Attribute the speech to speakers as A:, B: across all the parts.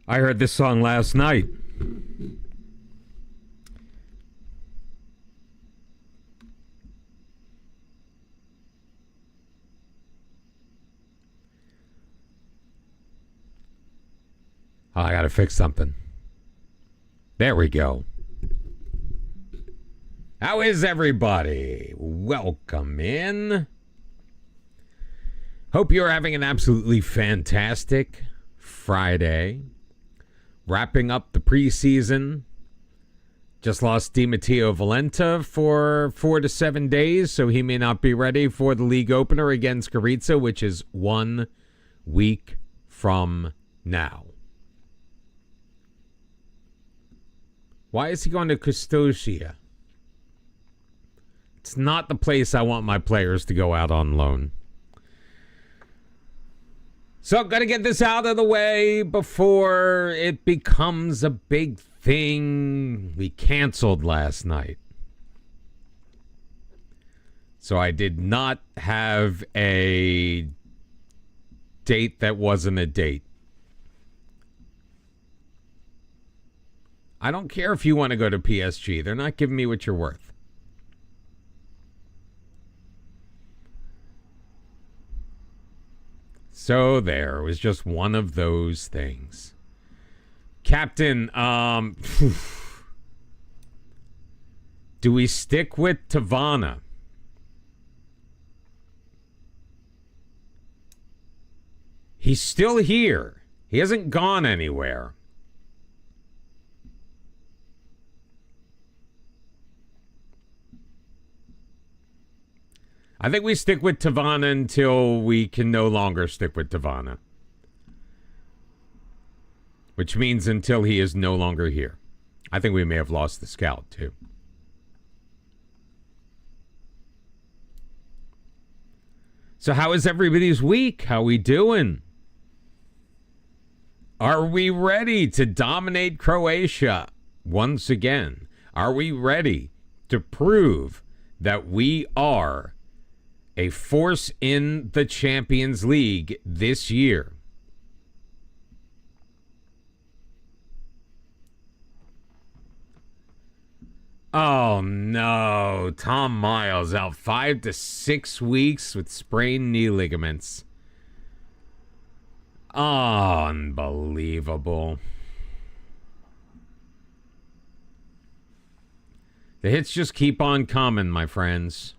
A: I heard this song last night. Oh, I gotta fix something. There we go. How is everybody? Welcome in. Hope you're having an absolutely fantastic Friday. Wrapping up the preseason. Just lost DiMatteo Valenta for 4 to 7 days, so he may not be ready for the league opener against Gorizia, which is 1 week from now. Why is he going to Custodia? It's not the place I want my players to go out on loan. So I'm going to get this out of the way before it becomes a big thing. We canceled last night. So I did not have a date that wasn't a date. I don't care if you want to go to PSG. They're not giving me what you're worth. So there, it was just one of those things. Captain, do we stick with Tavana? He's still here. He hasn't gone anywhere. I think we stick with Tavana until we can no longer stick with Tavana. Which means until he is no longer here. I think we may have lost the scout, too. So how is everybody's week? How we doing? Are we ready to dominate Croatia once again? Are we ready to prove that we are a force in the Champions League this year? Oh no, Tom Miles out 5 to 6 weeks with sprained knee ligaments. Unbelievable. The hits just keep on coming, my friends.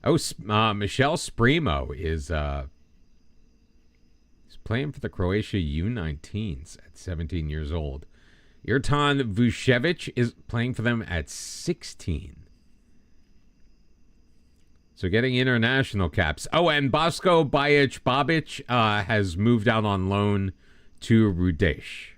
A: Oh, Michelle Spremo is playing for the Croatia U19s at 17 years old. Irtan Vucevic is playing for them at 16. So getting international caps. Oh, and Bosko Bajic has moved out on loan to Rudesh.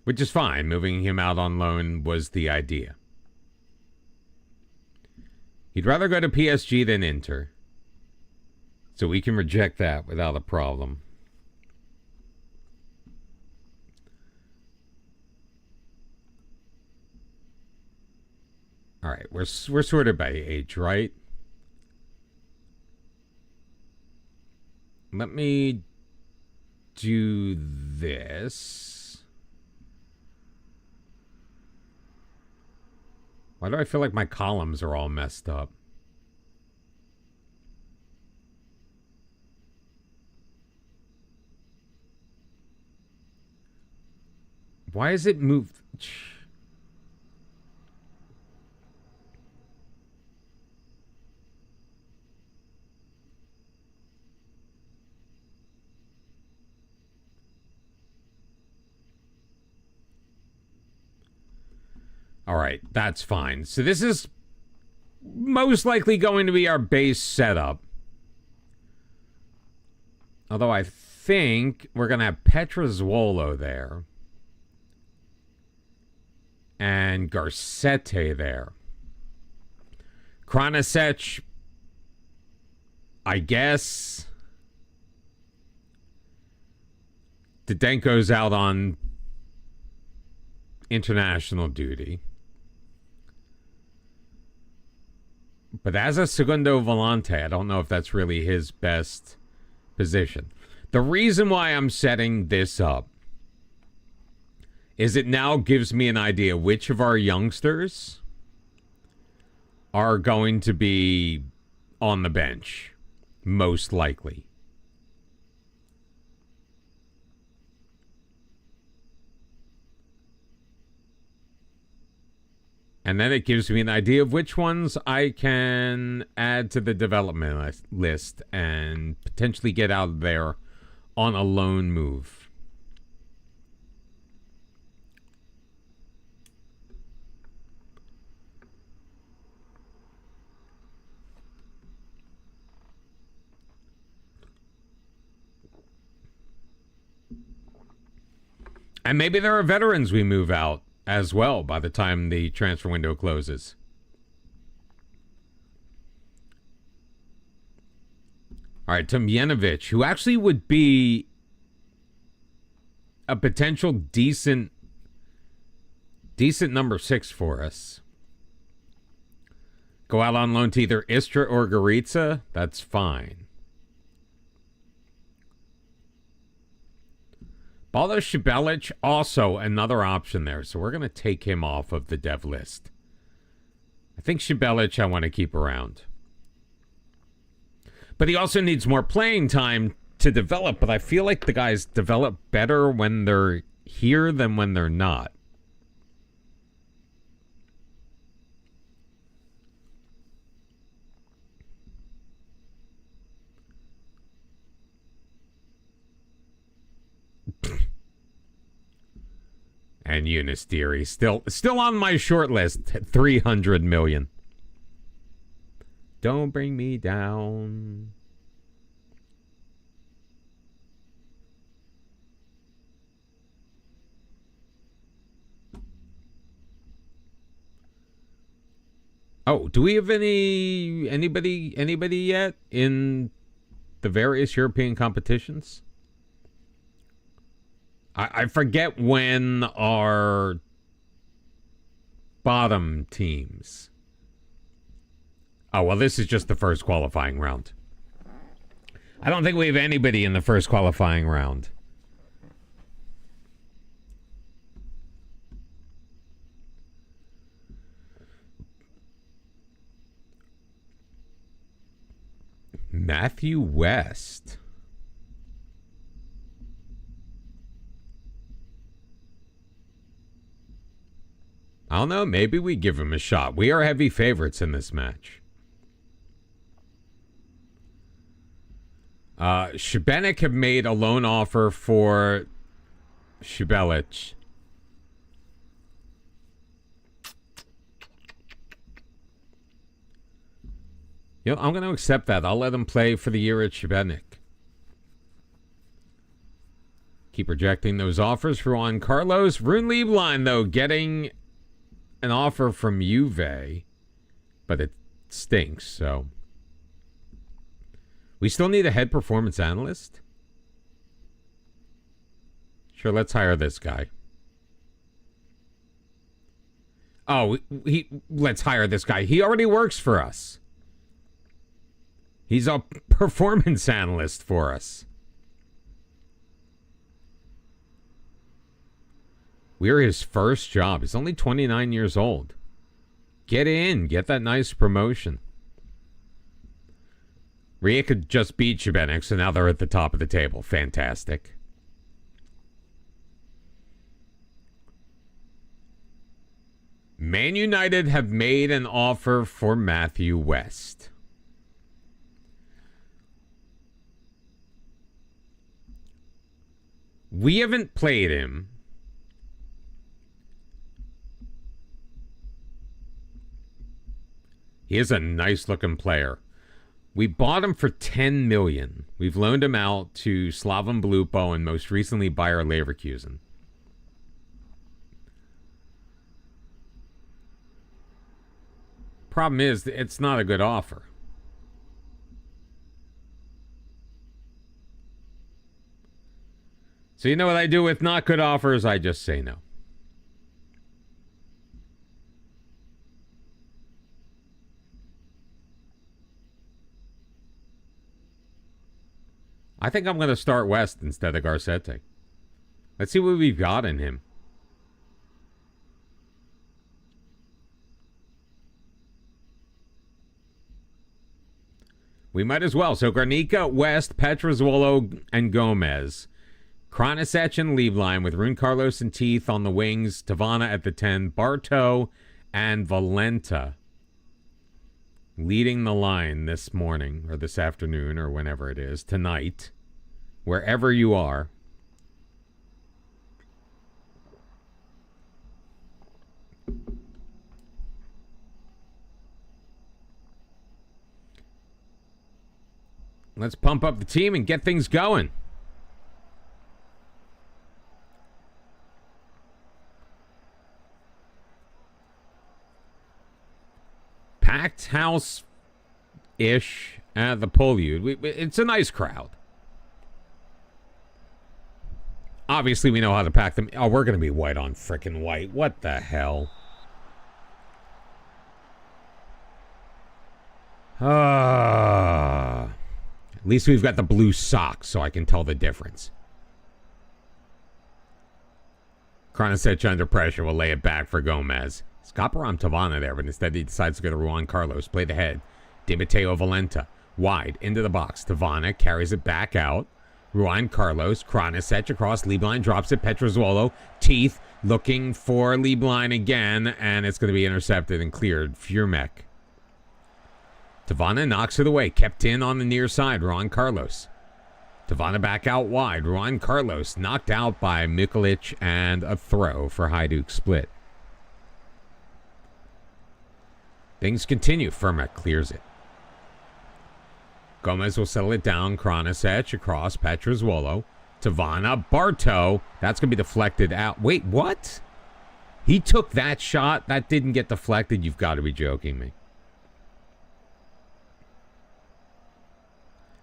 A: Which is fine. Moving him out on loan was the idea. He'd rather go to PSG than Inter. So we can reject that without a problem. All right, we're sorted by age, right? Let me do this. Why do I feel like my columns are all messed up? Why is it moved? All right, that's fine. So this is most likely going to be our base setup. Although I think we're going to have Petrozuolo there. And Garcete there. Kranasec, I guess. Didenko's out on international duty. But as a segundo volante, I don't know if that's really his best position. The reason why I'm setting this up is it now gives me an idea which of our youngsters are going to be on the bench, most likely. And then it gives me an idea of which ones I can add to the development list and potentially get out of there on a loan move. And maybe there are veterans we move out as well by the time the transfer window closes. All right, Tomjanovic, who actually would be a potential decent number 6 for us. Go out on loan to either Istra or Goritza. That's fine. Baldo Shibelic, also another option there. So we're going to take him off of the dev list. I think Shibelic I want to keep around. But he also needs more playing time to develop. But I feel like the guys develop better when they're here than when they're not. And Eunice Deary, still on my short list, 300 million. Don't bring me down. Oh, do we have anybody yet in the various European competitions? I forget when our bottom teams. Oh, well, this is just the first qualifying round. I don't think we have anybody in the first qualifying round. Matthew West. I don't know. Maybe we give him a shot. We are heavy favorites in this match. Šibenik have made a loan offer for Šibelic. You know, I'm going to accept that. I'll let him play for the year at Šibenik. Keep rejecting those offers for Juan Carlos. Rune Lieblein, though, getting an offer from Juve, but it stinks, so. We still need a head performance analyst? Sure, let's hire this guy. Oh, let's hire this guy. He already works for us. He's a performance analyst for us. We're his first job. He's only 29 years old. Get in. Get that nice promotion. Ria could just beat Šibenik, so now they're at the top of the table. Fantastic. Man United have made an offer for Matthew West. We haven't played him. He is a nice looking player. We bought him for 10 million. We've loaned him out to Slaven Belupo and most recently Bayer Leverkusen. Problem is, it's not a good offer. So you know what I do with not good offers? I just say no. I think I'm going to start West instead of Garcetti. Let's see what we've got in him. We might as well. So Garnica, West, Petrozuolo, and Gomez. Kranasec and Lieblein with Rune Carlos and Teeth on the wings. Tavana at the 10. Bartow and Valenta leading the line this morning or this afternoon or whenever it is. Tonight. Wherever you are. Let's pump up the team and get things going. Packed house-ish at the Polyud. It's a nice crowd. Obviously, we know how to pack them. Oh, we're going to be white on frickin' white. What the hell? At least we've got the blue socks, so I can tell the difference. Kranasec under pressure will lay it back for Gomez. Skaparam Tavana there, but instead he decides to go to Juan Carlos. Play the head. Di Matteo Valenta. Wide, into the box. Tavana carries it back out. Juan Carlos. Kranasec across. Lieblein drops it. Petrozuolo. Teeth looking for Lieblein again, and it's going to be intercepted and cleared. Furmek. Tavana knocks it away. Kept in on the near side. Juan Carlos. Tavana back out wide. Juan Carlos knocked out by Mikulic and a throw for Hajduk split. Things continue. Furmek clears it. Gomez will settle it down. Kranasec across. Petrozuolo. Tavana. Bartow. That's going to be deflected out. Wait, what? He took that shot? That didn't get deflected? You've got to be joking me.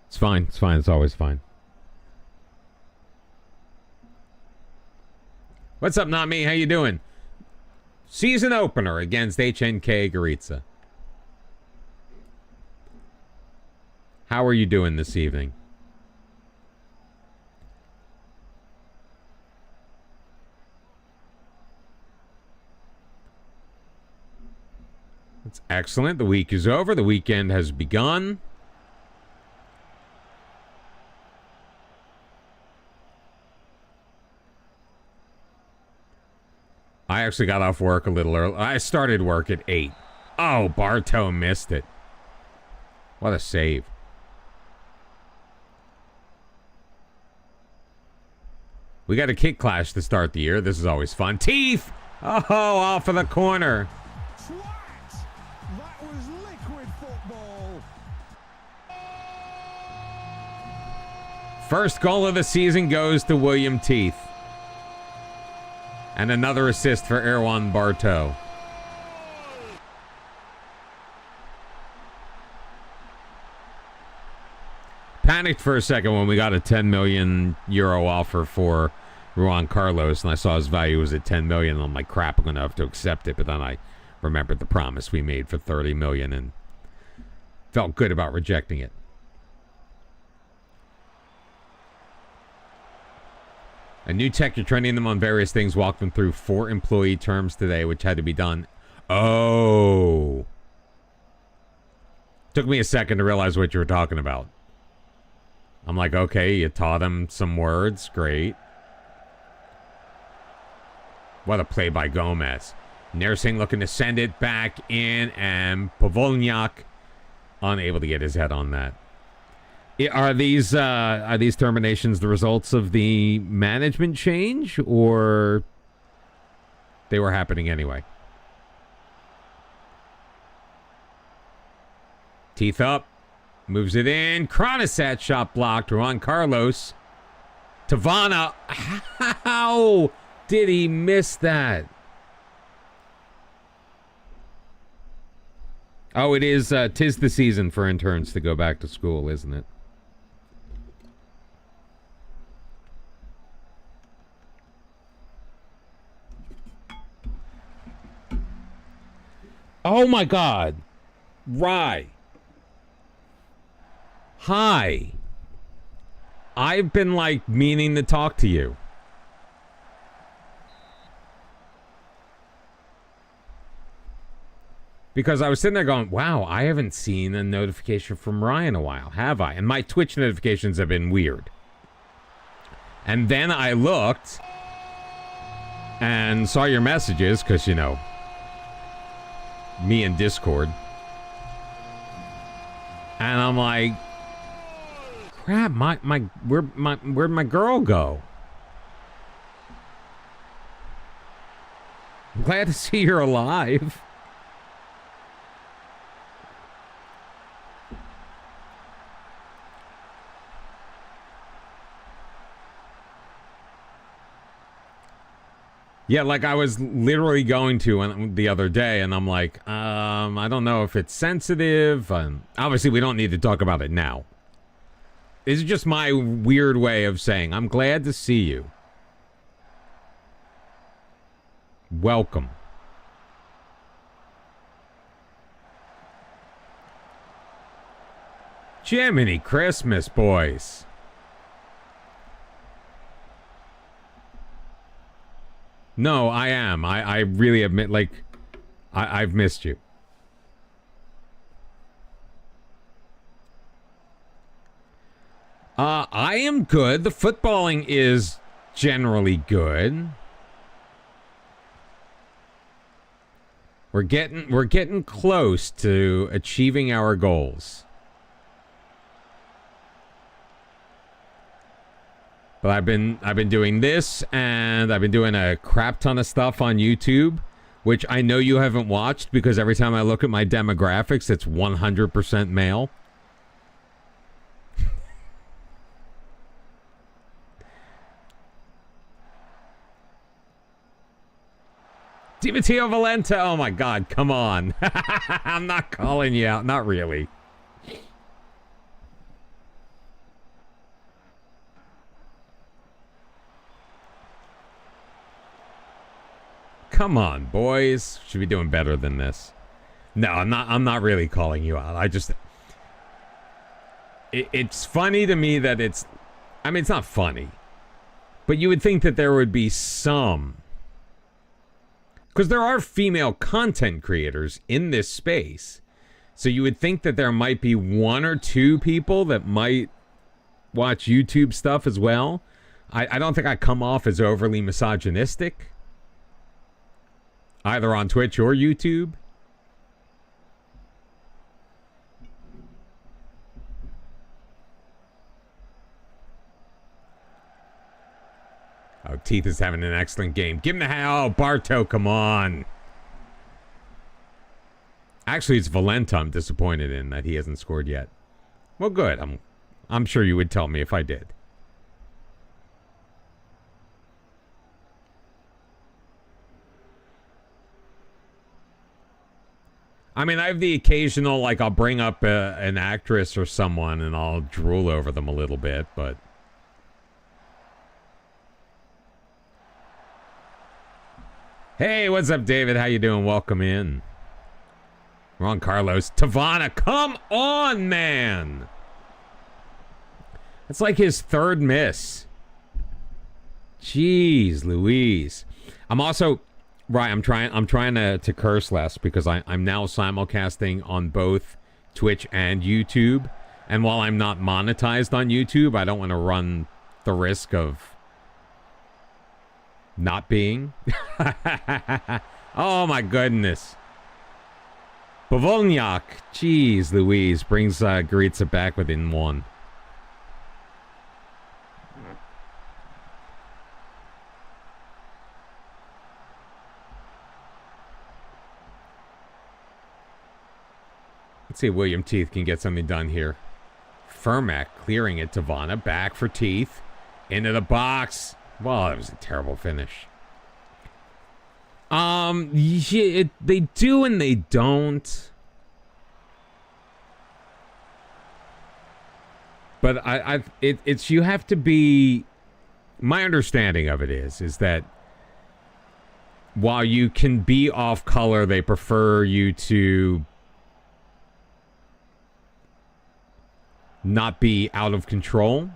A: It's fine. It's fine. It's always fine. What's up, not me? How you doing? Season opener against HNK Goritsa. How are you doing this evening? That's excellent. The week is over. The weekend has begun. I actually got off work a little early. I started work at 8. Oh, Bartow missed it. What a save. We got a kick clash to start the year. This is always fun. Teeth! Oh, off of the corner.
B: That was liquid football.
A: First goal of the season goes to William Teeth. And another assist for Erwan Bartow. Panicked for a second when we got a 10 million euro offer for Juan Carlos, and I saw his value was at 10 million, and I'm like, crap, I'm going to have to accept it. But then I remembered the promise we made for 30 million and felt good about rejecting it. A new tech, you're training them on various things. Walk them through 4 employee terms today, which had to be done. Oh. Took me a second to realize what you were talking about. I'm like, okay, you taught them some words. Great. What a play by Gomez. Nersing looking to send it back in, and Povolniak unable to get his head on that. Are these terminations the results of the management change, or they were happening anyway? Teeth up. Moves it in. Kranasec shot blocked. Juan Carlos. Tavana. How did he miss that? Oh, it is. 'Tis the season for interns to go back to school, isn't it? Oh my God. Rye. Hi. I've been like meaning to talk to you. Because I was sitting there going, wow, I haven't seen a notification from Ryan in a while, have I? And my Twitch notifications have been weird. And then I looked and saw your messages, because, you know, me and Discord. And I'm like, crap, where'd my girl go? I'm glad to see you're alive. Yeah, like I was literally going to the other day, and I'm like, I don't know if it's sensitive. Obviously, we don't need to talk about it now. It's just my weird way of saying, I'm glad to see you. Welcome. Jiminy Christmas, boys. No, I am. I really admit, like, I've missed you. I am good. The footballing is generally good. We're getting close to achieving our goals. But I've been doing this, and I've been doing a crap ton of stuff on YouTube, which I know you haven't watched because every time I look at my demographics, it's 100% male. Dimitio Valenta, oh my God, come on. I'm not calling you out, not really. Come on, boys. Should be doing better than this. No, I'm not really calling you out. I just it's funny to me that it's not funny. But you would think that there would be some, because there are female content creators in this space. So you would think that there might be one or two people that might watch YouTube stuff as well. I don't think I come off as overly misogynistic, either on Twitch or YouTube. Oh, Teeth is having an excellent game. Give him the hell. Oh, Barto, come on. Actually, it's Valenta I'm disappointed in that he hasn't scored yet. Well, good. I'm sure you would tell me if I did. I mean, I have the occasional, like, I'll bring up an actress or someone and I'll drool over them a little bit, but... Hey, what's up, David? How you doing? Welcome in. Wrong, Carlos. Tavana, come on, man! That's like his third miss. Jeez Louise. I'm also... Right, I'm trying to curse less because I'm now simulcasting on both Twitch and YouTube. And while I'm not monetized on YouTube, I don't want to run the risk of not being. Oh my goodness. Povolniak, jeez Louise, brings Goritza back within one. Let's see if William Teeth can get something done here. Fermac clearing it. Tavana back for Teeth. Into the box. Well, that was a terrible finish. Yeah, they do and they don't. But it's you have to be... My understanding of it is that while you can be off color, they prefer you to not be out of control.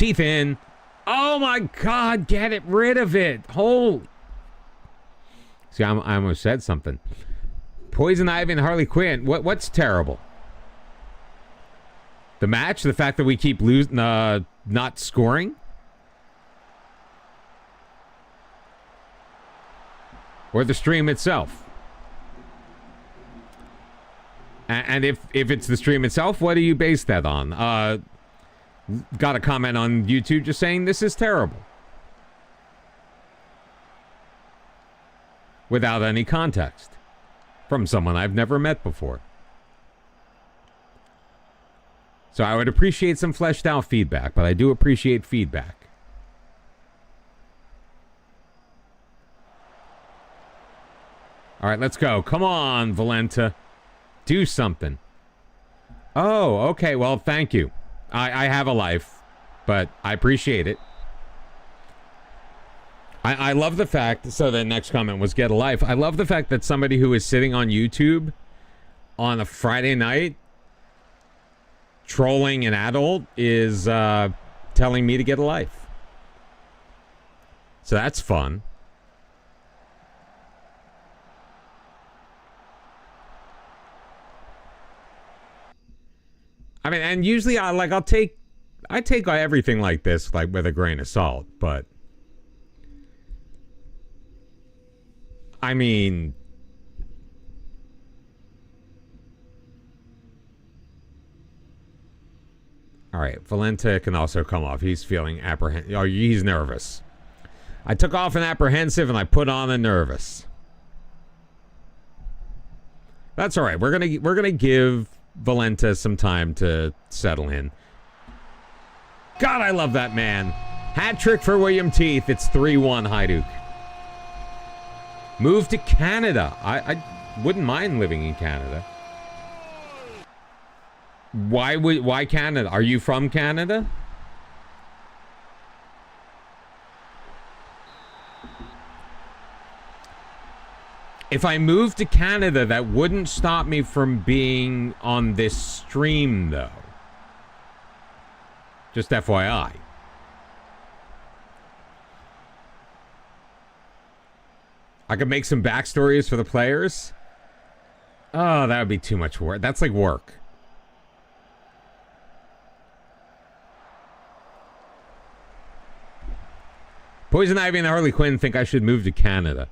A: Teeth in. Oh my God, get it rid of it. Holy. See, I almost said something. Poison Ivy and Harley Quinn. What's terrible? The match? The fact that we keep losing, not scoring? Or the stream itself? And if it's the stream itself, what do you base that on? Got a comment on YouTube just saying this is terrible. Without any context. From someone I've never met before. So I would appreciate some fleshed out feedback, but I do appreciate feedback. All right, let's go. Come on, Valenta. Do something. Oh, okay. Well, thank you. I have a life, but I appreciate it. I love the fact, so the next comment was get a life. I love the fact that somebody who is sitting on YouTube on a Friday night trolling an adult is telling me to get a life. So that's fun. I mean, and usually I take everything like this like with a grain of salt, but I mean, all right, Valenta can also come off. He's feeling apprehensive. Oh, he's nervous. I took off an apprehensive and I put on a nervous. That's all right. We're gonna give Valenta some time to settle in. God, I love that man. Hat trick for William Teeth. It's 3-1 Hajduk. Move to Canada. I wouldn't mind living in Canada. Why Canada? Are you from Canada? If I moved to Canada, that wouldn't stop me from being on this stream, though. Just FYI. I could make some backstories for the players. Oh, that would be too much work. That's like work. Poison Ivy and Harley Quinn think I should move to Canada.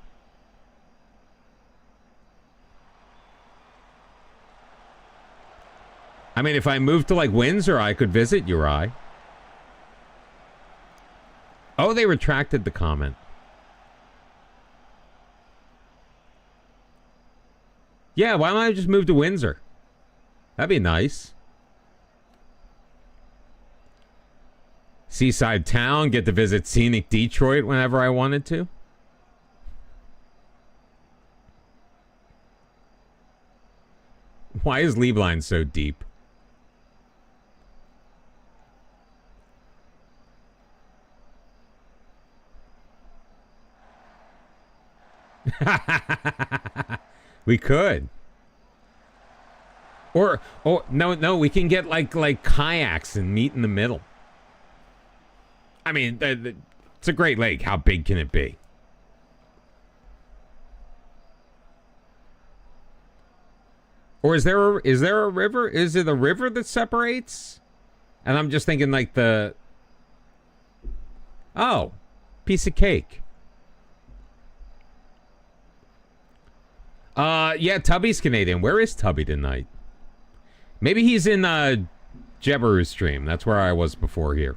A: I mean, if I moved to, like, Windsor, I could visit Uri. Oh, they retracted the comment. Yeah, why don't I just move to Windsor? That'd be nice. Seaside town, get to visit scenic Detroit whenever I wanted to. Why is Liebline so deep? We could. Or no, we can get like kayaks and meet in the middle. I mean, it's a great lake. How big can it be? Or is there a river? Is it a river that separates? And I'm just thinking like piece of cake. Yeah, Tubby's Canadian. Where is Tubby tonight? Maybe he's in Jebbaru's stream. That's where I was before here.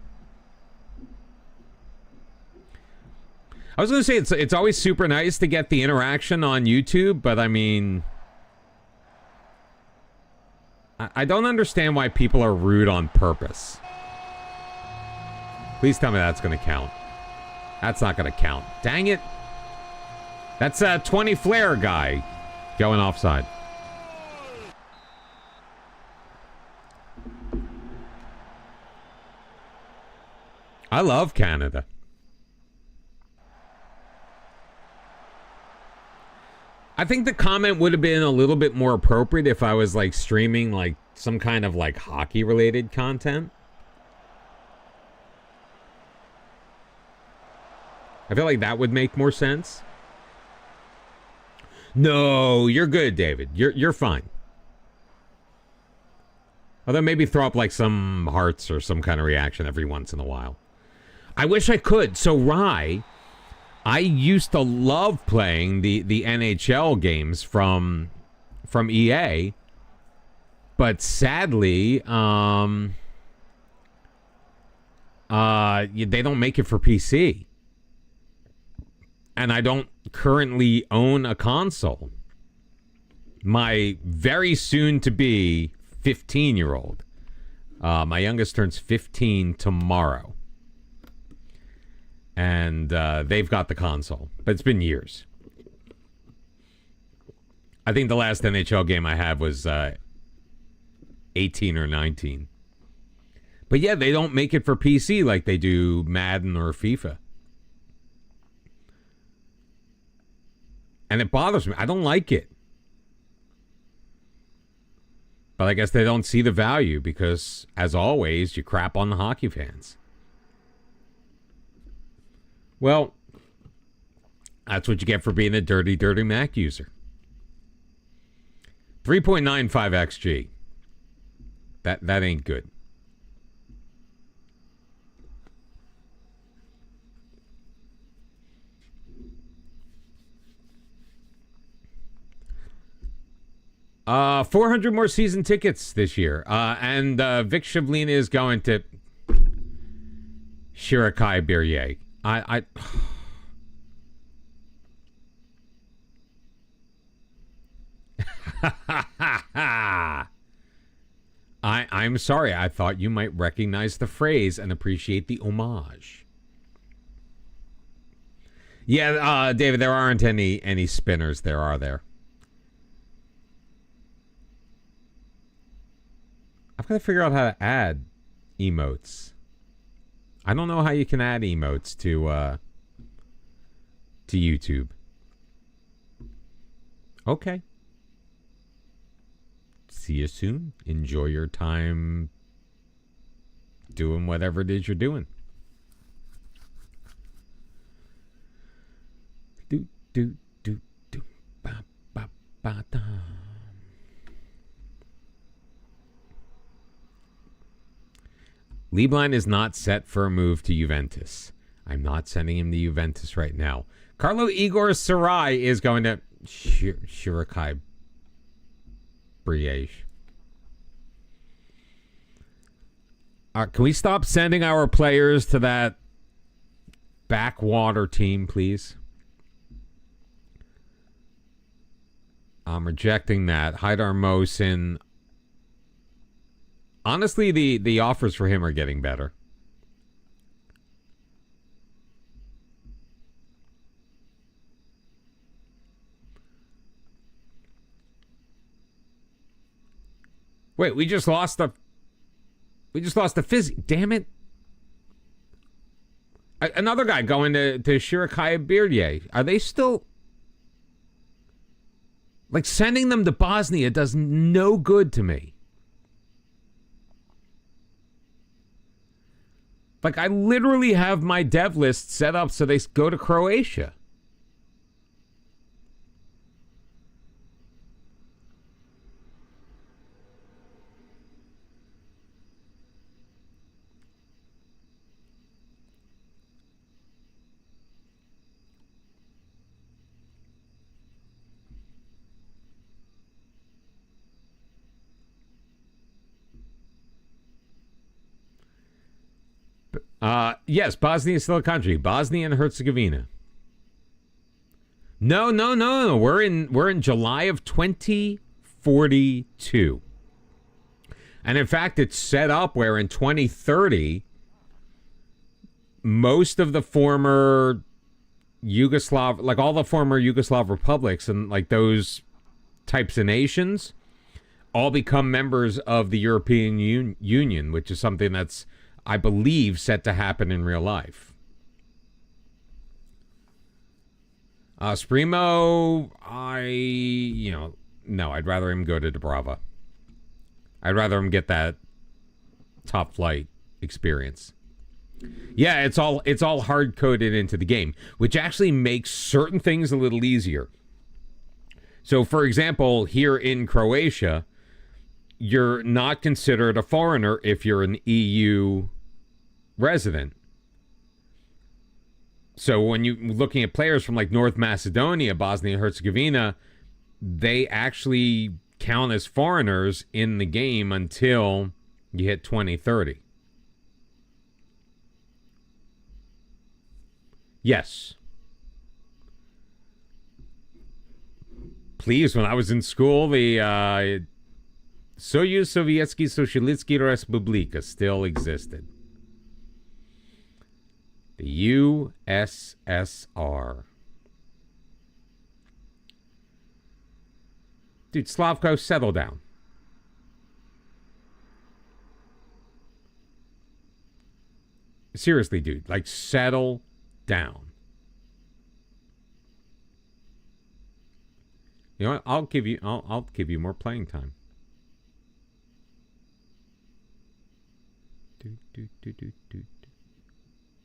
A: I was going to say it's always super nice to get the interaction on YouTube, but I mean, I don't understand why people are rude on purpose. Please tell me that's going to count. That's not going to count. Dang it. That's a 20 flare guy going offside. I love Canada. I think the comment would have been a little bit more appropriate if I was like streaming like some kind of like hockey related content. I feel like that would make more sense. No, you're good, David. You're fine. Although maybe throw up like some hearts or some kind of reaction every once in a while. I wish I could. So Rye, I used to love playing the NHL games from EA, but sadly, they don't make it for PC. And I don't currently own a console. My very soon to be 15-year-old. My youngest turns 15 tomorrow. And they've got the console. But it's been years. I think the last NHL game I had was 18 or 19. But yeah, they don't make it for PC like they do Madden or FIFA. And it bothers me. I don't like it. But I guess they don't see the value because, as always, you crap on the hockey fans. Well, that's what you get for being a dirty, dirty Mac user. 3.95 XG. That ain't good. Uh, 400 more season tickets this year. And Vic Shavlina is going to Shirakai Birye. I'm sorry. I thought you might recognize the phrase and appreciate the homage. Yeah, David, there aren't any spinners there, are there? I've got to figure out how to add emotes. I don't know how you can add emotes to YouTube. Okay. See you soon. Enjoy your time doing whatever it is you're doing. Do do do do ba ba ba da. Lieblein is not set for a move to Juventus. I'm not sending him to Juventus right now. Carlo Igor Sarai is going to Shirakai Briege. Can we stop sending our players to that backwater team, please? I'm rejecting that. Haidar Mohsin. Honestly, the offers for him are getting better. Wait, we just lost the fizzy. Damn it. Another guy going to Shirokaya Birye. Are they still... Like, sending them to Bosnia does no good to me. Like, I literally have my dev list set up so they go to Croatia. Yes, Bosnia is still a country. Bosnia and Herzegovina. No. We're in July of 2042. And in fact, it's set up where in 2030, most of the former Yugoslav, like all the former Yugoslav republics and like those types of nations, all become members of the European Union, which is something that's, I believe, set to happen in real life. Spremo, no, I'd rather him go to Dubrava. I'd rather him get that top flight experience. Yeah, it's all hard coded into the game, which actually makes certain things a little easier. So, for example, here in Croatia, you're not considered a foreigner if you're an EU resident. So when you're looking at players from like North Macedonia, Bosnia and Herzegovina, they actually count as foreigners in the game until you hit 2030. Yes. Please, when I was in school, the Soyuz Sovietsky Socialistski Respublika still existed. The USSR. Dude, Slavko, settle down. Seriously, dude, like settle down. You know what? I'll give you more playing time.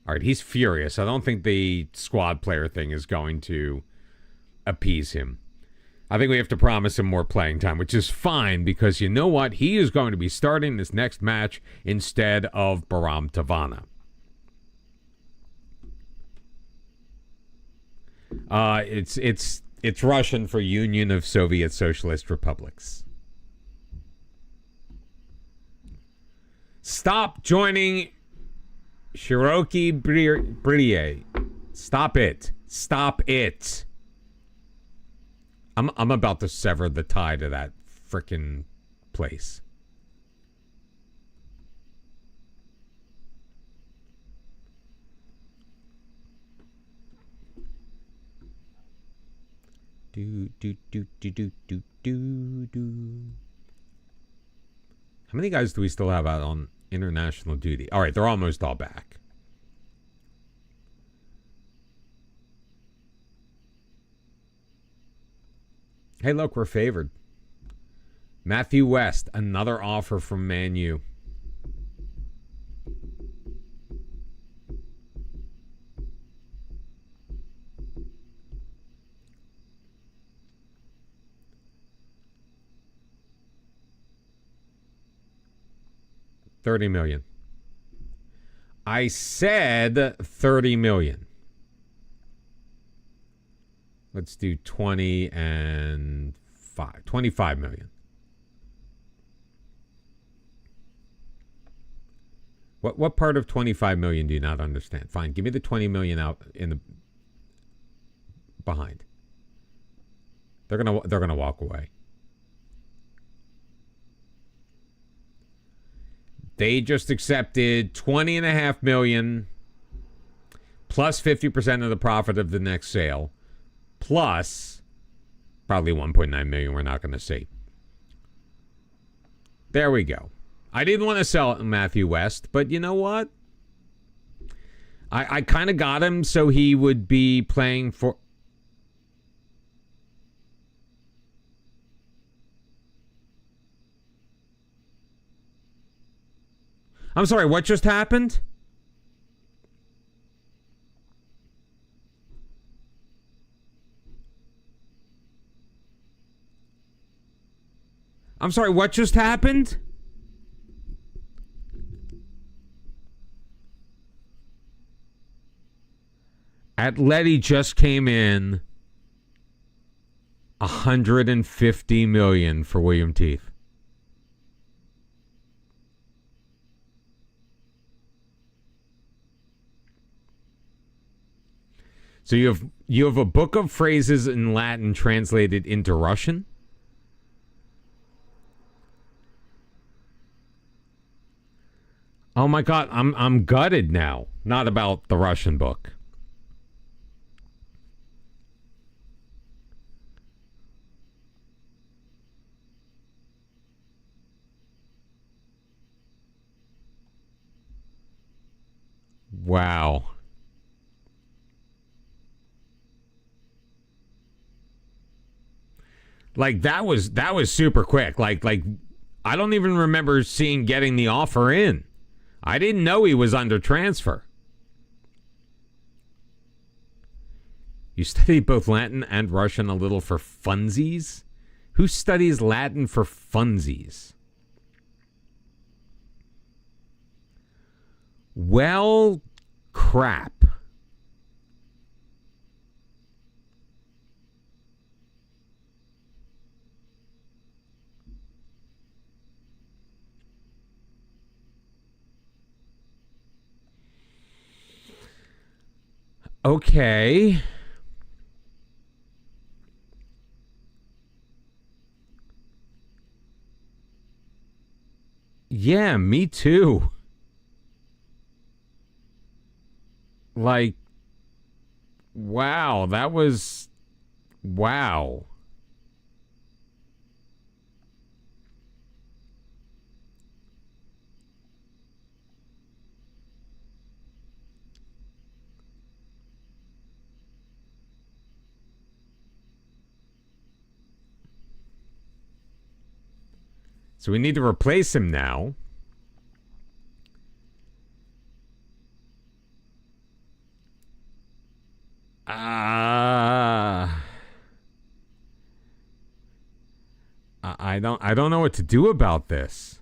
A: All right, he's furious. I don't think the squad player thing is going to appease him. I think we have to promise him more playing time, which is fine because you know what? He is going to be starting this next match instead of Baram Tavana. It's Russian for Union of Soviet Socialist Republics. Stop joining Shiroki Brie. Stop it. Stop it. I'm about to sever the tie to that frickin' place. Do. How many guys do we still have out on international duty? All right, they're almost all back. Hey, look, we're favored. Matthew West, another offer from Man U. $30 million. I said $30 million. Let's do 20 and 5. $25 million. What part of 25 million do you not understand? Fine, give me the 20 million out in the behind. They're gonna walk away. They just accepted $20.5 million plus 50% of the profit of the next sale, plus probably $1.9 million we're not going to see. There we go. I didn't want to sell it to Matthew West, but you know what? I kind of got him so he would be playing for... I'm sorry, what just happened? I'm sorry, what just happened? Atleti just came in $150 million for William Teeth. So you have a book of phrases in Latin translated into Russian? Oh my God, I'm gutted now. Not about the Russian book. Wow. Like that was super quick. Like I don't even remember getting the offer in. I didn't know he was under transfer. You study both Latin and Russian a little for funsies? Who studies Latin for funsies? Well, crap. Okay. Yeah, me too. Like, wow, that was. Wow. So we need to replace him now. I don't know what to do about this.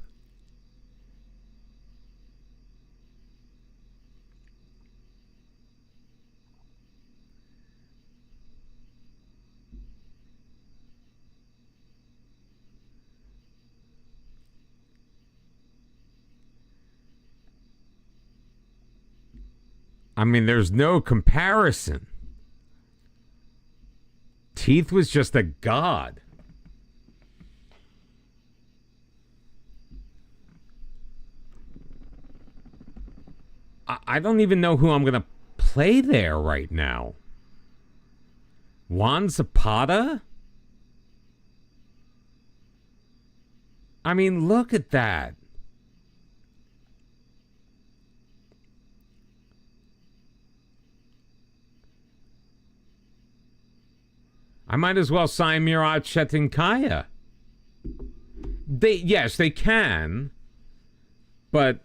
A: I mean, there's no comparison. Teeth was just a god. I don't even know who I'm going to play there right now. Juan Zapata? I mean, look at that. I might as well sign Murat Chetinkaya. Yes, they can, but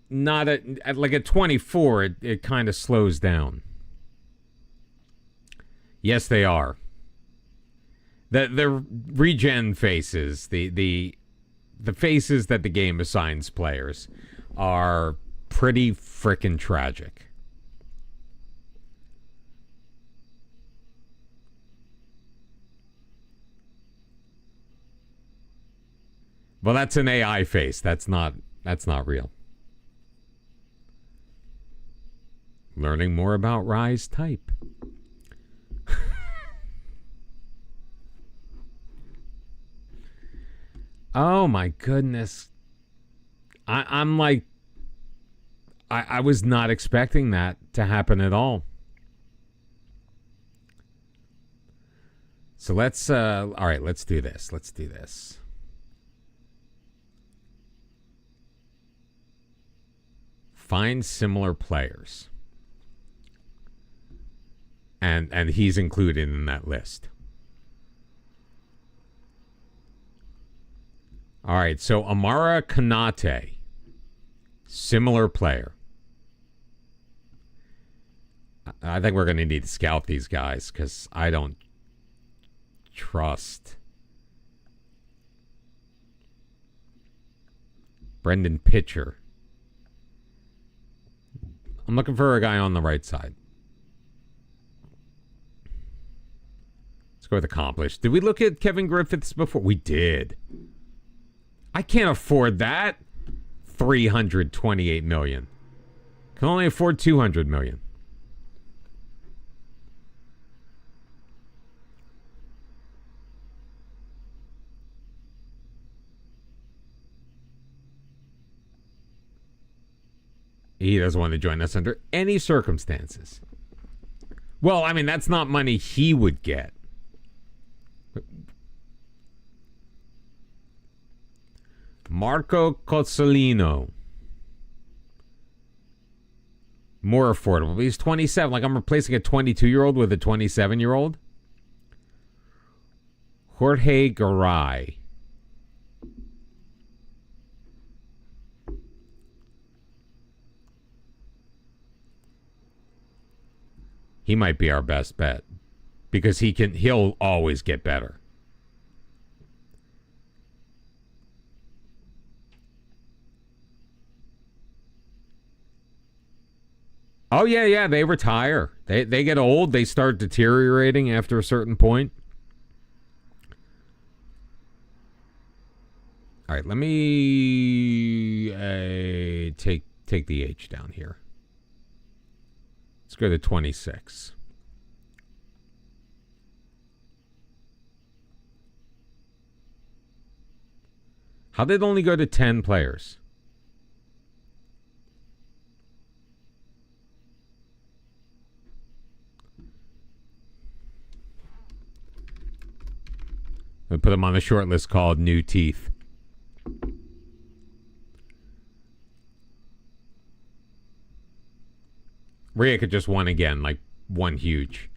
A: not at like at 24. It kind of slows down. Yes, they are. The regen faces, the faces that the game assigns players, are pretty frickin' tragic. Well, that's an AI face. That's not real. Learning more about Rise type. Oh my goodness. I'm like, I was not expecting that to happen at all. So let's all right, let's do this. Find similar players. And he's included in that list. All right, so Amara Kanate, similar player. I think we're going to need to scout these guys because I don't trust. Brendan Pitcher. I'm looking for a guy on the right side. Let's go with accomplished. Did we look at Kevin Griffiths before? We did. I can't afford that. $328 million. Can only afford $200 million. He doesn't want to join us under any circumstances. Well, I mean, that's not money he would get. Marco Cozzolino. More affordable. But he's 27. Like, I'm replacing a 22-year-old with a 27-year-old. Jorge Garay. he might be our best bet because he'll always get better. Oh, yeah, they retire. They get old. They start deteriorating after a certain point. All right, let me take the age down here. Let's go to 26. How did it only go to 10 players? We put them on a short list called New Teeth. Rhea could just won again, like one huge.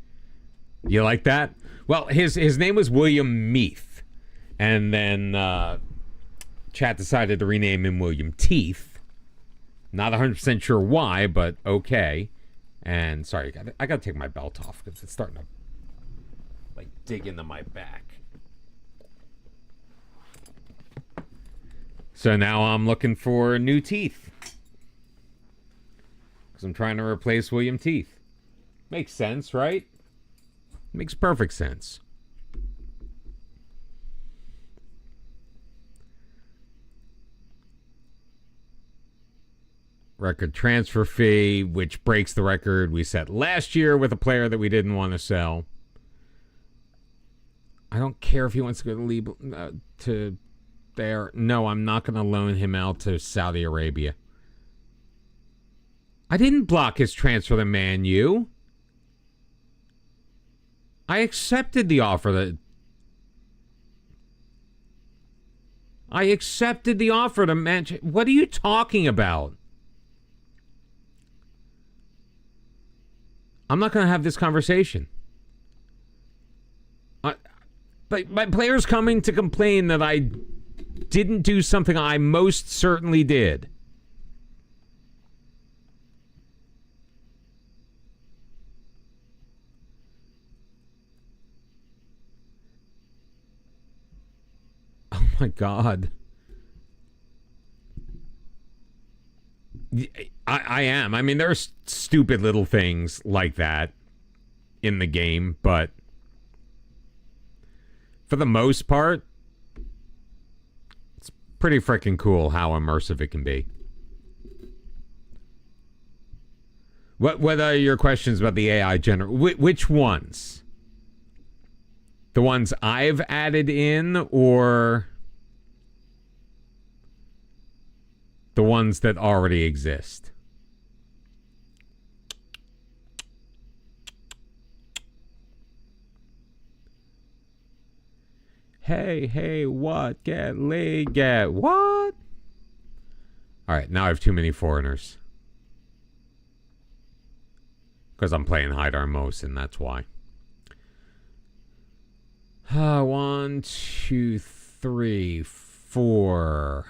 A: You like that? Well, his name was William Meath, and then chat decided to rename him William Teeth. Not 100% sure why, but okay. And sorry, I gotta take my belt off because it's starting to like dig into my back. So now I'm looking for new teeth. Because I'm trying to replace William Teeth. Makes sense, right? Makes perfect sense. Record transfer fee, which breaks the record we set last year with a player that we didn't want to sell. I don't care if he wants to go to there. No, I'm not going to loan him out to Saudi Arabia. I didn't block his transfer to Man U. I accepted the offer to Manchester. What are you talking about? I'm not going to have this conversation. But my player's coming to complain that I didn't do something I most certainly did. Oh my God. I am. I mean, there's stupid little things like that in the game, but for the most part, it's pretty freaking cool how immersive it can be. What are your questions about the AI which ones? The ones I've added in, or the ones that already exist? Hey, what? Get what? All right, now I have too many foreigners. Because I'm playing Hajduk most, and that's why. 1, 2, 3, 4.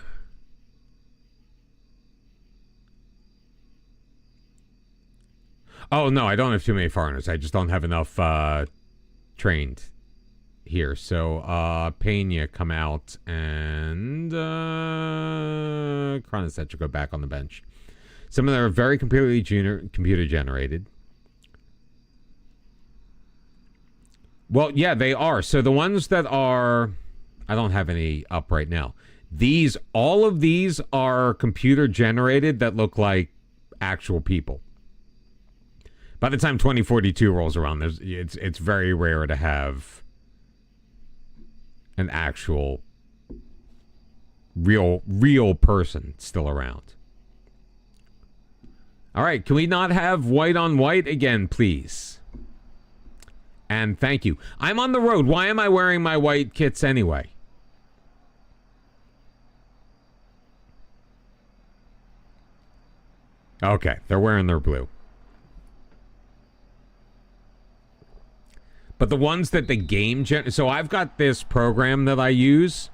A: Oh, no, I don't have too many foreigners. I just don't have enough trained here. So, Pena come out, and Kronicet should go back on the bench. Some of them are very computer generated. Well, yeah, they are. So the ones that are, I don't have any up right now. All of these are computer generated that look like actual people. By the time 2042 rolls around, it's very rare to have an actual real person still around. All right, can we not have white on white again, please? And thank you. I'm on the road. Why am I wearing my white kits anyway? Okay, they're wearing their blue. But the ones that the game... So I've got this program that I use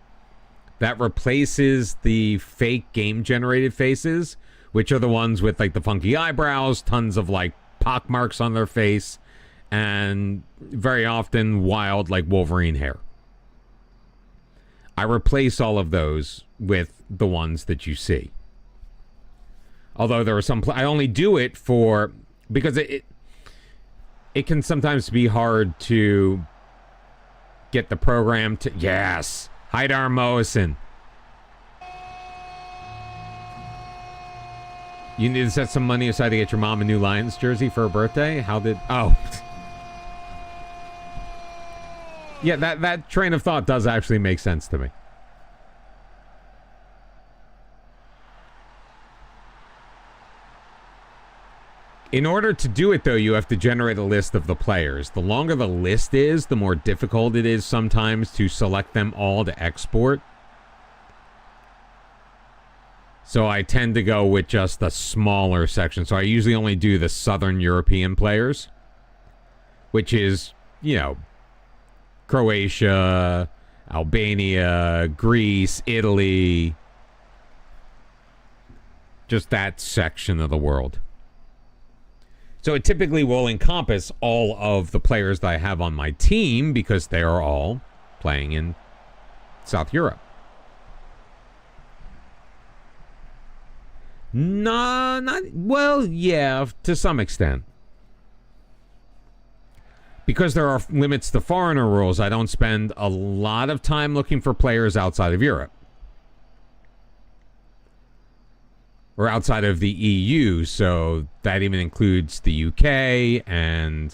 A: that replaces the fake game-generated faces, which are the ones with, like, the funky eyebrows, tons of, like, pock marks on their face, and very often wild like Wolverine hair. I replace all of those with the ones that you see. Although there are some, I only do it for, because it can sometimes be hard to get the program to, yes, Hajduk Mosen. You need to set some money aside to get your mom a new Lions jersey for her birthday? How did, oh. Yeah, that train of thought does actually make sense to me. In order to do it, though, you have to generate a list of the players. The longer the list is, the more difficult it is sometimes to select them all to export. So I tend to go with just a smaller section. So I usually only do the Southern European players, which is, you know, Croatia, Albania, Greece, Italy. Just that section of the world. So it typically will encompass all of the players that I have on my team because they are all playing in South Europe. No, not, well, yeah, to some extent. Because there are limits to foreigner rules, I don't spend a lot of time looking for players outside of Europe. Or outside of the EU, so that even includes the UK and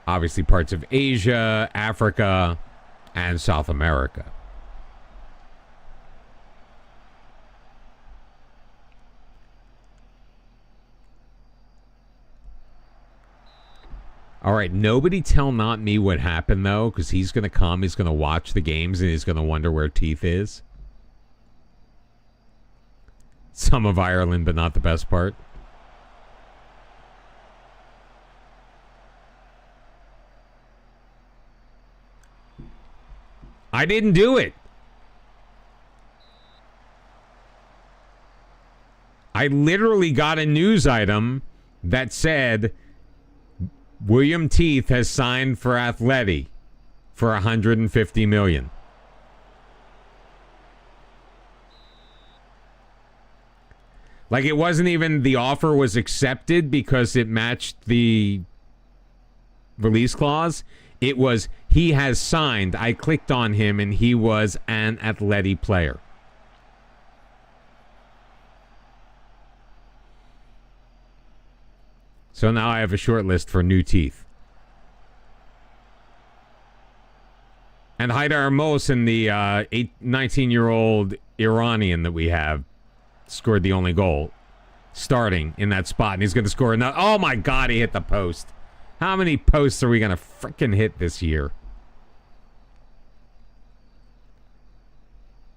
A: obviously parts of Asia, Africa, and South America. All right, nobody tell not me what happened, though, because he's going to come, he's going to watch the games, and he's going to wonder where Teeth is. Some of Ireland, but not the best part. I didn't do it. I literally got a news item that said William Teeth has signed for Atleti for $150 million. Like, it wasn't even the offer was accepted because it matched the release clause. It was, he has signed. I clicked on him and he was an Atleti player. So now I have a short list for new Teeth. And Hajduk Mosen, the 19-year-old Iranian that we have, scored the only goal starting in that spot, and he's going to score another. Oh my God, he hit the post. How many posts are we going to frickin' hit this year?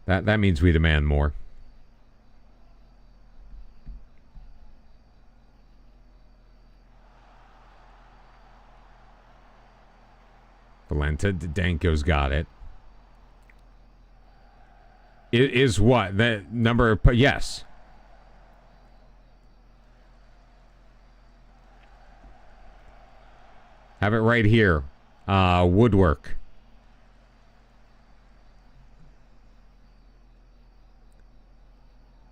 A: That means we demand more. Valenta, Danko's got it. It is what? The number of... Yes. Have it right here. Woodwork.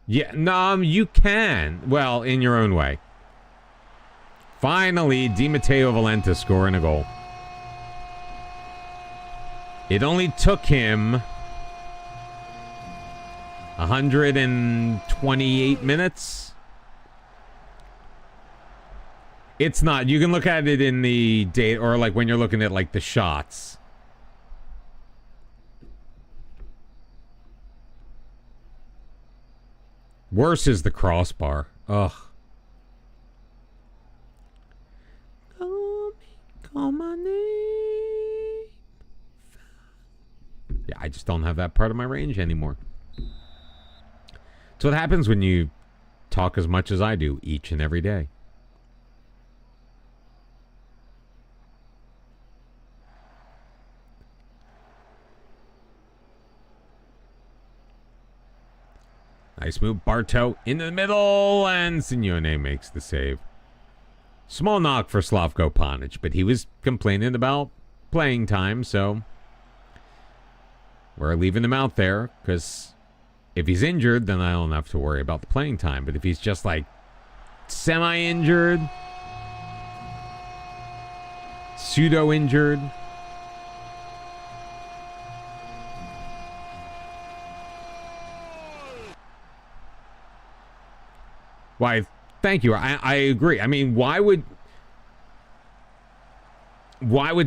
A: Yeah, no, you can. Well, in your own way. Finally, Di Matteo Valenta scoring a goal. It only took him 128 minutes. It's not. You can look at it in the date, or like when you're looking at like the shots. Worse is the crossbar. Ugh. Call my name. Yeah, I just don't have that part of my range anymore. It's what happens when you talk as much as I do each and every day. Nice move, Bartow into the middle, and Signone makes the save. Small knock for Slavko Panic, but he was complaining about playing time, so we're leaving him out there because if he's injured, then I don't have to worry about the playing time. But if he's just like semi-injured, pseudo-injured, why, thank you. I agree. I mean, why would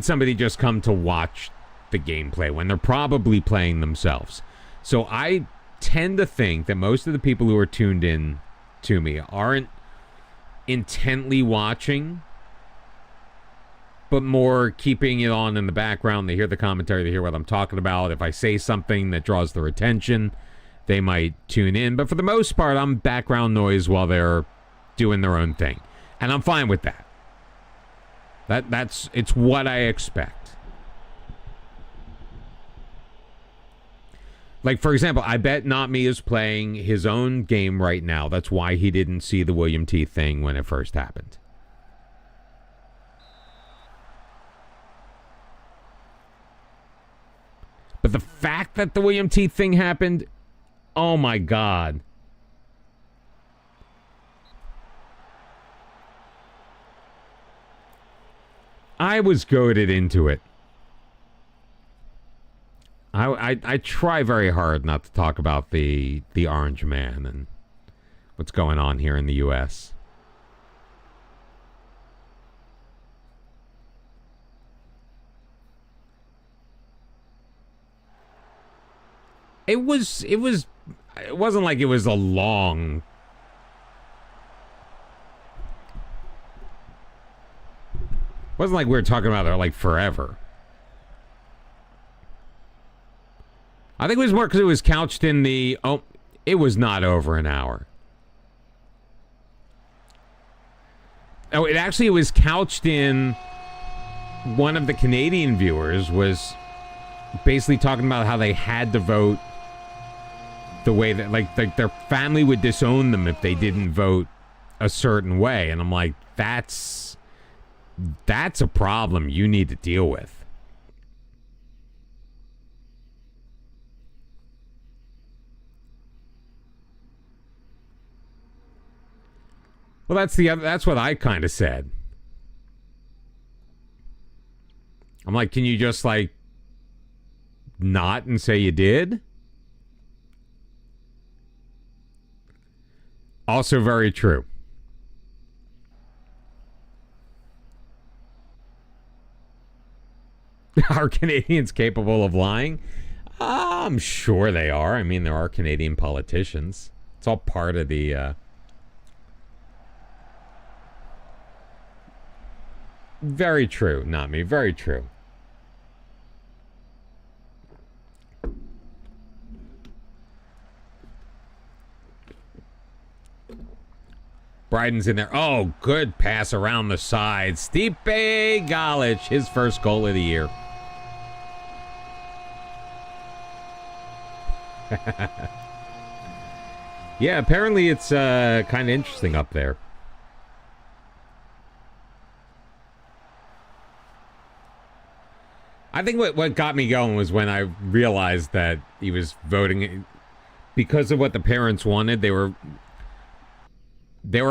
A: somebody just come to watch the gameplay when they're probably playing themselves? So I tend to think that most of the people who are tuned in to me aren't intently watching, but more keeping it on in the background. They hear the commentary, they hear what I'm talking about. If I say something that draws their attention, they might tune in. But for the most part, I'm background noise while they're doing their own thing. And I'm fine with that. It's what I expect. Like, for example, I bet Not Me is playing his own game right now. That's why he didn't see the William T thing when it first happened. But the fact that the William T thing happened, oh my God. I was goaded into it. I try very hard not to talk about the Orange Man and what's going on here in the U.S. It wasn't like it was a long. It wasn't like we were talking about it like forever. I think it was more because it was couched in the... Oh, it was not over an hour. Oh, it was couched in... One of the Canadian viewers was basically talking about how they had to vote the way that... Like their family would disown them if they didn't vote a certain way. And I'm like, that's a problem you need to deal with. Well, that's what I kind of said. I'm like, can you just like not and say you did? Also very true. Are Canadians capable of lying? I'm sure they are. I mean, there are Canadian politicians. It's all part of the... Very true, not me. Very true. Bryden's in there. Oh, good pass around the side. Stipe Galic, his first goal of the year. Yeah, apparently it's kind of interesting up there. I think what got me going was when I realized that he was voting because of what the parents wanted. They were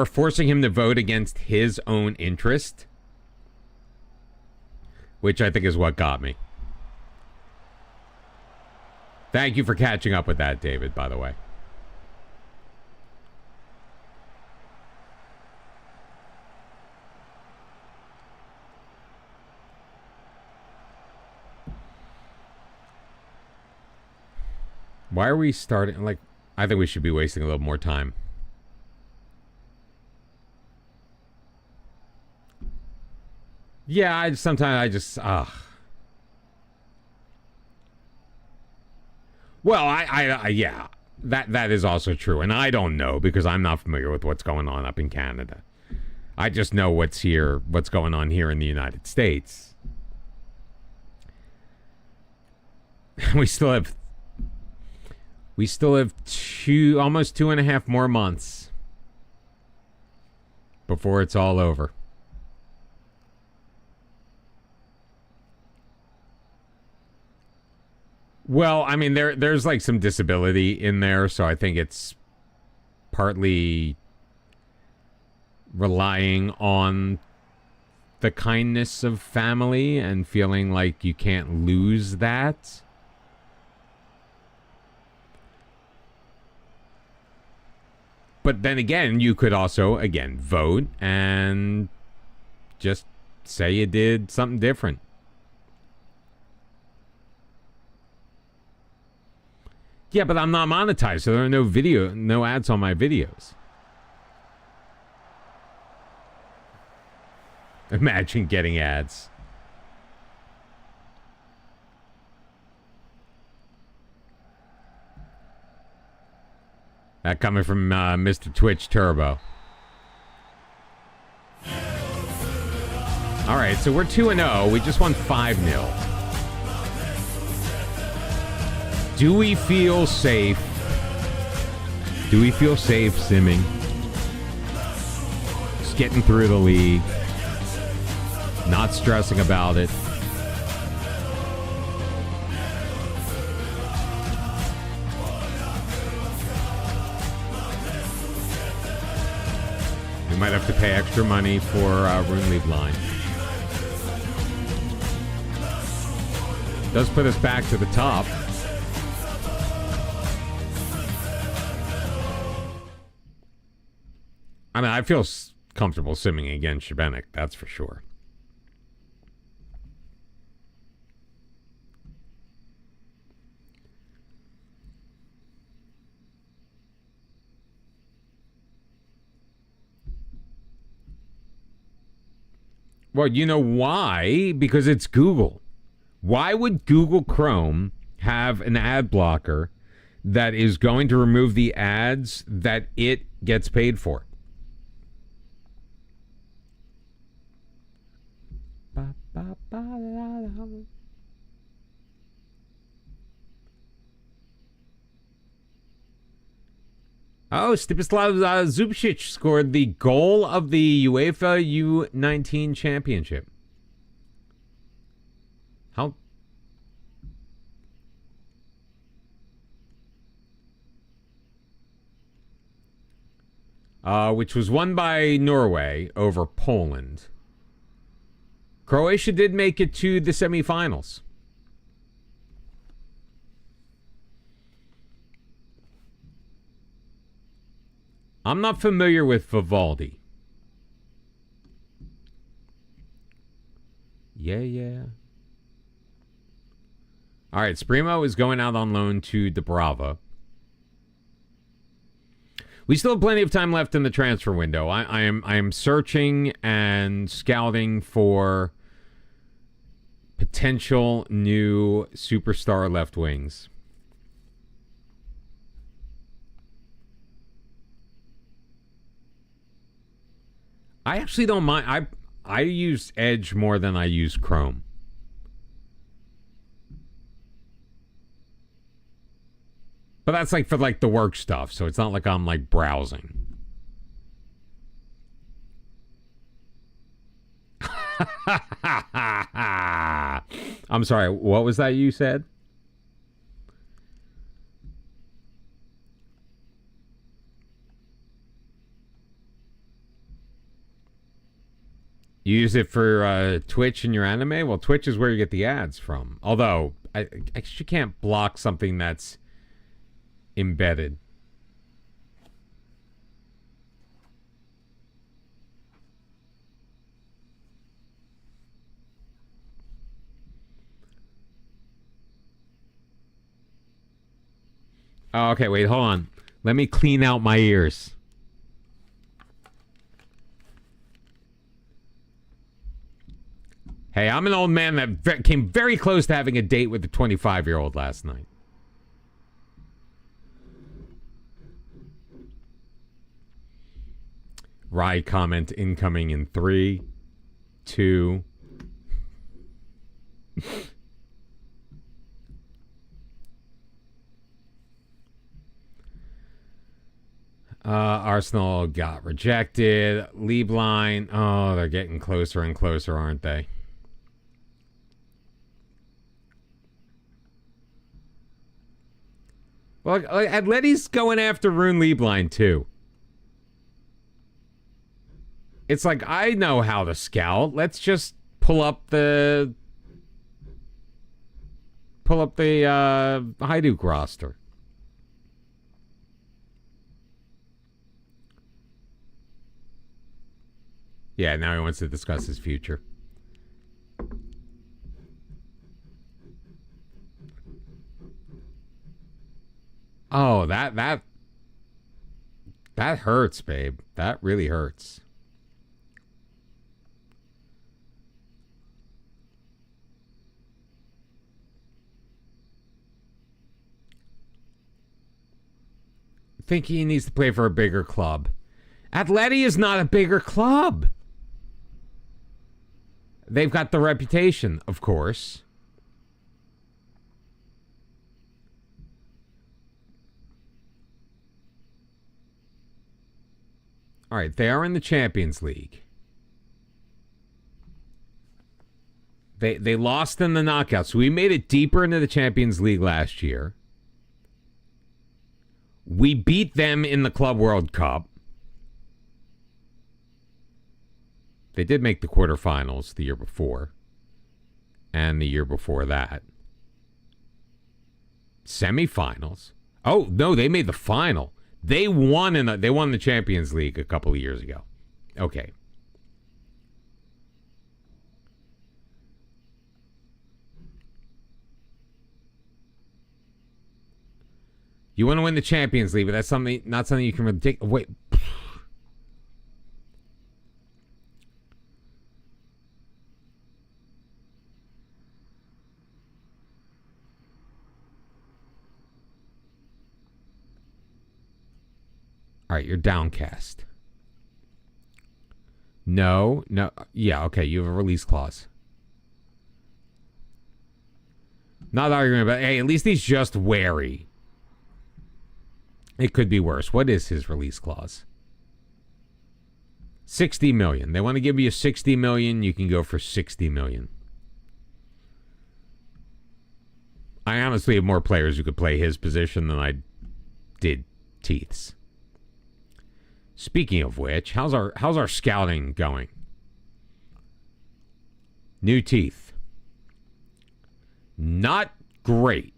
A: forcing him to vote against his own interest, which I think is what got me. Thank you for catching up with that, David, by the way. Why are we starting? Like, I think we should be wasting a little more time. Yeah, sometimes I just, Well, yeah, that is also true. And I don't know because I'm not familiar with what's going on up in Canada. I just know what's going on here in the United States. We still have almost 2.5 more months before it's all over. Well, I mean, there's like some disability in there, so I think it's partly relying on the kindness of family and feeling like you can't lose that. But then again, you could also, again, vote and just say you did something different. Yeah, but I'm not monetized, so there are no ads on my videos. Imagine getting ads. That coming from Mr. Twitch Turbo. All right, so we're 2-0. We just won 5-0. Do we feel safe? Do we feel safe simming? Just getting through the league. Not stressing about it. We might have to pay extra money for Rune League line. Does put us back to the top. I mean, I feel comfortable simming against Shebenik, that's for sure. Well, you know why? Because it's Google. Why would Google Chrome have an ad blocker that is going to remove the ads that it gets paid for? Oh, Stipislav Zubcic scored the goal of the UEFA U19 championship. How? Which was won by Norway over Poland. Croatia did make it to the semifinals. I'm not familiar with Vivaldi. Yeah. All right, Spremo is going out on loan to Dubrava. We still have plenty of time left in the transfer window. I am searching and scouting for potential new superstar left wings. I actually don't mind. I use Edge more than I use Chrome. But that's like for like the work stuff, so it's not like I'm like browsing. I'm sorry, what was that you said? You use it for Twitch and your anime? Well, Twitch is where you get the ads from. Although, I guess you can't block something that's embedded. Oh, okay, wait, hold on. Let me clean out my ears. Hey, I'm an old man that came very close to having a date with a 25-year-old last night. Rye comment incoming in 3, 2. Arsenal got rejected. Liebline. Oh, they're getting closer and closer, aren't they? Well, Atleti's going after Rune Lieblein, too. It's like, I know how to scout. Let's just pull up the Hajduk roster. Yeah, now he wants to discuss his future. Oh, that hurts, babe. That really hurts. Think he needs to play for a bigger club. Atleti is not a bigger club. They've got the reputation, of course. All right, they are in the Champions League. They lost in the knockouts. We made it deeper into the Champions League last year. We beat them in the Club World Cup. They did make the quarterfinals the year before. And the year before that. Semifinals. Oh, no, they made the final. They won the Champions League a couple of years ago. Okay. You want to win the Champions League, but that's not something you can really take. Wait. All right, you're downcast. No. Yeah, okay, you have a release clause. Not arguing about, hey, at least he's just wary. It could be worse. What is his release clause? 60 million. They want to give you 60 million. You can go for 60 million. I honestly have more players who could play his position than I did Teeth's. Speaking of which, how's our scouting going? New Teeth. Not great.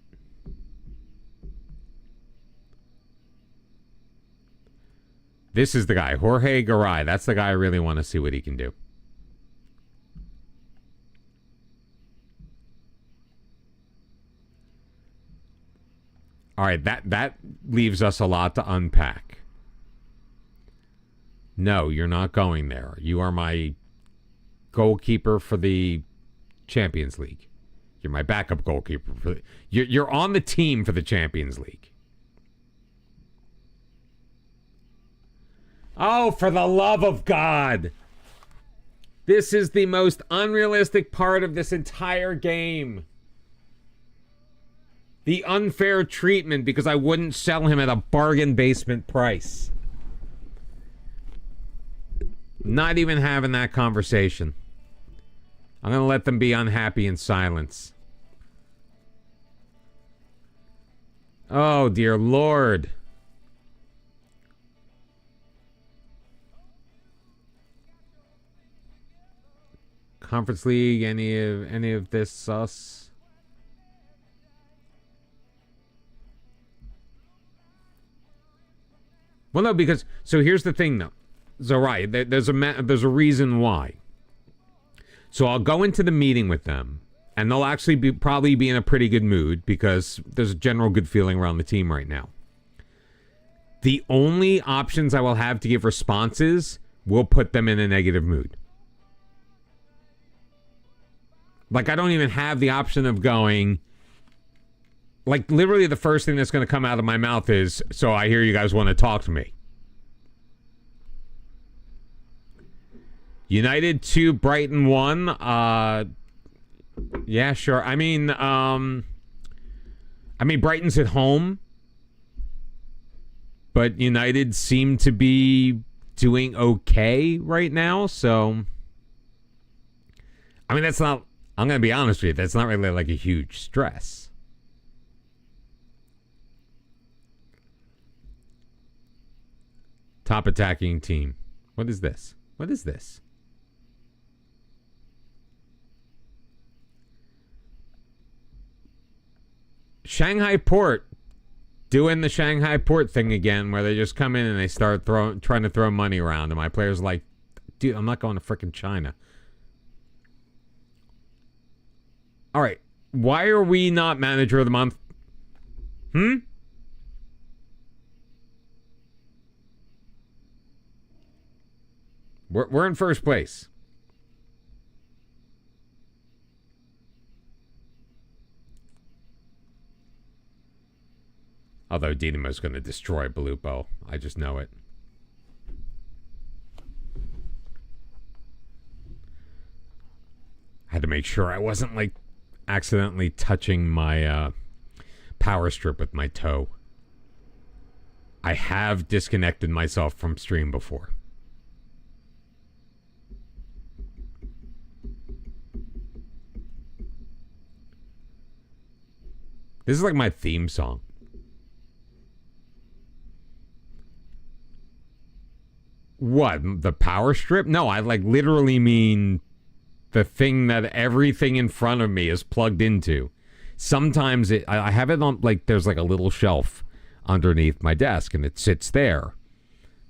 A: This is the guy, Jorge Garay. That's the guy I really want to see what he can do. All right, that leaves us a lot to unpack. No, you're not going there. You are my goalkeeper for the Champions League. You're my backup goalkeeper for you're on the team for the Champions League. Oh, for the love of God. This is the most unrealistic part of this entire game. The unfair treatment because I wouldn't sell him at a bargain basement price. Not even having that conversation. I'm going to let them be unhappy in silence. Oh, dear Lord. Conference League, any of this sus? Well, no, because so here's the thing, though. So right, there's a reason why. So I'll go into the meeting with them, and they'll actually probably be in a pretty good mood because there's a general good feeling around the team right now. The only options I will have to give responses will put them in a negative mood. Like, I don't even have the option of going... Like, literally the first thing that's going to come out of my mouth is, so I hear you guys want to talk to me. United 2, Brighton 1. Yeah, sure. I mean, Brighton's at home. But United seem to be doing okay right now, so... I mean, that's not... I'm going to be honest with you. That's not really like a huge stress. Top attacking team. What is this? What is this? Shanghai Port doing the Shanghai Port thing again, where they just come in and they start trying to throw money around, and my players are like, dude, I'm not going to frickin' China. All right, why are we not manager of the month? We're in first place. Although Dinamo's going to destroy Belupo. I just know it. I had to make sure I wasn't, like, accidentally touching my power strip with my toe. I have disconnected myself from stream before. This is like my theme song. What? The power strip? No, I like literally mean the thing that everything in front of me is plugged into. Sometimes I have it on, like, there's like a little shelf underneath my desk and it sits there.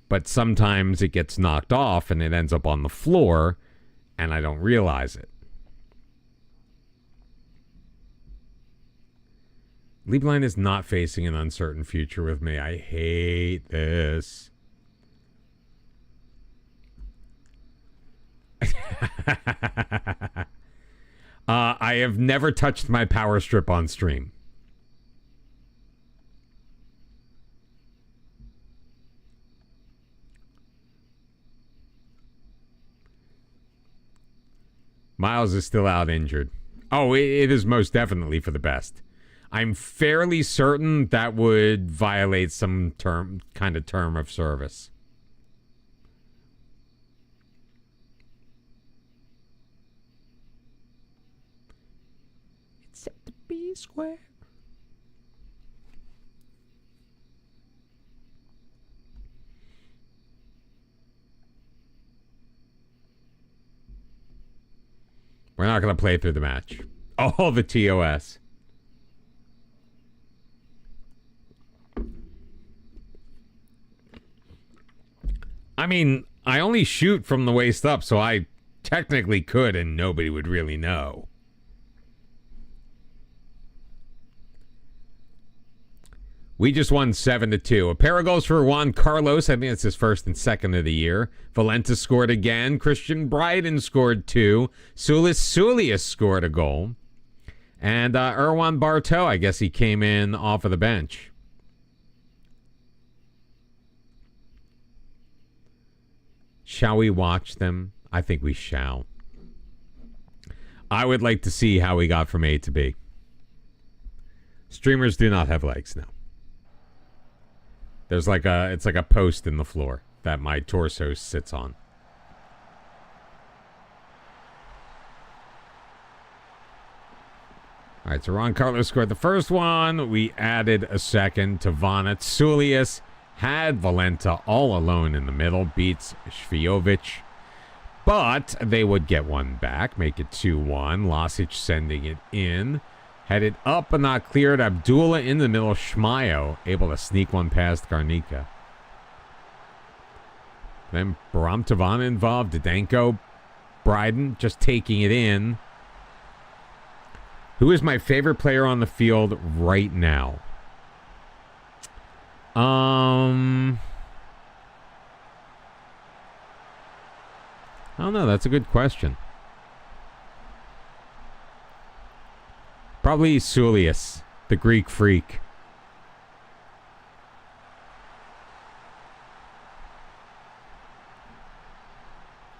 A: But sometimes it gets knocked off and it ends up on the floor and I don't realize it. Lieblein is not facing an uncertain future with me. I hate this. I have never touched my power strip on stream. Miles is still out injured. Oh, it is most definitely for the best. I'm fairly certain that would violate some kind of term of service. It's set to be square. We're not going to play through the match. Oh, the TOS. I mean, I only shoot from the waist up, so I technically could and nobody would really know. We just won 7-2. A pair of goals for Juan Carlos. I think it's his first and second of the year. Valenta scored again. Christian Bryden scored 2. Sulius scored a goal. And Erwan Bartow, I guess he came in off of the bench. Shall we watch them? I think we shall. I would like to see how we got from A to B. Streamers do not have legs now. There's like it's like a post in the floor that my torso sits on. All right, so Ron Carlos scored the first one. We added a second to Vanat. Sulius had Valenta all alone in the middle, beats Shviovic. But they would get one back, make it 2-1. Lasic sending it in. Headed up but not cleared. Abdullah in the middle. Shmayo able to sneak one past Garnica. Then Baram Tavana involved. Didenko, Bryden just taking it in. Who is my favorite player on the field right now? I don't know. That's a good question. Probably Sulius, the Greek freak.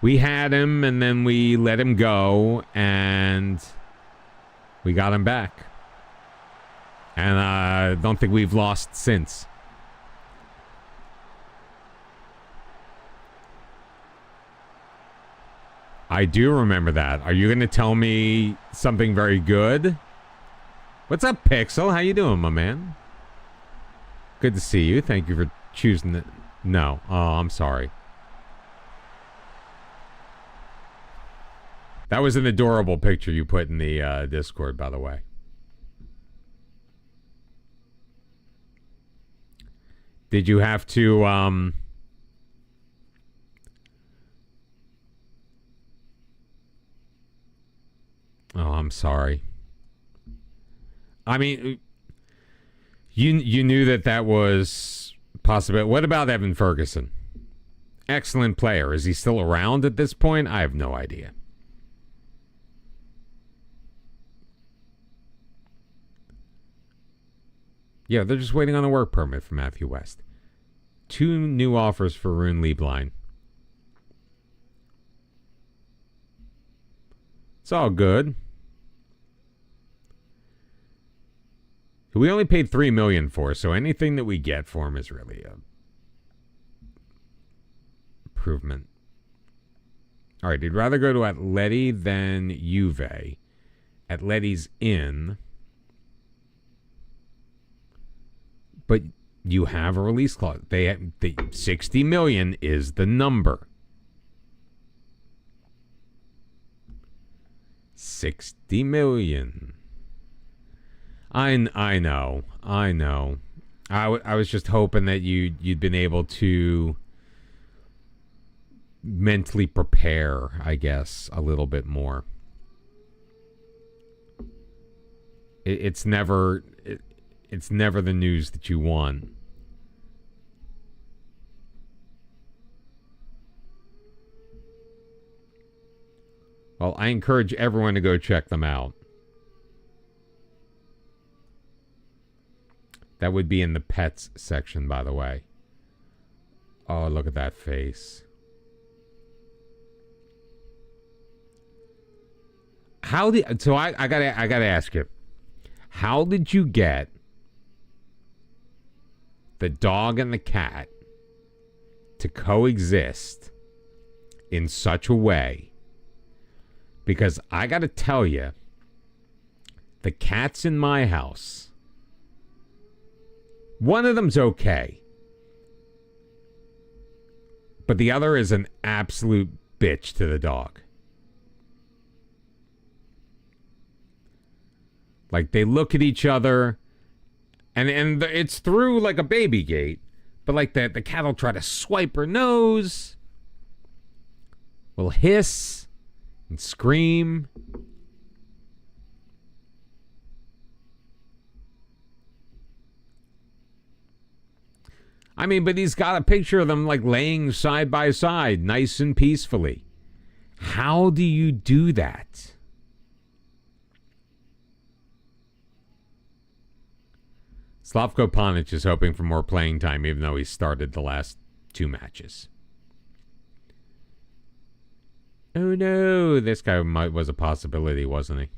A: We had him, and then we let him go, and we got him back. And I don't think we've lost since. I do remember that. Are you going to tell me something very good? What's up, Pixel? How you doing, my man? Good to see you. Thank you for choosing it. No. Oh, I'm sorry. That was an adorable picture you put in the Discord, by the way. Did you have to oh, I'm sorry. I mean, you knew that was possible. What about Evan Ferguson? Excellent player. Is he still around at this point? I have no idea. Yeah, they're just waiting on the work permit for Matthew West. 2 new offers for Rune Lieblein. It's all good. We only paid $3 million for, so anything that we get for him is really a improvement. All right, he'd rather go to Atleti than Juve. Atleti's in. But you have a release clause. The $60 million is the number. $60 million. I know. I was just hoping that you'd been able to mentally prepare, I guess, a little bit more. It's never the news that you want. Well, I encourage everyone to go check them out. That would be in the pets section, by the way. Oh, look at that face. So I gotta ask you, how did you get the dog and the cat to coexist in such a way? Because I gotta tell you, the cats in my house, one of them's okay, but the other is an absolute bitch to the dog. Like, they look at each other, and it's through like a baby gate, but like the cat will try to swipe her nose, will hiss and scream. I mean, but he's got a picture of them like laying side by side, nice and peacefully. How do you do that? Slavko Panic is hoping for more playing time, even though he started the last 2 matches. Oh no, this guy was a possibility, wasn't he?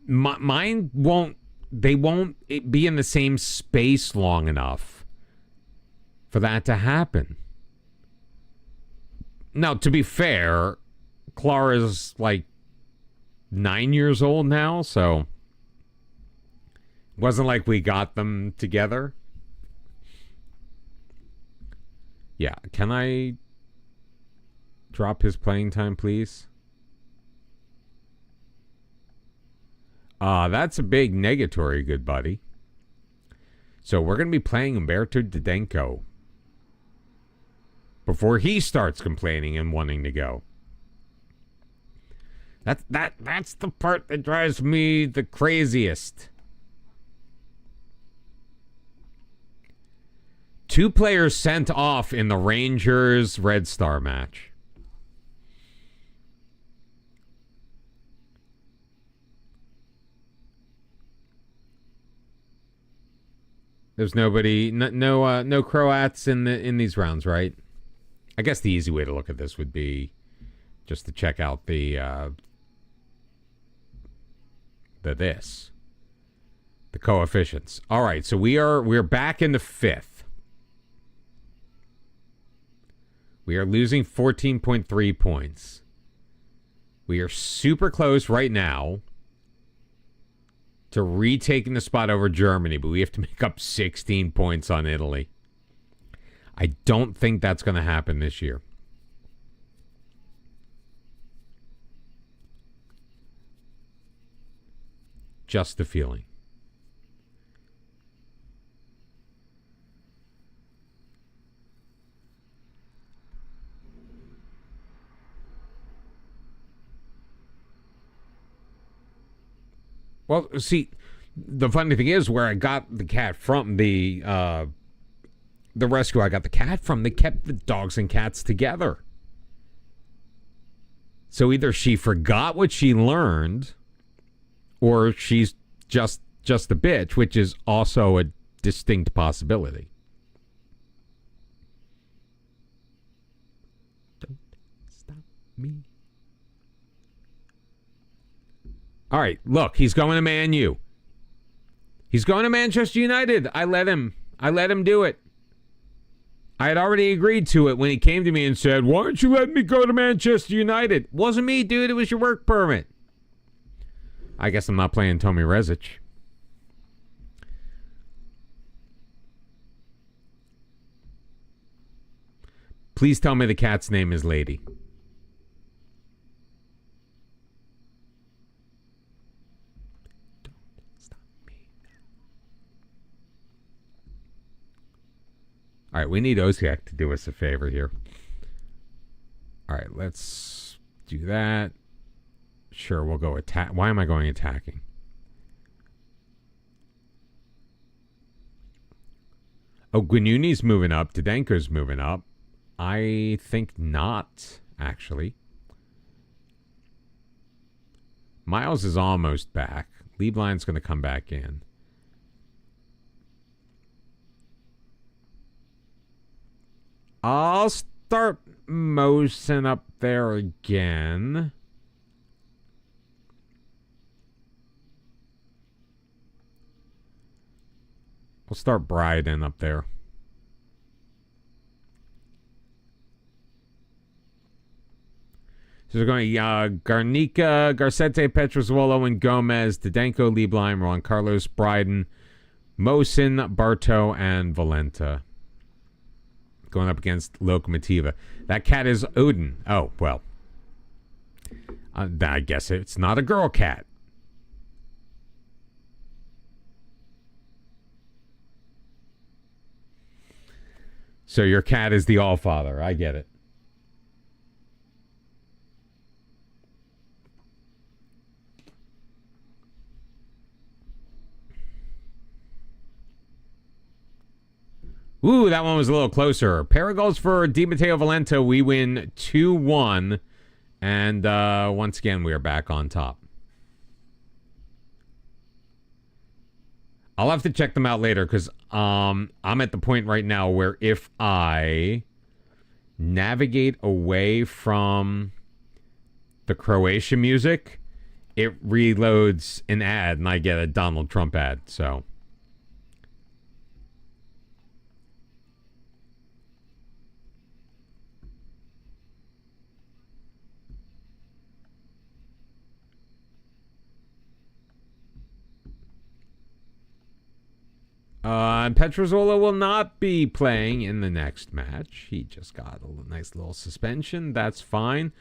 A: Mine won't. They won't be in the same space long enough for that to happen. Now, to be fair, Clara's like 9 years old now, so it wasn't like we got them together. Yeah, can I drop his playing time, please? That's a big negatory, good buddy. So we're going to be playing Umberto Didenko before he starts complaining and wanting to go. That's the part that drives me the craziest. 2 players sent off in the Rangers Red Star match. There's nobody, no Croats in these rounds, right? I guess the easy way to look at this would be just to check out the coefficients. All right, so we're back in the 5th. We are losing 14.3 points. We are super close right now to retaking the spot over Germany, but we have to make up 16 points on Italy. I don't think that's going to happen this year. Just a feeling. Well, see, the funny thing is where I got the cat from, the rescue I got the cat from, they kept the dogs and cats together. So either she forgot what she learned, or she's just a bitch, which is also a distinct possibility. Don't stop me. All right, look, he's going to Man U. He's going to Manchester United. I let him do it. I had already agreed to it when he came to me and said, "Why don't you let me go to Manchester United?" Wasn't me, dude. It was your work permit. I guess I'm not playing Tommy Rezic. Please tell me the cat's name is Lady. All right, we need Osiak to do us a favor here. All right, let's do that. Sure, we'll go attack. Why am I going attacking? Oh, Guignuni's moving up. Didenko's moving up. I think not, actually. Miles is almost back. Lieblin's going to come back in. I'll start Mosen up there again. We'll start Bryden up there. So we're going Garnica, Garcete, Petrozuolo, and Gomez, Didenko, Lieblein, Juan Carlos, Bryden, Mosen, Barto, and Valenta. Going up against Lokomotiva. That cat is Odin. Oh, well. I guess it's not a girl cat. So your cat is the Allfather. I get it. Ooh, that one was a little closer. Pair of goals for Di Matteo Valenta. We win 2-1. And once again, we are back on top. I'll have to check them out later because I'm at the point right now where if I navigate away from the Croatia music, it reloads an ad and I get a Donald Trump ad. So... and Petrozola will not be playing in the next match. He just got a nice little suspension. That's fine.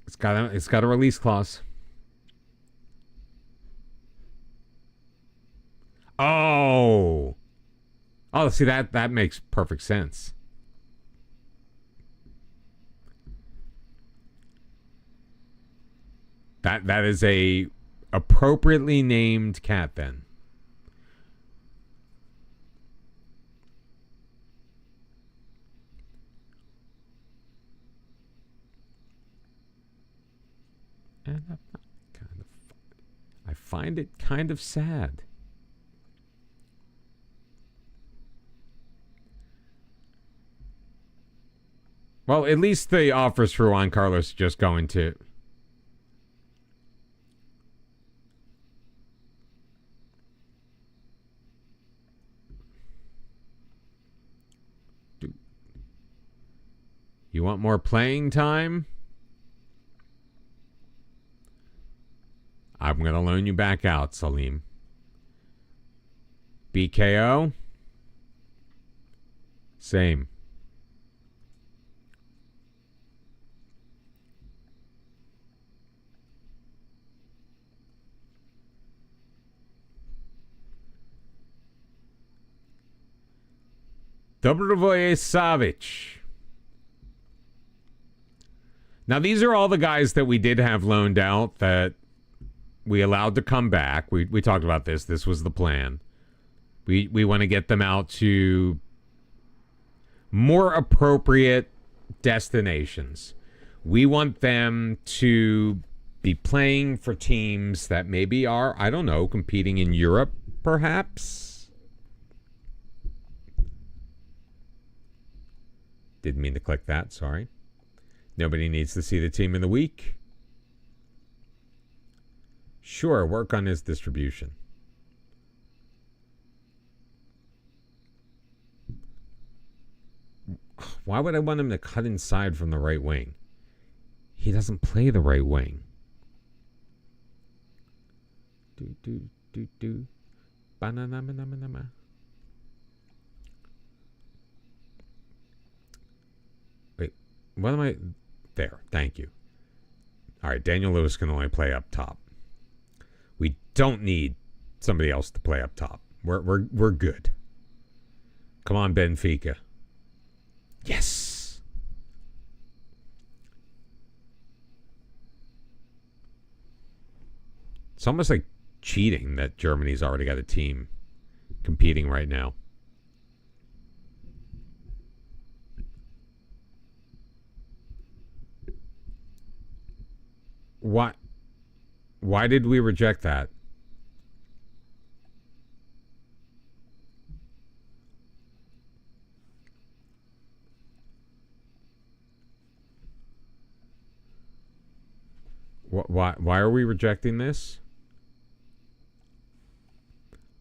A: It's got a release clause. Oh, see that makes perfect sense. That is a appropriately named cat then. And I find it kind of sad. Well, at least the offers for Juan Carlos just going to... You want more playing time? I'm going to loan you back out, Salim. BKO? Same. Dobrovoje Savic. Now, these are all the guys that we did have loaned out that we allowed to come back. We talked about this. This was the plan. We want to get them out to more appropriate destinations. We want them to be playing for teams that maybe are, I don't know, competing in Europe, perhaps. Didn't mean to click that, sorry. Nobody needs to see the team in the week. Sure, work on his distribution. Why would I want him to cut inside from the right wing? He doesn't play the right wing. Banana. Wait, what am I? There, thank you. All right, Daniel Lewis can only play up top. We don't need somebody else to play up top. We're good. Come on, Benfica. Yes. It's almost like cheating that Germany's already got a team competing right now. Why did we reject that? Why are we rejecting this?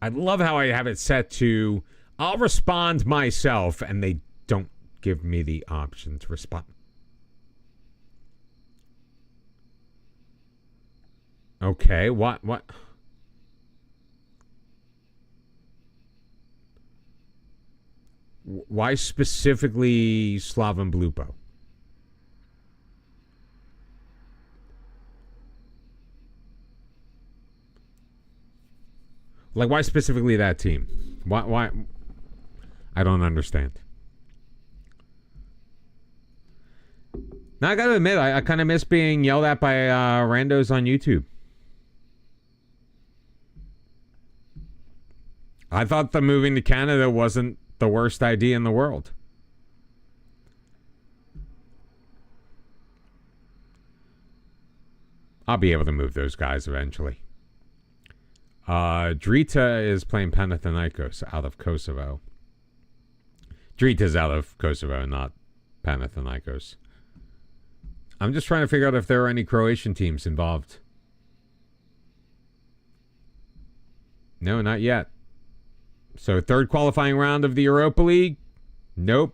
A: I love how I have it set to I'll respond myself, and they don't give me the option to respond. Okay, what? Why specifically Slaven Blupo? Like, why specifically that team? Why? I don't understand. Now, I gotta admit, I kind of miss being yelled at by randos on YouTube. I thought the moving to Canada wasn't the worst idea in the world. I'll be able to move those guys eventually. Drita is playing Panathinaikos out of Kosovo. Drita's out of Kosovo, not Panathinaikos. I'm just trying to figure out if there are any Croatian teams involved. No, not yet. So, third qualifying round of the Europa League? Nope.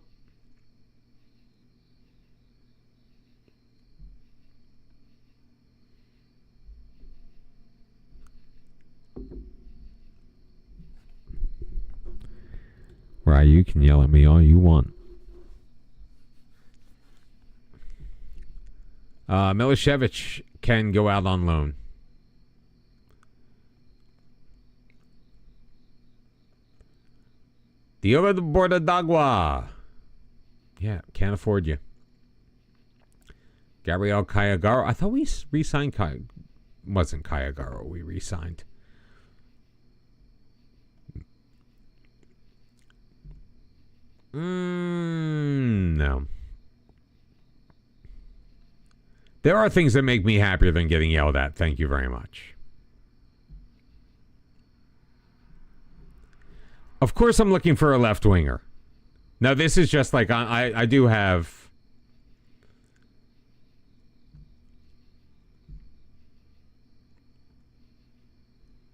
A: Right, you can yell at me all you want. Milicevic can go out on loan. Diogo de Borda d'Agua. Yeah, can't afford you. Gabriel Kayagaro. I thought we re-signed wasn't Kayagaro we re-signed. No. There are things that make me happier than getting yelled at. Thank you very much. Of course I'm looking for a left winger. Now this is just like I do have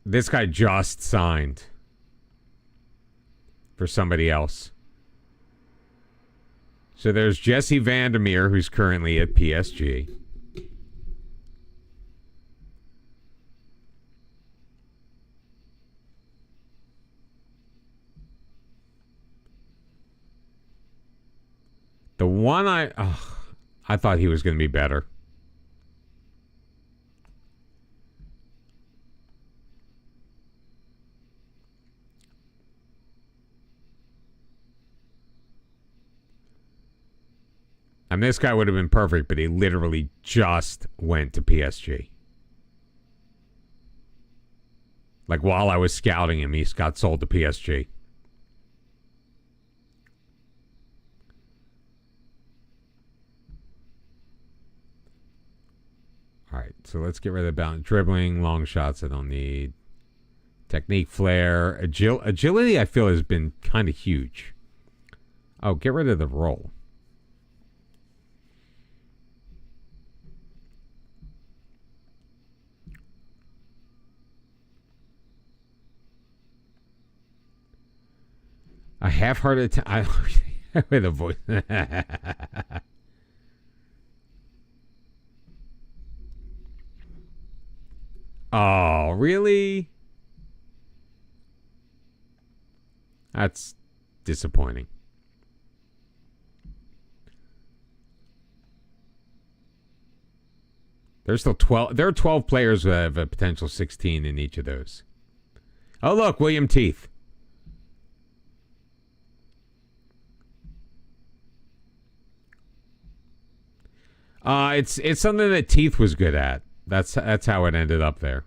A: this guy just signed for somebody else. So there's Jesse Vandermeer, who's currently at PSG. The one I thought he was going to be better. I mean, this guy would have been perfect, but he literally just went to PSG. Like, while I was scouting him, he got sold to PSG. All right, so let's get rid of the balance. Dribbling, long shots I don't need. Technique, flair. Agility, I feel, has been kind of huge. Oh, get rid of the roll. A half-hearted with a voice. Oh, really? That's disappointing. There's still 12. There are 12 players who have a potential 16 in each of those. Oh, look, William Teeth. It's something that Teeth was good at. That's how it ended up there.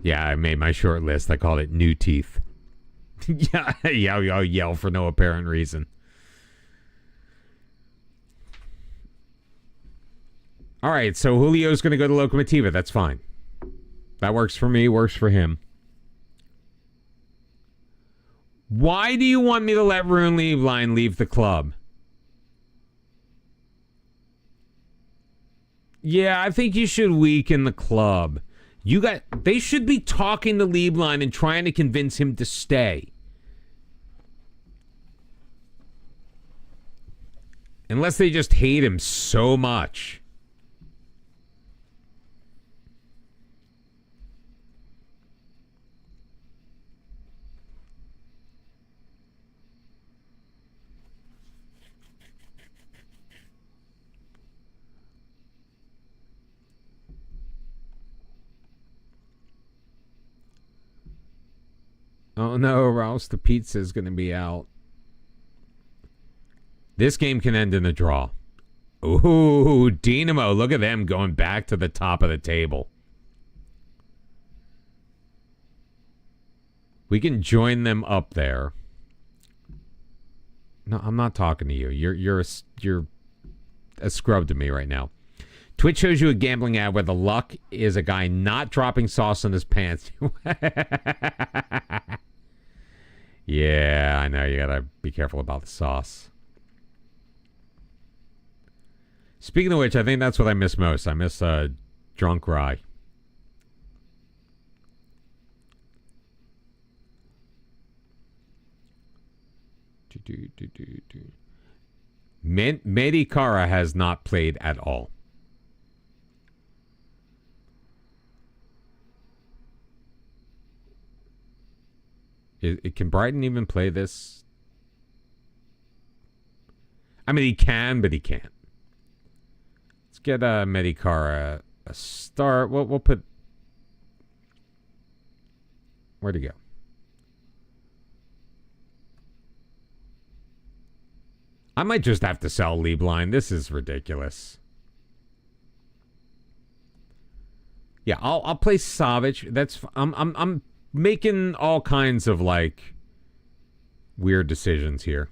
A: Yeah, I made my short list. I called it New Teeth. Yeah, I'll yell for no apparent reason. All right, so Julio's going to go to Locomotiva. That's fine. That works for me, works for him. Why do you want me to let Rune Lieblein leave the club? Yeah, I think you should weaken the club. They should be talking to Lieblein and trying to convince him to stay. Unless they just hate him so much. Oh no, Rouse the Pizza is going to be out. This game can end in a draw. Ooh, Dynamo. Look at them going back to the top of the table. We can join them up there. No, I'm not talking to you. You're a scrub to me right now. Twitch shows you a gambling ad where the luck is a guy not dropping sauce on his pants. Yeah, I know. You gotta be careful about the sauce. Speaking of which, I think that's what I miss most. I miss drunk rye. Medikara has not played at all. Can Brighton even play this? I mean, he can, but he can't. Let's get Medikara a start. We'll put... Where'd he go? I might just have to sell Lieblein. This is ridiculous. Yeah, I'll play Savic. That's I'm making all kinds of like weird decisions here.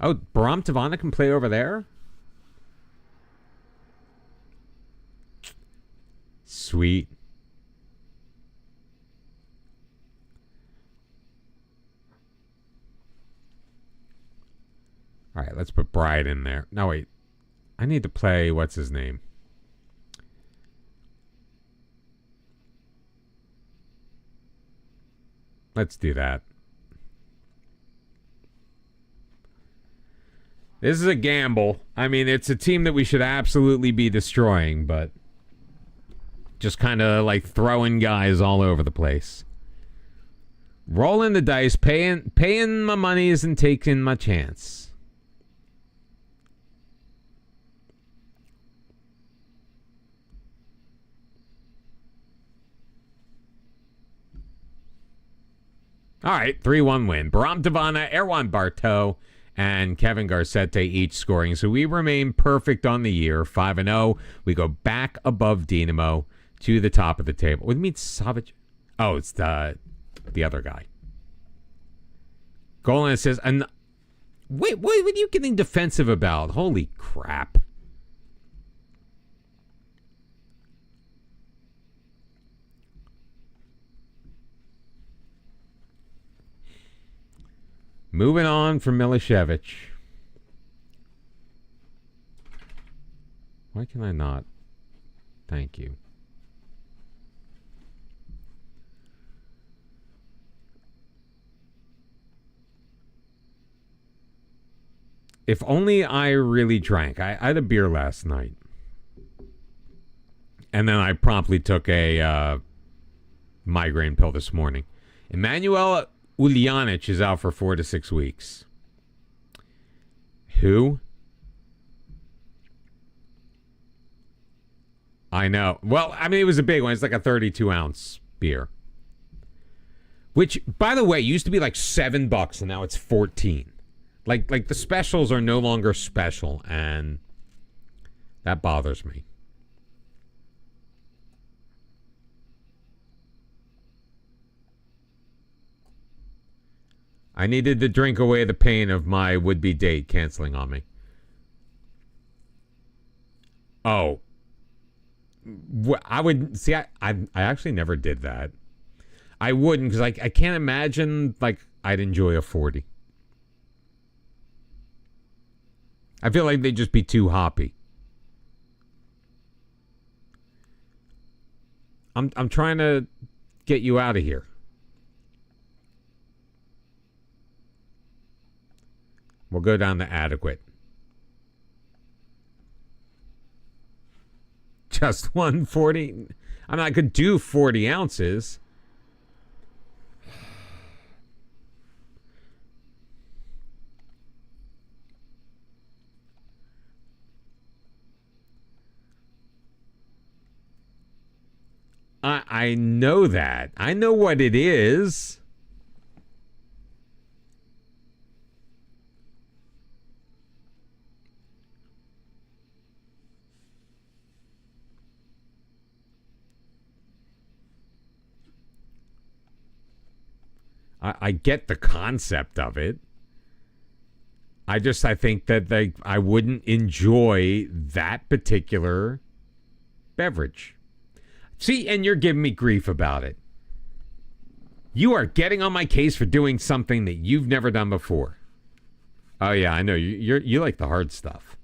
A: Oh, Baram Tavana can play over there? Sweet. All right, let's put Bride in there. No, wait. I need to play, what's his name? Let's do that. This is a gamble. I mean, it's a team that we should absolutely be destroying, but just kind of like throwing guys all over the place. Rolling the dice, paying my monies and taking my chance. All right, 3-1 win. Baram Tavana, Erwan Bartow, and Kevin Garcete each scoring. So we remain perfect on the year, 5-0. We go back above Dinamo to the top of the table. What do you mean Savic? Oh, it's the other guy. Goal and says, wait, what are you getting defensive about? Holy crap. Moving on from Milicevic. Why can I not? Thank you. If only I really drank. I had a beer last night. And then I promptly took a migraine pill this morning. Emmanuel Uljanic is out for 4 to 6 weeks. Who? I know. Well, I mean, it was a big one. It's like a 32-ounce beer. Which, by the way, used to be like $7, and now it's 14. Like the specials are no longer special, and that bothers me. I needed to drink away the pain of my would-be date canceling on me. Oh. I would... See, I actually never did that. I wouldn't, because I can't imagine, like, I'd enjoy a 40. I feel like they'd just be too hoppy. I'm trying to get you out of here. We'll go down to adequate. Just 140. I mean, I could do 40 ounces. I know that. I know what it is. I get the concept of it. I think that I wouldn't enjoy that particular beverage. See, and you're giving me grief about it. You are getting on my case for doing something that you've never done before. Oh yeah, I know. You like the hard stuff.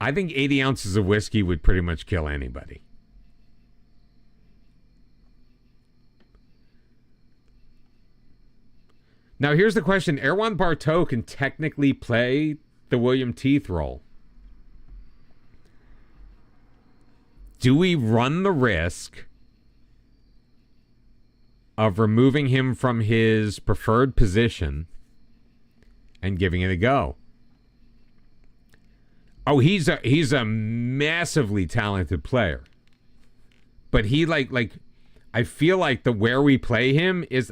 A: I think 80 ounces of whiskey would pretty much kill anybody. Now, here's the question. Erwan Bartow can technically play the William Teeth role. Do we run the risk of removing him from his preferred position and giving it a go? Oh, he's a massively talented player. But he like I feel like the where we play him is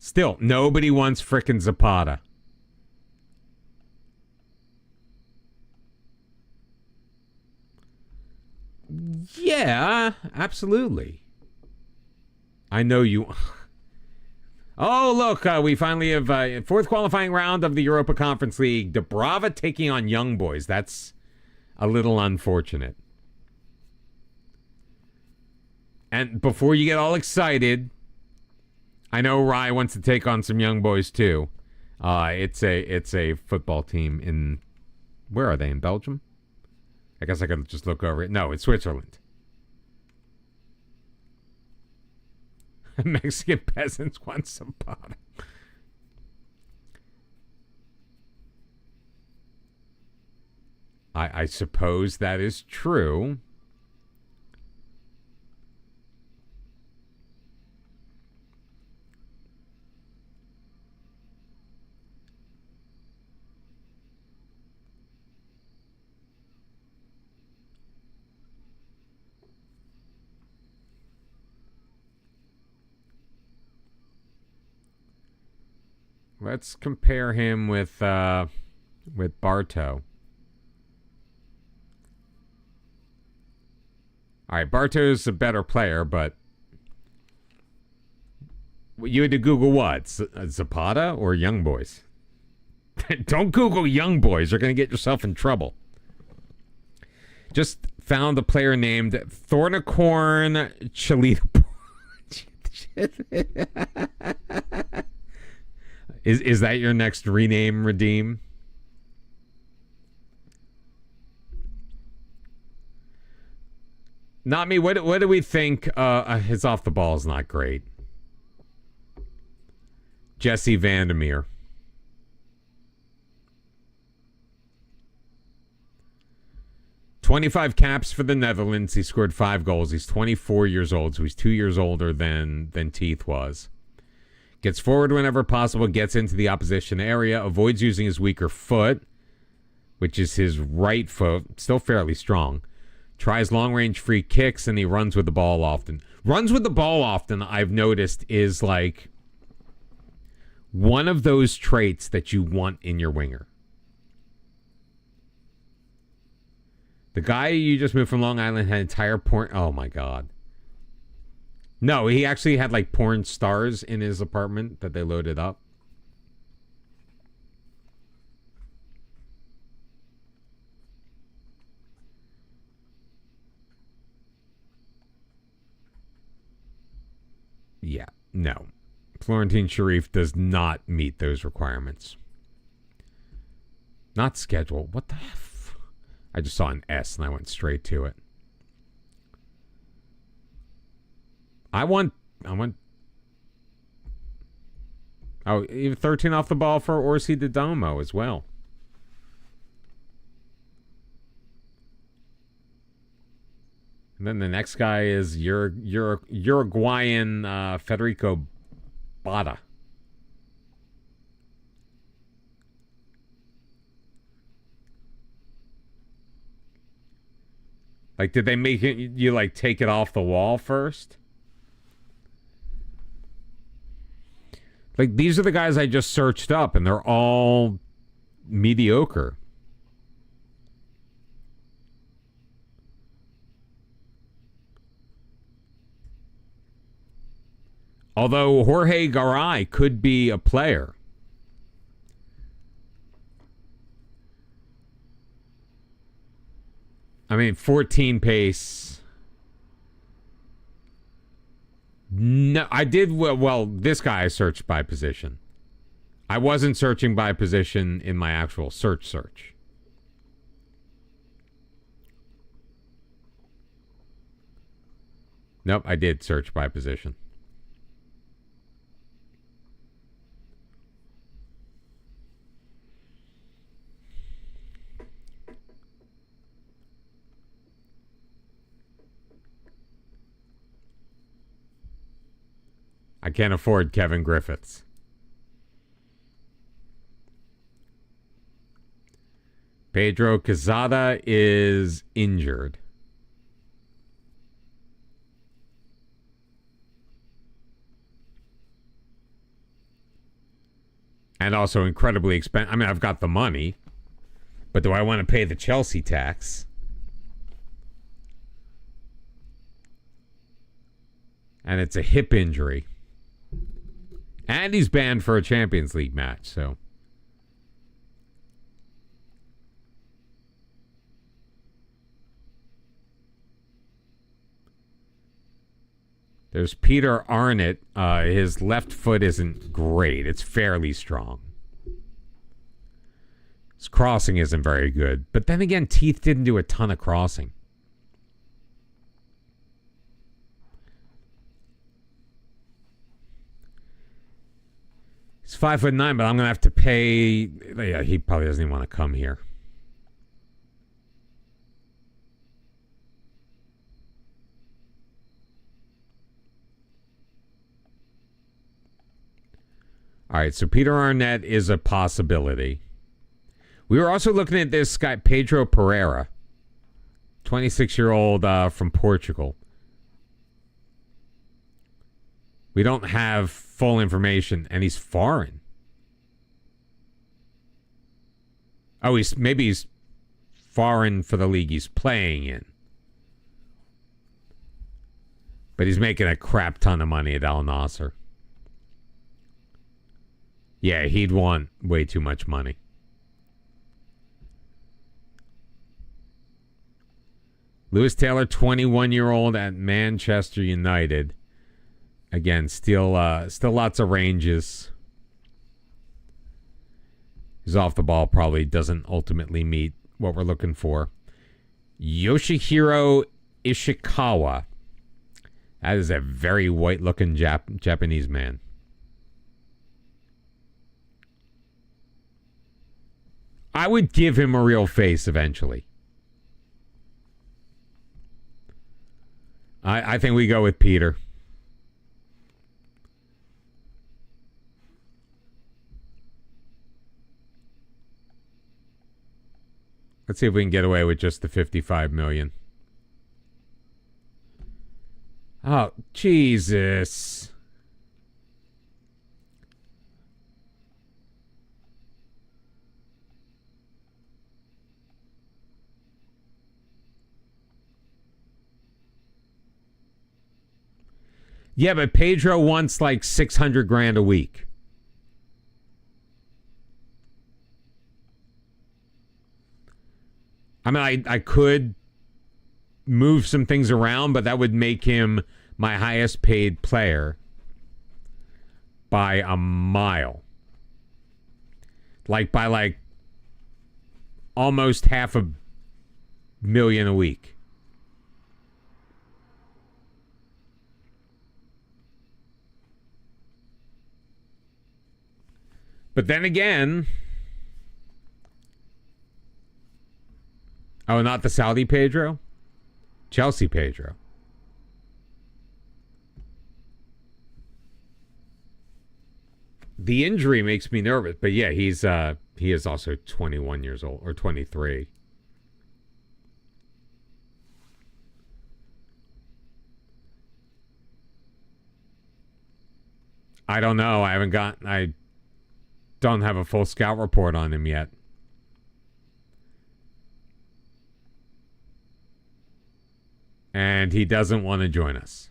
A: Still, nobody wants frickin' Zapata. Yeah, absolutely. I know you... Oh, look, we finally have fourth qualifying round of the Europa Conference League. Dubrava taking on Young Boys. That's a little unfortunate. And before you get all excited, I know Rye wants to take on some Young Boys too. It's a football team in... Where are they? In Belgium? I guess I could just look over it. No, it's Switzerland. Mexican peasants want some pot. I suppose that is true. Let's compare him with Bartow. All right, Bartow's a better player, but you had to Google what? Zapata or Young Boys? Don't Google Young Boys. You're going to get yourself in trouble. Just found a player named Thornicorn Chalita. Is that your next rename, redeem? Not me. What do we think? His off the ball is not great. Jesse Vandermeer. "25 caps for the Netherlands. He scored 5 goals. He's 24 years old, so he's 2 years older than Teeth was. Gets forward whenever possible, gets into the opposition area, avoids using his weaker foot, which is his right foot, still fairly strong. Tries long-range free kicks, and he runs with the ball often. Runs with the ball often, I've noticed, is like one of those traits that you want in your winger. The guy you just moved from Long Island had entire porn... Oh, my God. No, he actually had like porn stars in his apartment that they loaded up. Yeah, no. Florentine Sharif does not meet those requirements. Not schedule. What the F? I just saw an S and I went straight to it. I want oh, even 13 off the ball for Orsi Didomo as well. And then the next guy is Uruguayan Federico Bada. Like, did they make it, you like take it off the wall first? Like, these are the guys I just searched up, and they're all mediocre. Although Jorge Garay could be a player. I mean, 14 pace... No, I did well. This guy I searched by position. I wasn't searching by position in my actual search. Nope, I did search by position. I can't afford Kevin Griffiths. Pedro Quezada is injured. And also incredibly expensive. I mean, I've got the money, but do I want to pay the Chelsea tax? And it's a hip injury. And he's banned for a Champions League match, so. There's Peter Arnott. His left foot isn't great. It's fairly strong. His crossing isn't very good. But then again, Teeth didn't do a ton of crossing. He's 5'9", but I'm going to have to pay... Yeah, he probably doesn't even want to come here. All right, so Peter Arnett is a possibility. We were also looking at this guy, Pedro Pereira, 26-year-old from Portugal. We don't have full information, and he's foreign. Oh, maybe he's foreign for the league he's playing in. But he's making a crap ton of money at Al Nassr. Yeah, he'd want way too much money. Lewis Taylor, 21-year-old at Manchester United. Again, still lots of ranges. He's off the ball, probably doesn't ultimately meet what we're looking for. Yoshihiro Ishikawa. That is a very white-looking Japanese man. I would give him a real face eventually. I think we go with Peter. Let's see if we can get away with just the $55 million. Oh, Jesus. Yeah, but Pedro wants like $600,000 a week. I mean, I could move some things around, but that would make him my highest paid player by a mile. By almost $500,000 a week. But then again... Oh, not the Saudi Pedro? Chelsea Pedro. The injury makes me nervous, but yeah, he is also 21 years old, or 23. I don't know. I don't have a full scout report on him yet. And he doesn't want to join us.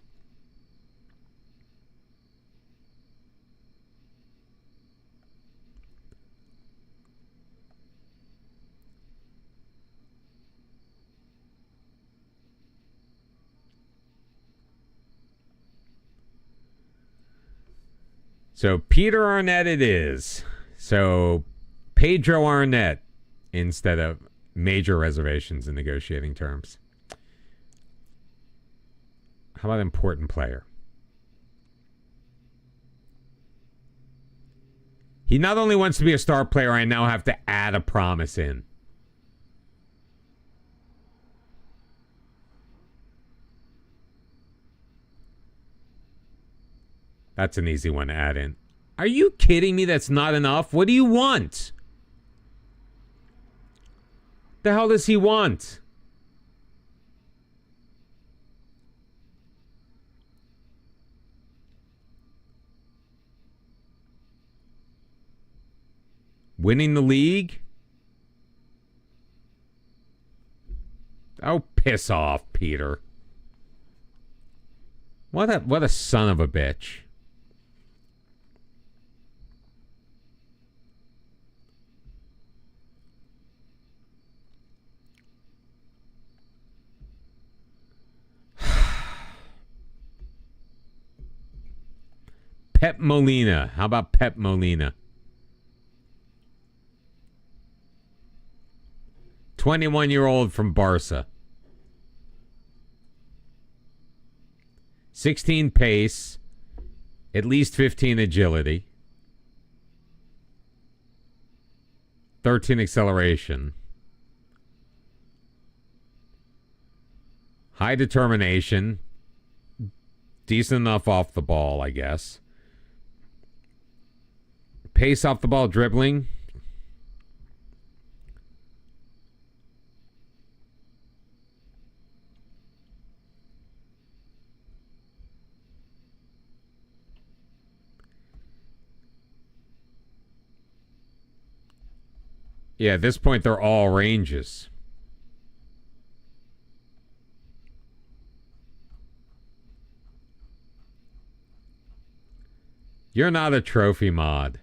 A: So Peter Arnett it is. So Pedro Arnett instead of major reservations in negotiating terms. How about important player? He not only wants to be a star player, I now have to add a promise in. That's an easy one to add in. Are you kidding me? That's not enough? What do you want? The hell does he want? Winning the league? Oh, piss off, Peter. What a son of a bitch. Pep Molina. How about Pep Molina? 21-year-old from Barca. 16 pace. At least 15 agility. 13 acceleration. High determination. Decent enough off the ball, I guess. Pace off the ball dribbling. Yeah, at this point, they're all ranges. You're not a trophy mod.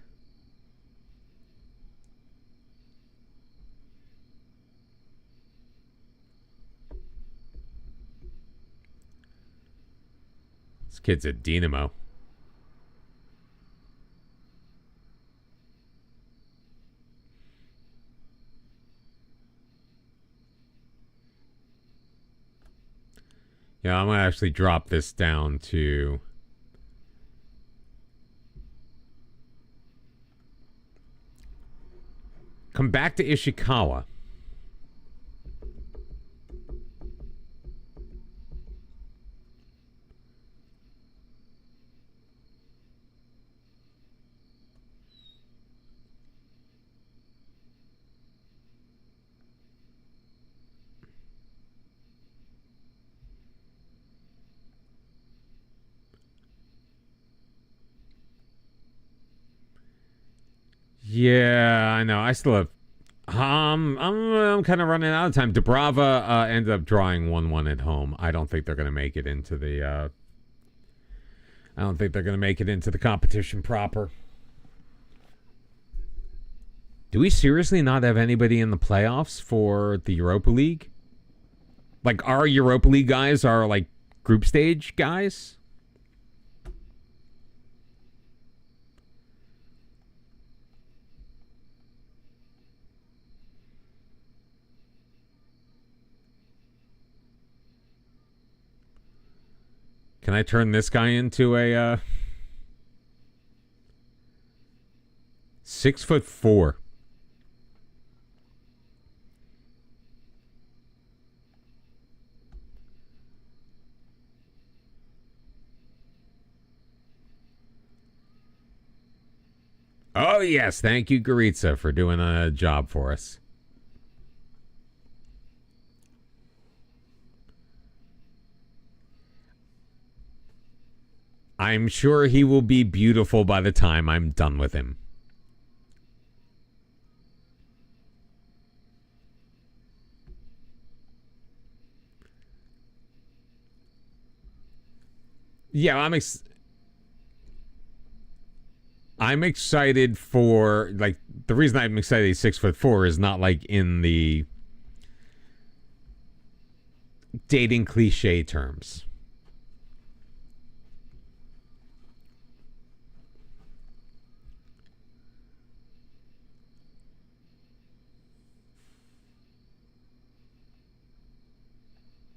A: This kid's a dynamo. Yeah, I'm going to actually drop this down to... Come back to Ishikawa. Yeah, I know. I still have. I'm kind of running out of time. Dubrava ended up drawing 1-1 at home. I don't think they're going to make it into the. I don't think they're going to make it into the competition proper. Do we seriously not have anybody in the playoffs for the Europa League? Like, our Europa League guys are like group stage guys? Can I turn this guy into a 6'4"? Oh yes, thank you, Goritza, for doing a job for us. I'm sure he will be beautiful by the time I'm done with him. Yeah, I'm excited for, like, the reason I'm excited he's 6'4" is not like in the dating cliche terms.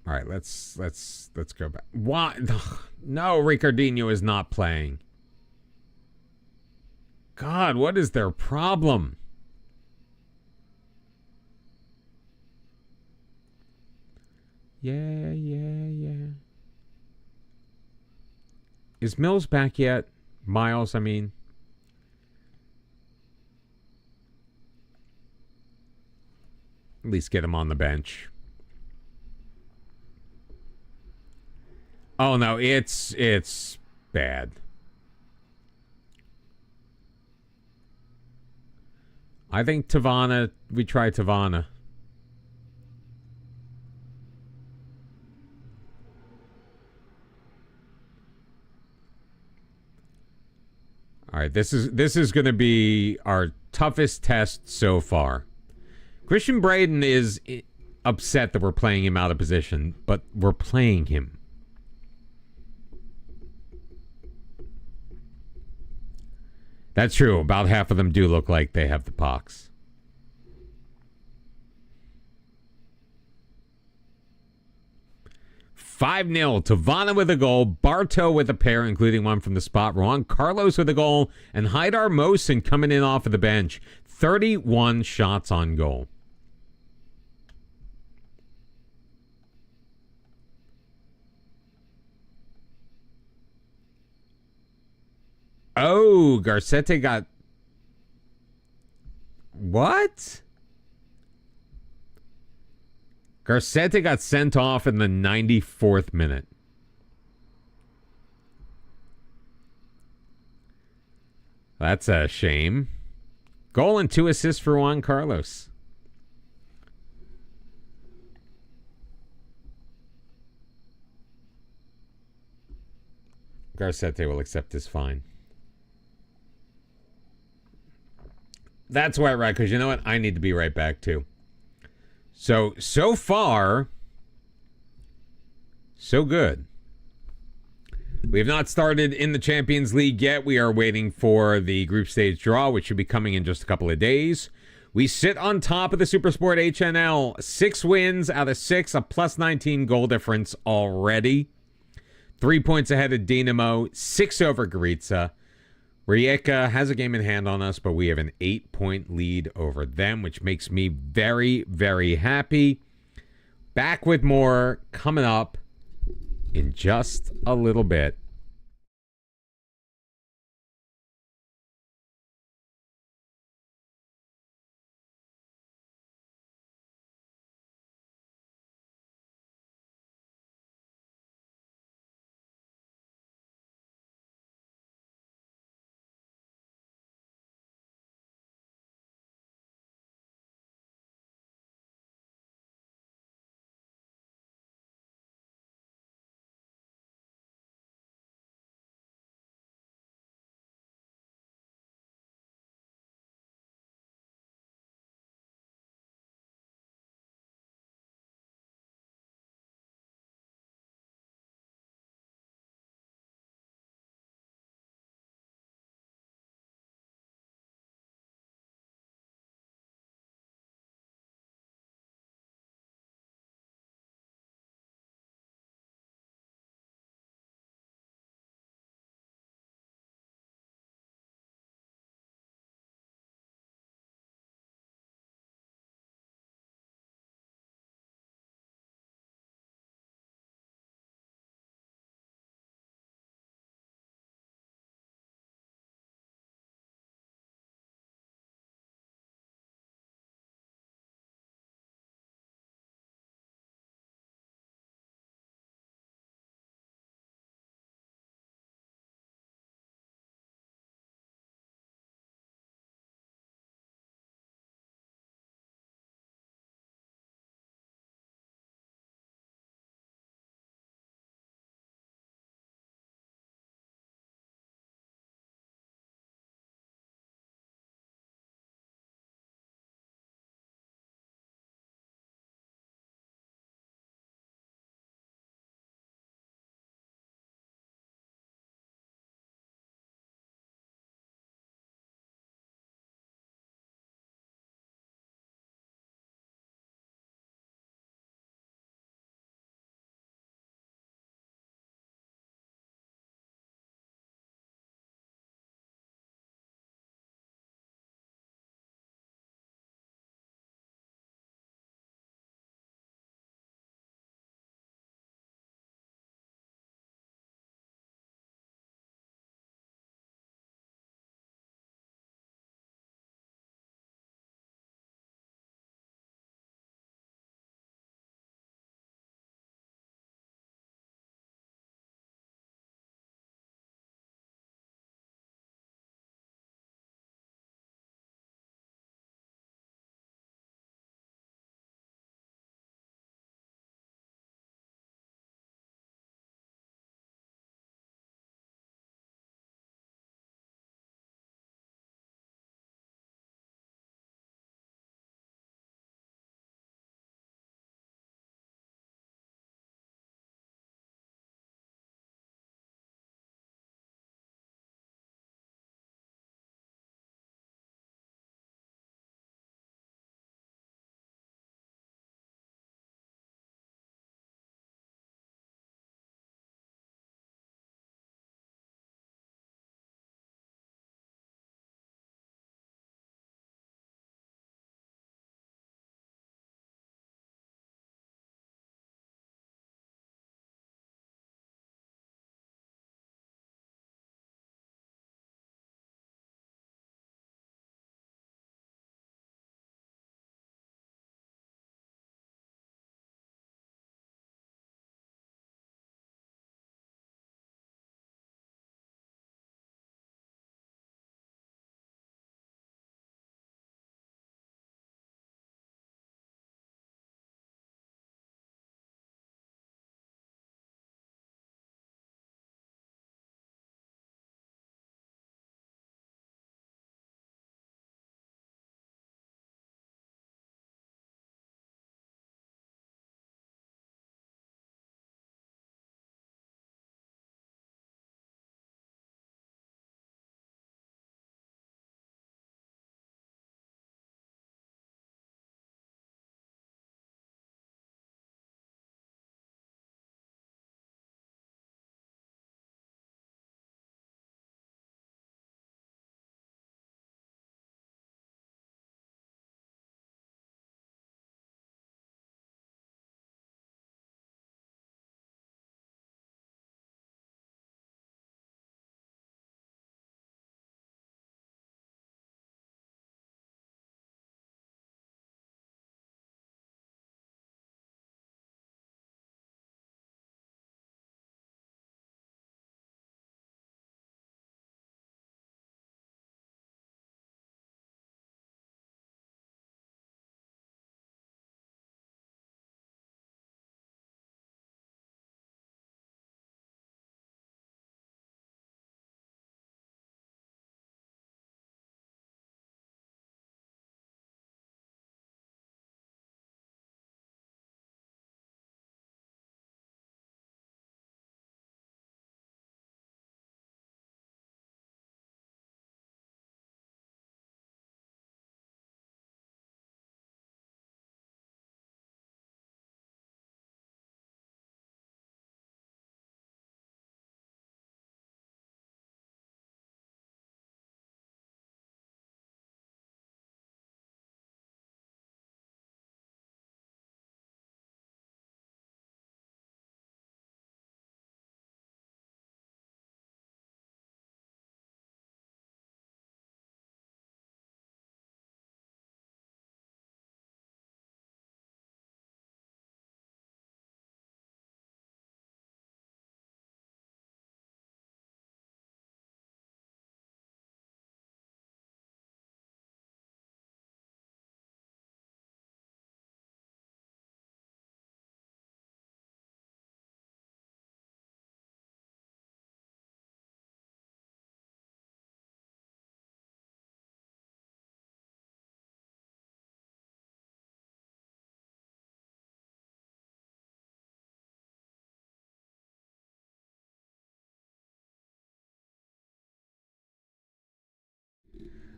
A: All right, let's go back. Why? No, Ricardinho is not playing. God, what is their problem? Yeah. Is Mills back yet? Miles, I mean. At least get him on the bench. Oh no, it's bad. I think Tavana, we try Tavana. All right, this is going to be our toughest test so far. Christian Braden is upset that we're playing him out of position, but we're playing him. That's true. About half of them do look like they have the pox. (5-0) Tavana with a goal, Bartow with a pair, including one from the spot. Juan Carlos with a goal, and Hajduk Mosin coming in off of the bench. 31 shots on goal. Oh, Garcete got... What? Garcete got sent off in the 94th minute. That's a shame. Goal and 2 assists for Juan Carlos. Garcete will accept his fine. That's why, right? Because you know what? I need to be right back, too. So far, so good. We have not started in the Champions League yet. We are waiting for the group stage draw, which should be coming in just a couple of days. We sit on top of the Supersport HNL. 6 wins out of 6, a plus 19 goal difference already. 3 points ahead of Dinamo, 6 over Gorica. Rijeka has a game in hand on us, but we have an 8-point lead over them, which makes me very, very happy. Back with more coming up in just a little bit.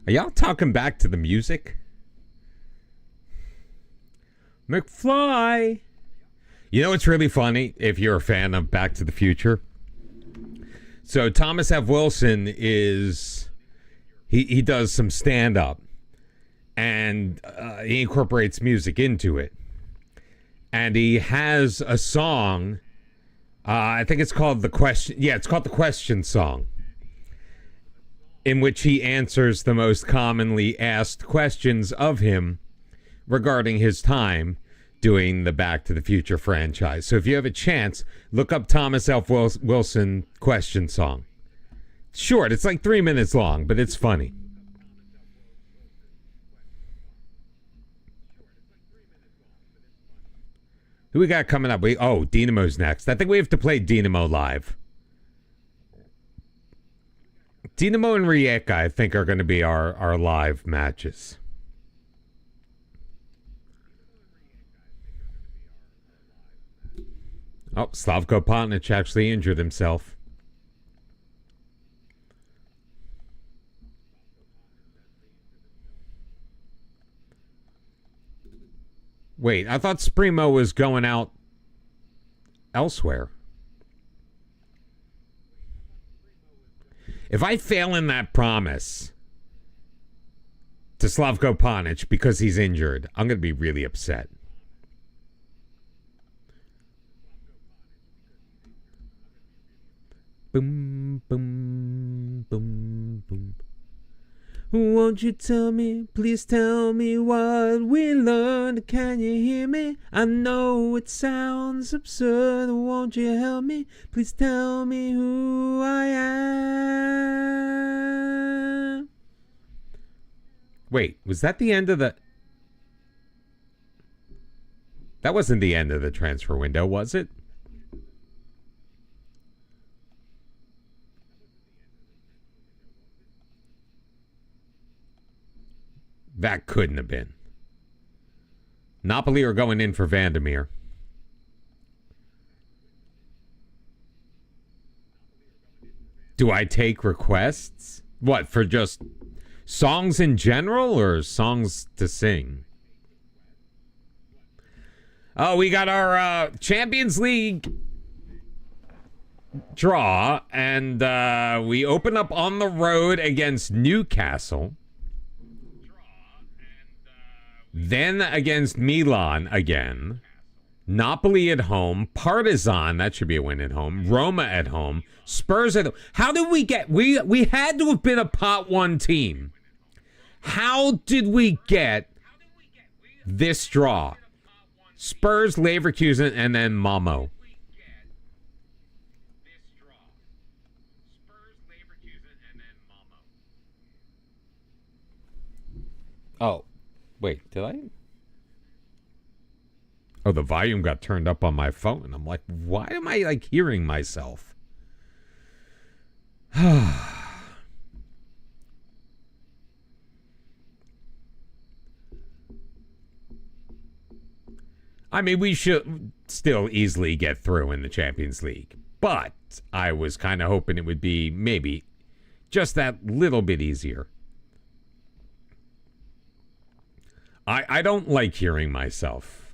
A: Are y'all talking back to the music? McFly. You know what's really funny if you're a fan of Back to the Future? So Thomas F. Wilson is, he does some stand-up, and he incorporates music into it. And he has a song, I think it's called The Question. Yeah, it's called The Question Song, in which he answers the most commonly asked questions of him regarding his time doing the Back to the Future franchise. So if you have a chance, look up Thomas F. Wilson Question Song. It's short. It's like 3 minutes long, but it's funny. Who we got coming up? Dynamo's next. I think we have to play Dynamo live. Dynamo and Rijeka, I think, are going to be our live matches. Oh, Slavko Potnic actually injured himself. Wait, I thought Spremo was going out elsewhere. If I fail in that promise to Slavko Potnic because he's injured, I'm going to be really upset. Boom, boom, boom, boom. Won't you tell me, please tell me what we learned? Can you hear me? I know it sounds absurd. Won't you help me? Please tell me who I am. Wait, was that the end of the... That wasn't the end of the transfer window, was it? That couldn't have been. Napoli are going in for Vandermeer. Do I take requests? What, for just songs in general or songs to sing? Oh, we got our Champions League draw, and we open up on the road against Newcastle. Then against Milan again. Napoli at home. Partizan, that should be a win at home. Roma at home. Spurs at home. How did we get... We had to have been a pot one team. How did we get this draw? Spurs, Leverkusen, and then Malmo. Oh. Wait, did I? Oh, the volume got turned up on my phone. I'm like, why am I like hearing myself? I mean, we should still easily get through in the Champions League. But I was kind of hoping it would be maybe just that little bit easier. I don't like hearing myself.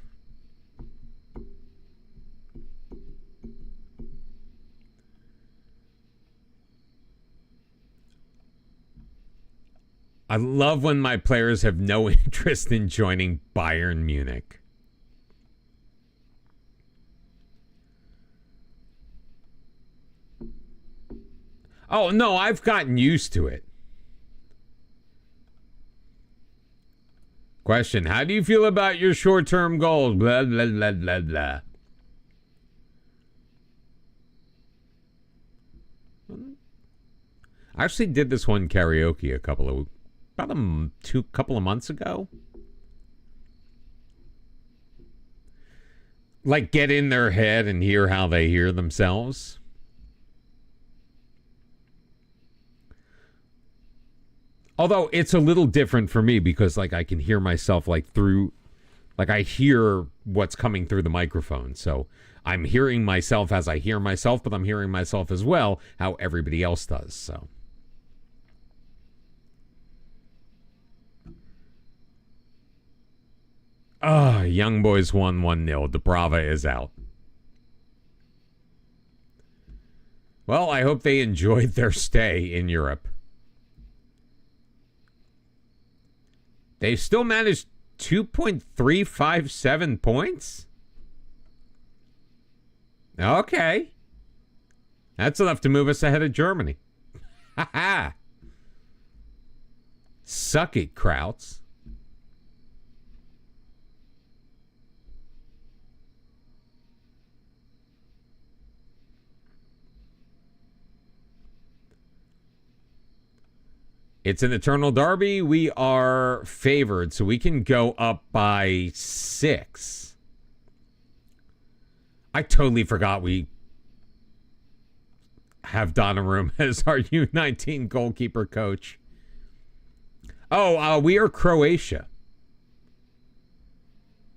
A: I love when my players have no interest in joining Bayern Munich. Oh, no, I've gotten used to it. Question, how do you feel about your short-term goals? Blah, blah, blah, blah, blah. I actually did this one karaoke a couple of months ago. Like, get in their head and hear how they hear themselves. Although it's a little different for me because, like, I can hear myself, like, through... Like, I hear what's coming through the microphone. So I'm hearing myself as I hear myself, but I'm hearing myself as well how everybody else does, so... Young Boys won 1-0. Dubrava is out. Well, I hope they enjoyed their stay in Europe. They still managed 2.357 points? Okay. That's enough to move us ahead of Germany. Ha ha. Suck it, Krauts. It's an eternal derby. We are favored, so we can go up by 6. I totally forgot we have Donnarumma as our U19 goalkeeper coach. Oh, we are Croatia.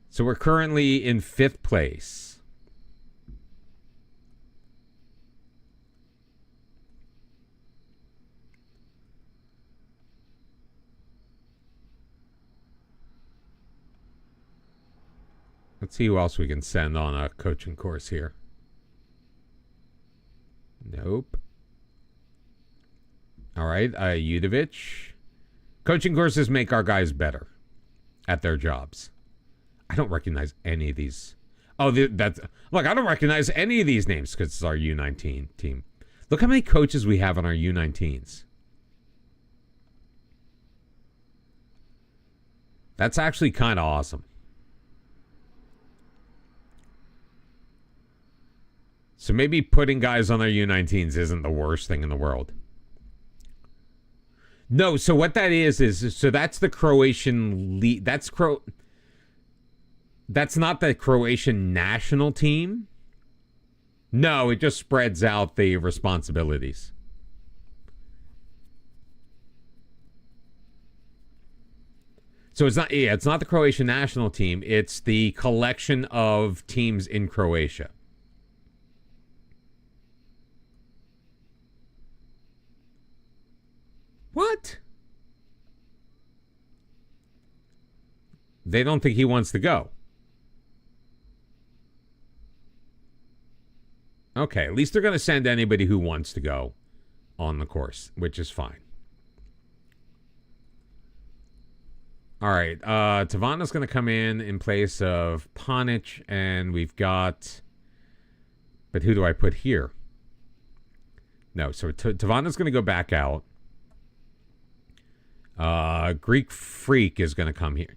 A: So we're currently in 5th place. Let's see who else we can send on a coaching course here. Nope. All right, Udovic. Coaching courses make our guys better at their jobs. I don't recognize any of these. Oh, that's look. I don't recognize any of these names because it's our U19 team. Look how many coaches we have on our U19s. That's actually kind of awesome. So maybe putting guys on their U19s isn't the worst thing in the world. No, so what that is so that's the Croatian league. That's not the Croatian national team. No, it just spreads out the responsibilities. So it's not the Croatian national team. It's the collection of teams in Croatia. What? They don't think he wants to go. Okay, at least they're going to send anybody who wants to go on the course, which is fine. All right, Tavana's going to come in place of Ponic, and we've got... But who do I put here? No, so Tavana's going to go back out. Greek Freak is going to come here.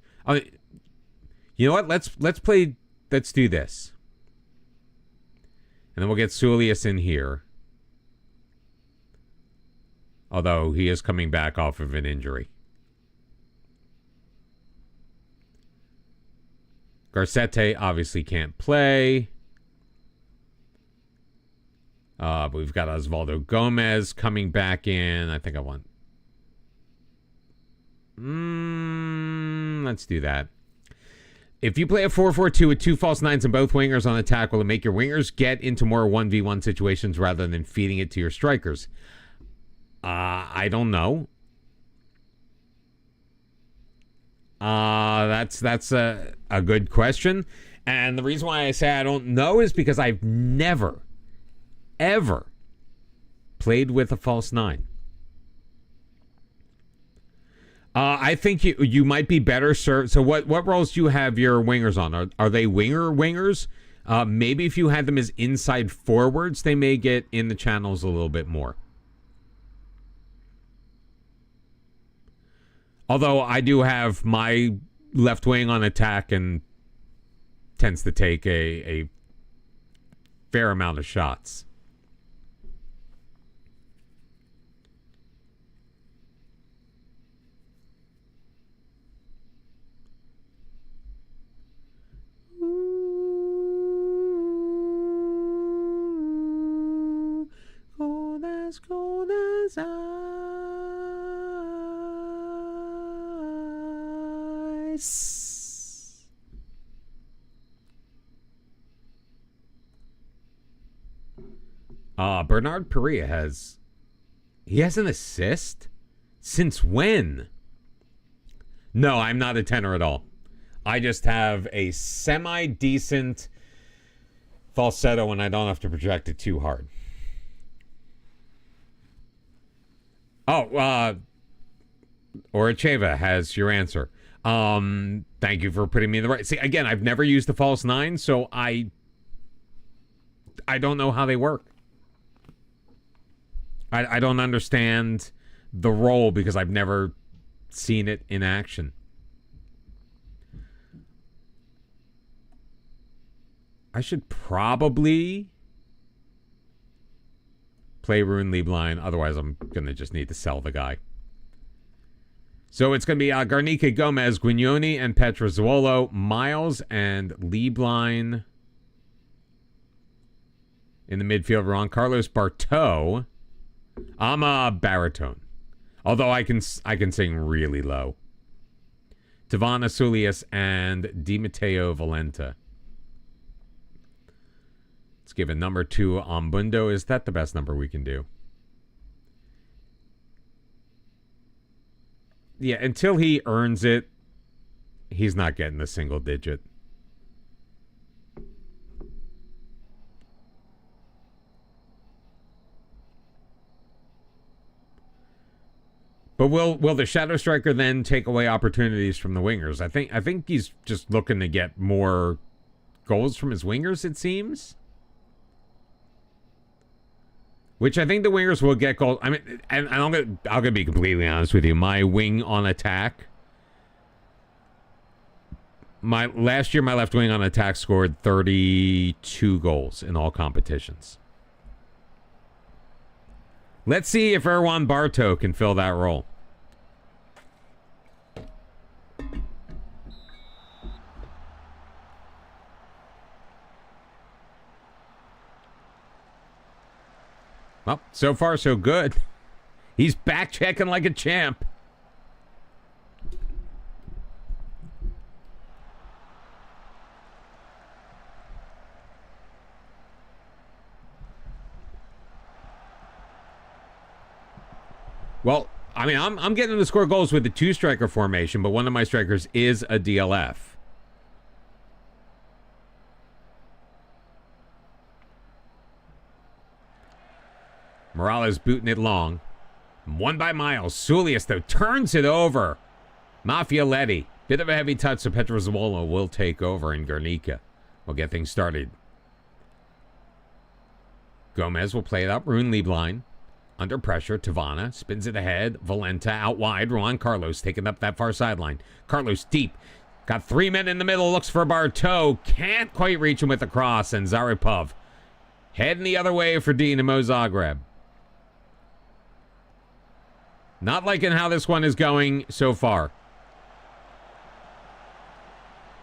A: You know what? Let's do this. And then we'll get Sulius in here. Although he is coming back off of an injury. Garcete obviously can't play. But we've got Osvaldo Gomez coming back in. I think I want... let's do that. If you play a 4-4-2 with 2 false nines and both wingers on attack, will it make your wingers get into more 1v1 situations rather than feeding it to your strikers? I don't know. That's a good question. And the reason why I say I don't know is because I've never, ever played with a false nine. I think you might be better served. So what roles do you have your wingers on? Are they wingers? Maybe if you had them as inside forwards, they may get in the channels a little bit more. Although I do have my left wing on attack and tends to take a fair amount of shots. Cold as ice. Bernard Perea has an assist? Since when? No, I'm not a tenor at all. I just have a semi-decent falsetto and I don't have to project it too hard. Oh, Oracheva has your answer. Thank you for putting me in the right. See, again, I've never used the false nine, so I don't know how they work. I don't understand the role because I've never seen it in action. I should probably play Rune Lieblein. Otherwise, I'm going to just need to sell the guy. So it's going to be Garnica, Gomez, Guignoni, and Petrozuolo, Miles, and Lieblein in the midfield. Ron Carlos Barteau. I'm a baritone, although I can sing really low. Tavana Sulius and Di Matteo Valenta. Let's give a number to Ambundo. Is that the best number we can do? Yeah, until he earns it, he's not getting the single digit. But will the Shadow Striker then take away opportunities from the wingers? I think he's just looking to get more goals from his wingers, it seems. Which I think the wingers will get goals. I mean, and I'm gonna be completely honest with you. My wing on attack, last year my left wing on attack scored 32 goals in all competitions. Let's see if Erwan Bartow can fill that role. Well, so far so good. He's back checking like a champ. Well, I mean, I'm getting him to score goals with the two-striker formation, but one of my strikers is a DLF. Morales booting it long. Won by Miles. Sulius, though, turns it over. Mafialetti. Bit of a heavy touch, so Petrozuolo will take over, in Guernica we'll get things started. Gomez will play it up. Rune Lieblein. Under pressure, Tavana spins it ahead. Valenta out wide. Juan Carlos taking up that far sideline. Carlos deep. Got three men in the middle. Looks for Bartow. Can't quite reach him with the cross. And Zaripov heading the other way for Dinamo Zagreb. Not liking how this one is going so far.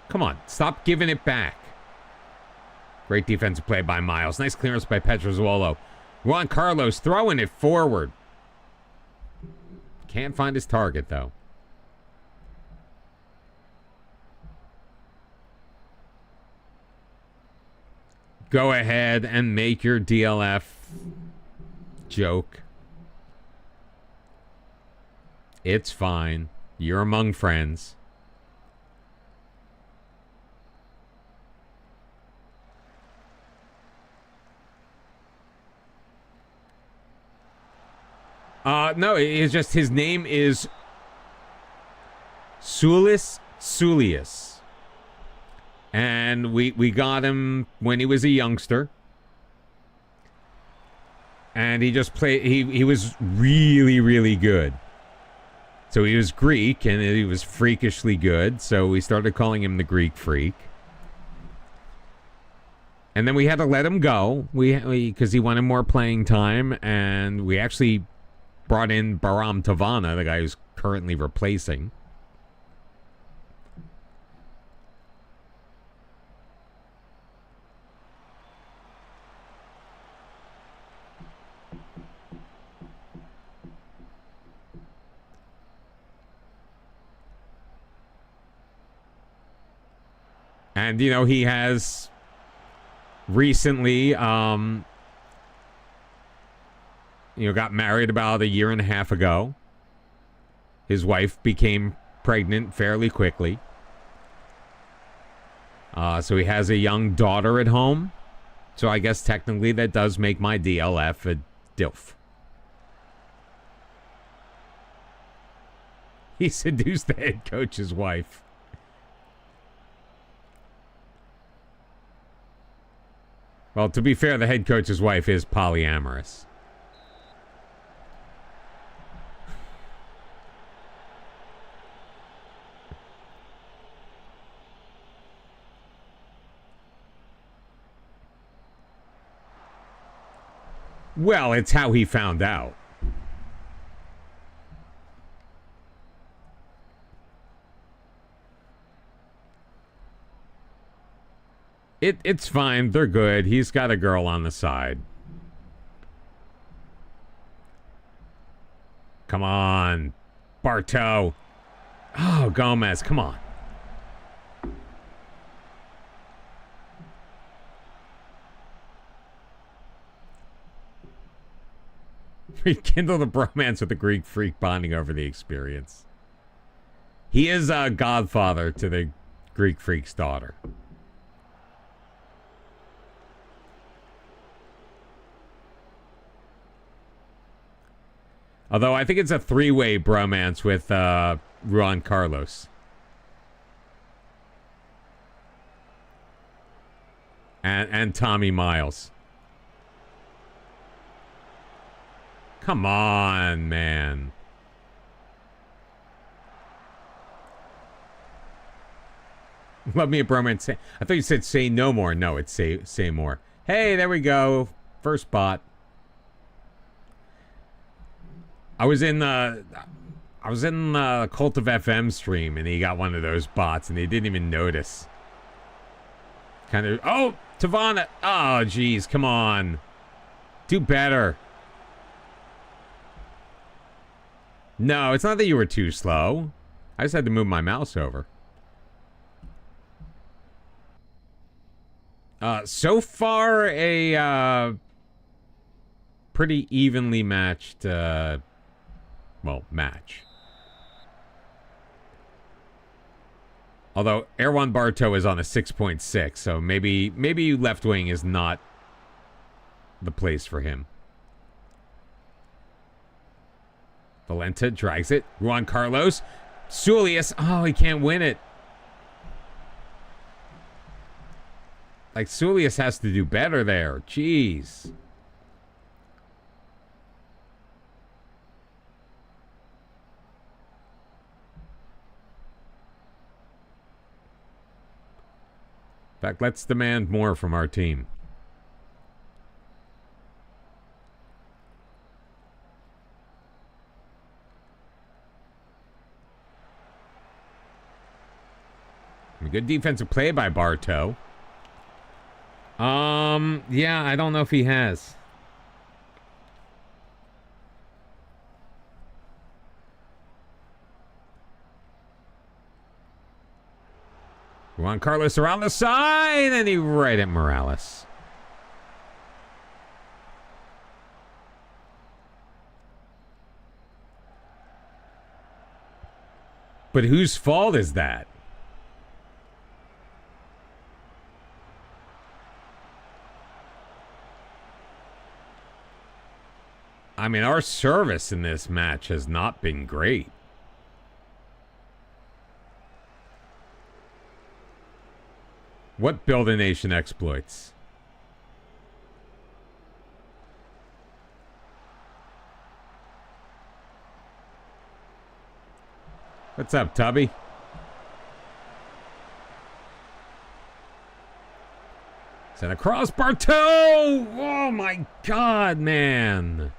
A: Come on. Stop giving it back. Great defensive play by Miles. Nice clearance by Petrozuolo. Juan Carlos throwing it forward. Can't find his target, though. Go ahead and make your DLF joke. It's fine. You're among friends. No, it's just his name is Sulius. And we got him when he was a youngster. And he just played, he was really, really good. So he was Greek, and he was freakishly good. So we started calling him the Greek Freak. And then we had to let him go because he wanted more playing time. And we actually brought in Baram Tavana, the guy who's currently replacing. And, you know, he has recently, got married about a year and a half ago. His wife became pregnant fairly quickly. So he has a young daughter at home. So I guess technically that does make my DLF a DILF. He seduced the head coach's wife. Well, to be fair, the head coach's wife is polyamorous. Well, it's how he found out. It's fine. They're good. He's got a girl on the side. Come on. Bartow. Oh, Gomez. Come on. Rekindle the bromance with the Greek freak, bonding over the experience. He is a godfather to the Greek freak's daughter. Although I think it's a three-way bromance with Juan Carlos. And Tommy Miles. Come on, man. Love me a bromance. I thought you said say no more. No, it's say more. Hey, there we go. First bot. I was in the Cult of FM stream, and he got one of those bots, and he didn't even notice. Kind of. Oh, Tavana. Oh, geez, come on. Do better. No, it's not that you were too slow. I just had to move my mouse over. So far, a pretty evenly matched. Well, match. Although Erwan Bartow is on a 6.6, so maybe left wing is not the place for him. Valenta drags it. Juan Carlos. Sulius. Oh, he can't win it. Like, Sulius has to do better there. Jeez. In fact, let's demand more from our team. Good defensive play by Bartow. Yeah, I don't know if he has. Juan Carlos around the side, and he right at Morales. But whose fault is that? I mean, our service in this match has not been great. What Build a Nation exploits? What's up, Tubby? Send across Bartow! Oh my God, man!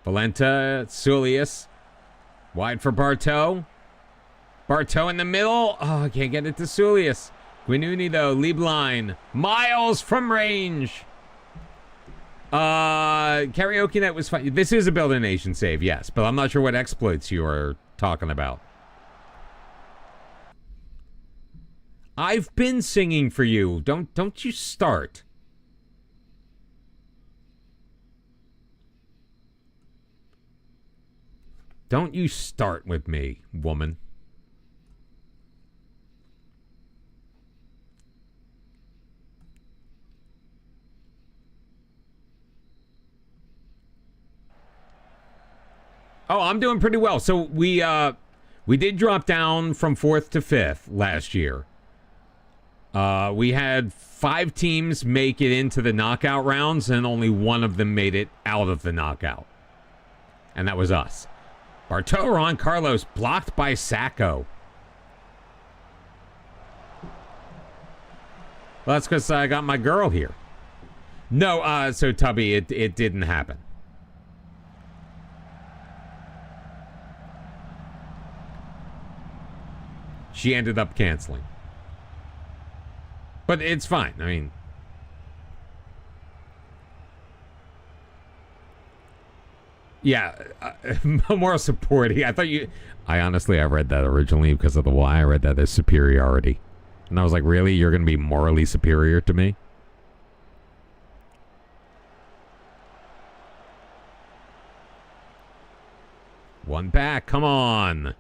A: Valenta, Sulius. Wide for Bartow. Bartow in the middle. Oh, I can't get it to Sulius. Guinuni, though. Lead line. Miles from range. Karaoke Night was fun. This is a Build a Nation save, yes. But I'm not sure what exploits you are talking about. I've been singing for you. Don't you start. Don't you start with me, woman. Oh, I'm doing pretty well. So we did drop down from 4th to 5th last year. We had 5 teams make it into the knockout rounds, and only one of them made it out of the knockout. And that was us. Bartow Ron Carlos blocked by Sacco. Well, that's because I got my girl here. No, so Tubby, it didn't happen. She ended up canceling. But it's fine. I mean, yeah, moral support. I thought you... I read that originally because of the Y. I read that as superiority. And I was like, really? You're going to be morally superior to me? One back. Come on.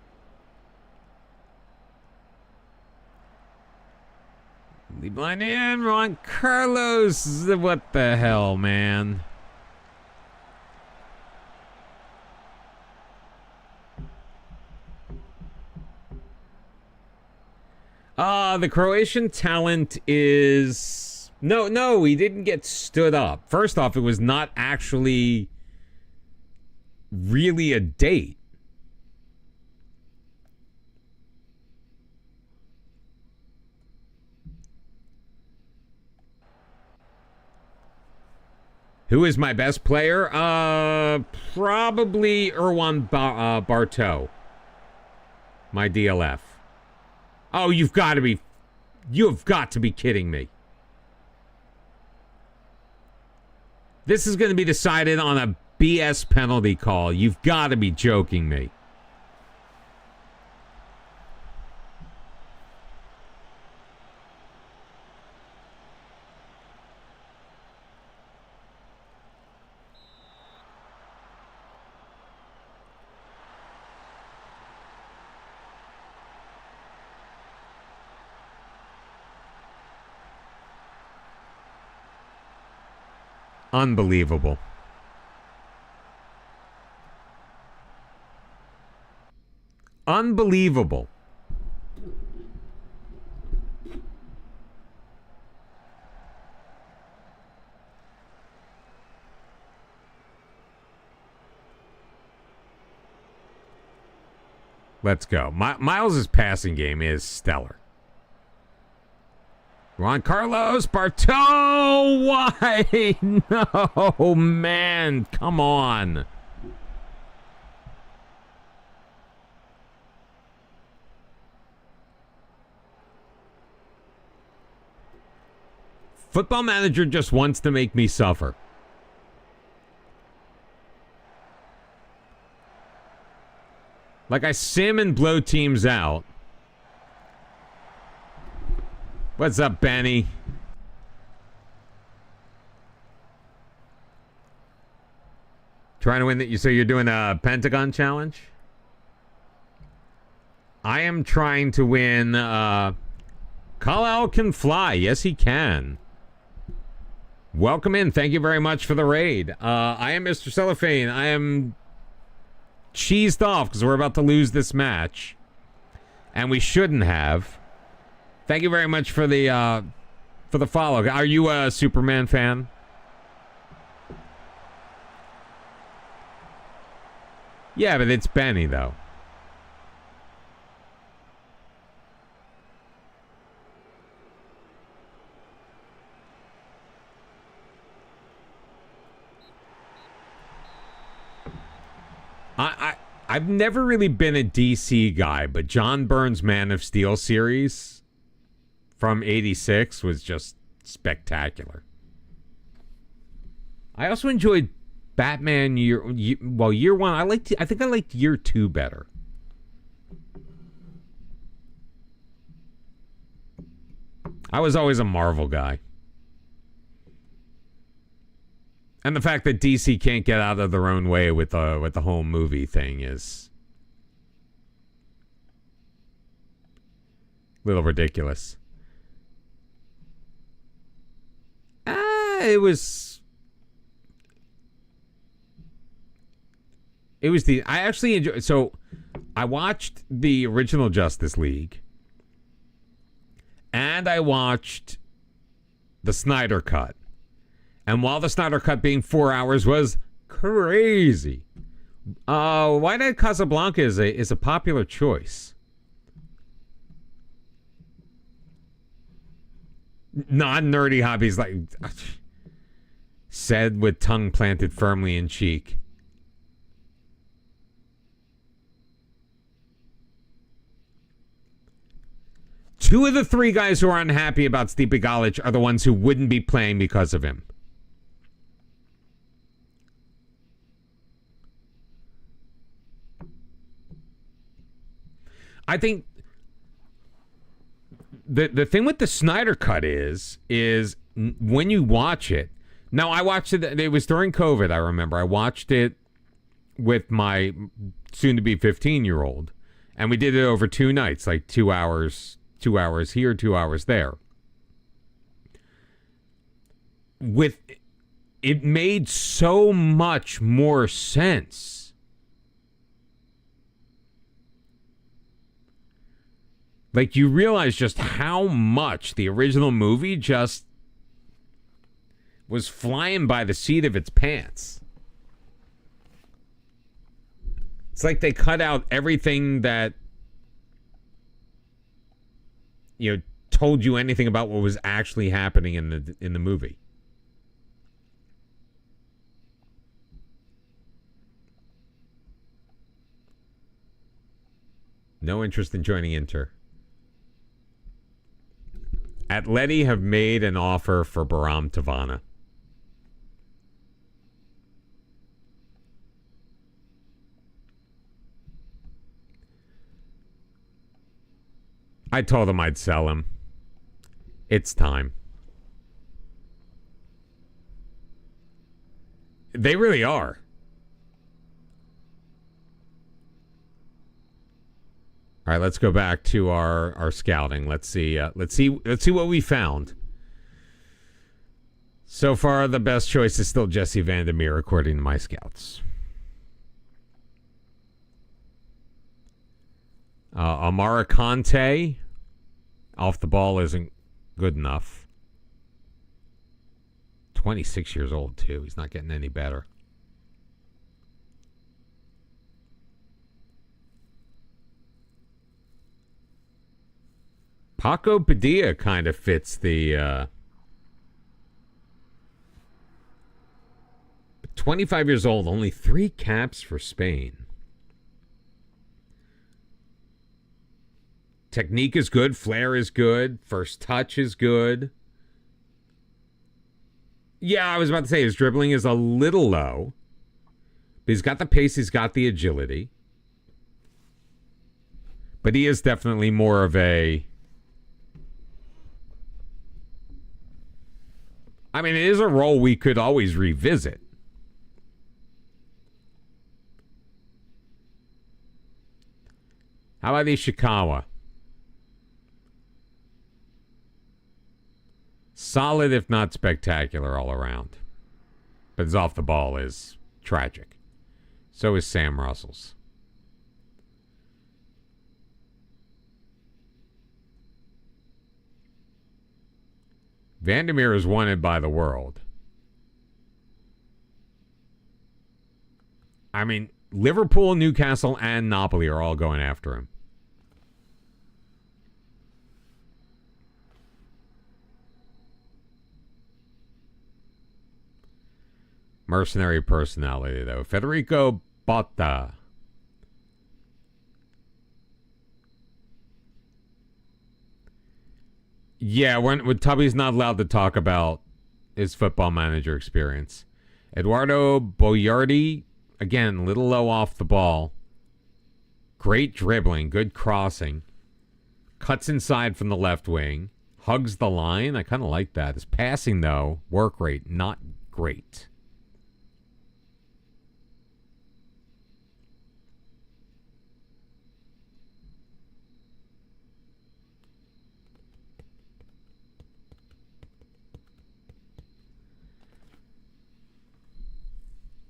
A: Lead line in. Ron Carlos. What the hell, man? The Croatian talent is... No, he didn't get stood up. First off, it was not actually really a date. Who is my best player? Probably Erwan Bartow. My DLF. Oh, you have got to be kidding me. This is going to be decided on a BS penalty call. You've got to be joking me. Unbelievable. Unbelievable. Let's go. Miles' passing game is stellar. Ron Carlos, Bartow, why? No, man, come on. Football Manager just wants to make me suffer. Like I sim and blow teams out. What's up, Benny? Trying to win that. So you're doing a Pentagon challenge? I am trying to win. Kal-El can fly. Yes, he can. Welcome in. Thank you very much for the raid. I am Mr. Cellophane. I am cheesed off because we're about to lose this match, and we shouldn't have. Thank you very much for the follow. Are you a Superman fan? Yeah, but it's Benny though. I've never really been a DC guy, but John Byrne's Man of Steel series from '86 was just spectacular. I also enjoyed Batman year one. I think I liked year 2 better. I was always a Marvel guy. And the fact that DC can't get out of their own way with the whole movie thing is Little ridiculous. It was I actually enjoyed. So I watched the original Justice League, and I watched the Snyder Cut. And while the Snyder Cut being 4 hours was crazy, White Eyed Casablanca is a popular choice. Non-nerdy hobbies, like said with tongue planted firmly in cheek. Two of the three guys who are unhappy about Stipe Galic are the ones who wouldn't be playing because of him. I think the thing with the Snyder Cut is when you watch it. Now, I watched it. It was during COVID. I remember I watched it with my soon-to-be 15-year-old, and we did it over 2 nights, like 2 hours here, 2 hours there. It made so much more sense. Like, you realize just how much the original movie just was flying by the seat of its pants. It's like they cut out everything that, told you anything about what was actually happening in the movie. No interest in joining Inter. Atleti have made an offer for Baram Tavana. I told him I'd sell him. It's time. They really are. All right, let's go back to our scouting. Let's see what we found. So far, the best choice is still Jesse Vandermeer, according to my scouts. Amara Conte, off the ball isn't good enough. 26 years old, too. He's not getting any better. Paco Padilla kind of fits the 25 years old, only 3 caps for Spain. Technique is good, flair is good, first touch is good. Yeah, I was about to say his dribbling is a little low, but he's got the pace, he's got the agility. But he is definitely more of a... I mean, it is a role we could always revisit. How about Ishikawa? Solid, if not spectacular, all around. But his off the ball is tragic. So is Sam Russell's. Vandermeer is wanted by the world. I mean, Liverpool, Newcastle, and Napoli are all going after him. Mercenary personality, though. Federico Botta. Yeah, when Tubby's not allowed to talk about his football manager experience. Eduardo Boyardi, again, a little low off the ball. Great dribbling, good crossing. Cuts inside from the left wing. Hugs the line. I kind of like that. His passing, though, work rate, not great.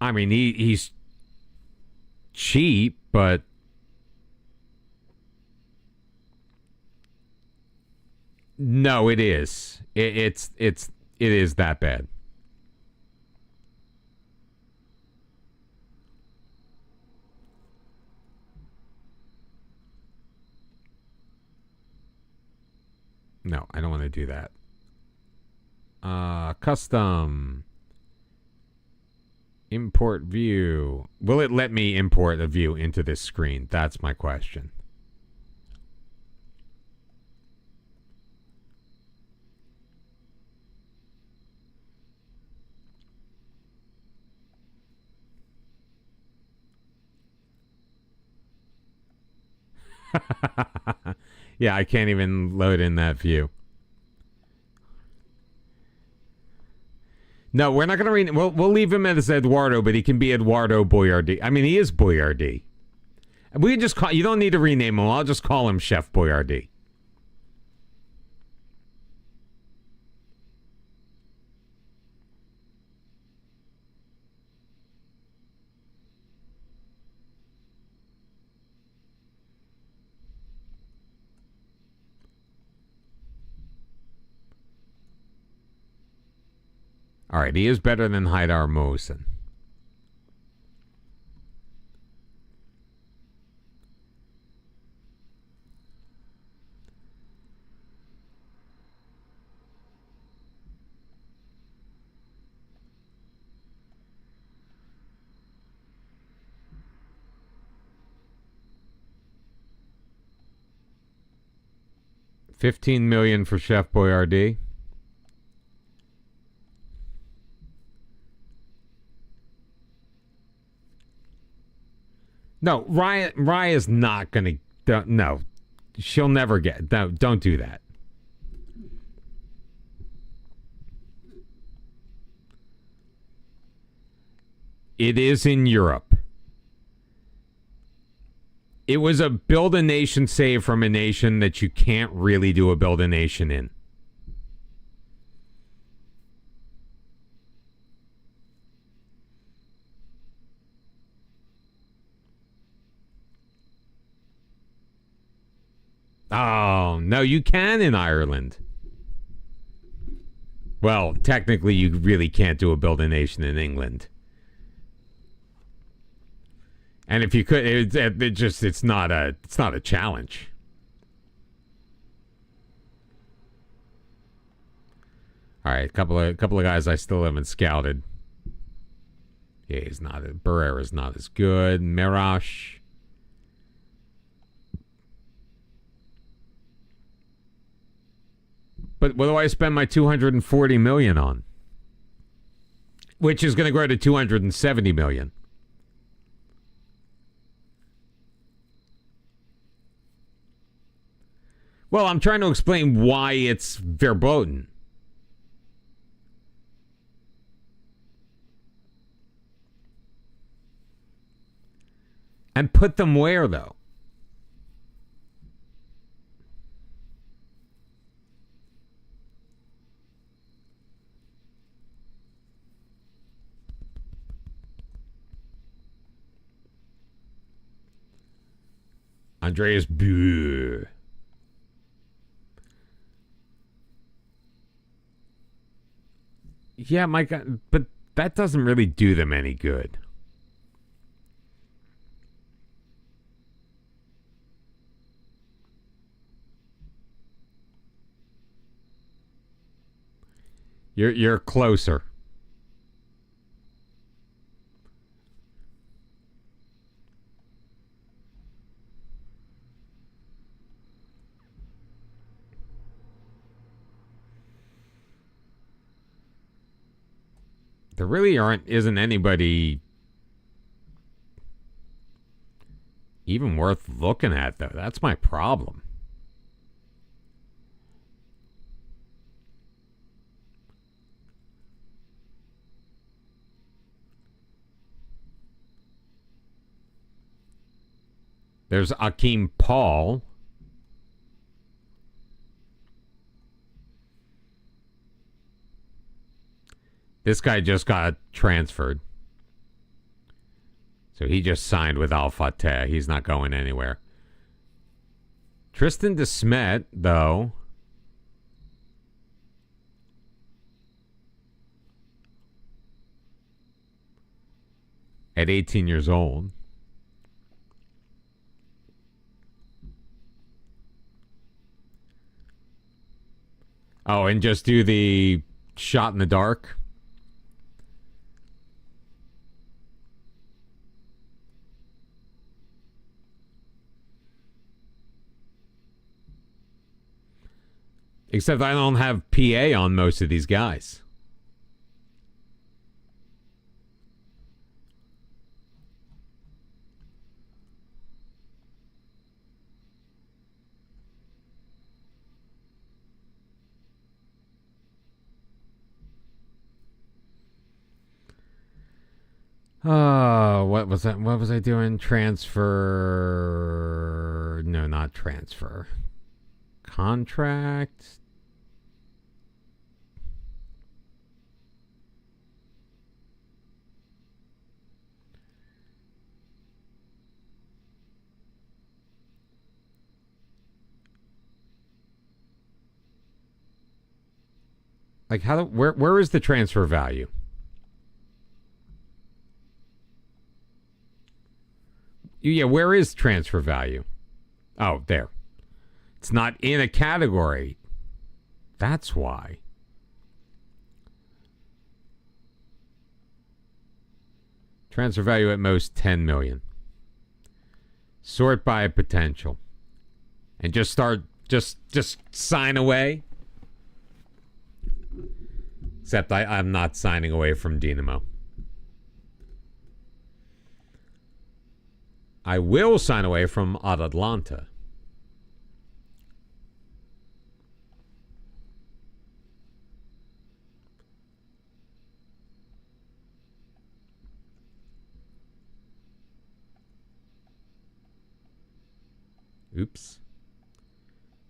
A: I mean, he's cheap, but no, it is. It is that bad. No, I don't want to do that. Custom. Import view. Will it let me import a view into this screen? That's my question. Yeah, I can't even load in that view. No, we're not going to read. We'll leave him as Eduardo, but he can be Eduardo Boyardee. I mean, he is Boyardee. We can just call. You don't need to rename him. I'll just call him Chef Boyardee. All right, he is better than Hajduk Mohsen. $15 million for Chef Boyardee. No, Raya's not going to. No, she'll never get. No, don't do that. It is in Europe. It was a build a nation save from a nation that you can't really do a build a nation in. Oh, no, you can in Ireland. Well, technically, you really can't do a build a nation in England. And if you could, it's not a challenge. All right, couple of guys I still haven't scouted. Yeah, he's not. Barrera's not as good. Merash. But what do I spend my $240 million on? Which is going to grow to $270 million. Well, I'm trying to explain why it's verboten. And put them where, though? Andreas Buh. Yeah, my God, but that doesn't really do them any good. You're closer. There really isn't anybody even worth looking at, though. That's my problem. There's Akeem Paul. This guy just got transferred. So he just signed with Al Fateh. He's not going anywhere. Tristan DeSmet, though, at 18 years old. Oh, and just do the shot in the dark. Except I don't have PA on most of these guys. Oh, what was that? What was I doing? Transfer. No, not transfer. Contract. Like how? Where is the transfer value? Yeah, where is transfer value? Oh, there. It's not in a category. That's why. Transfer value at most 10 million. Sort by potential. And just start just sign away. Except I'm not signing away from Dinamo. I will sign away from Atalanta. Oops.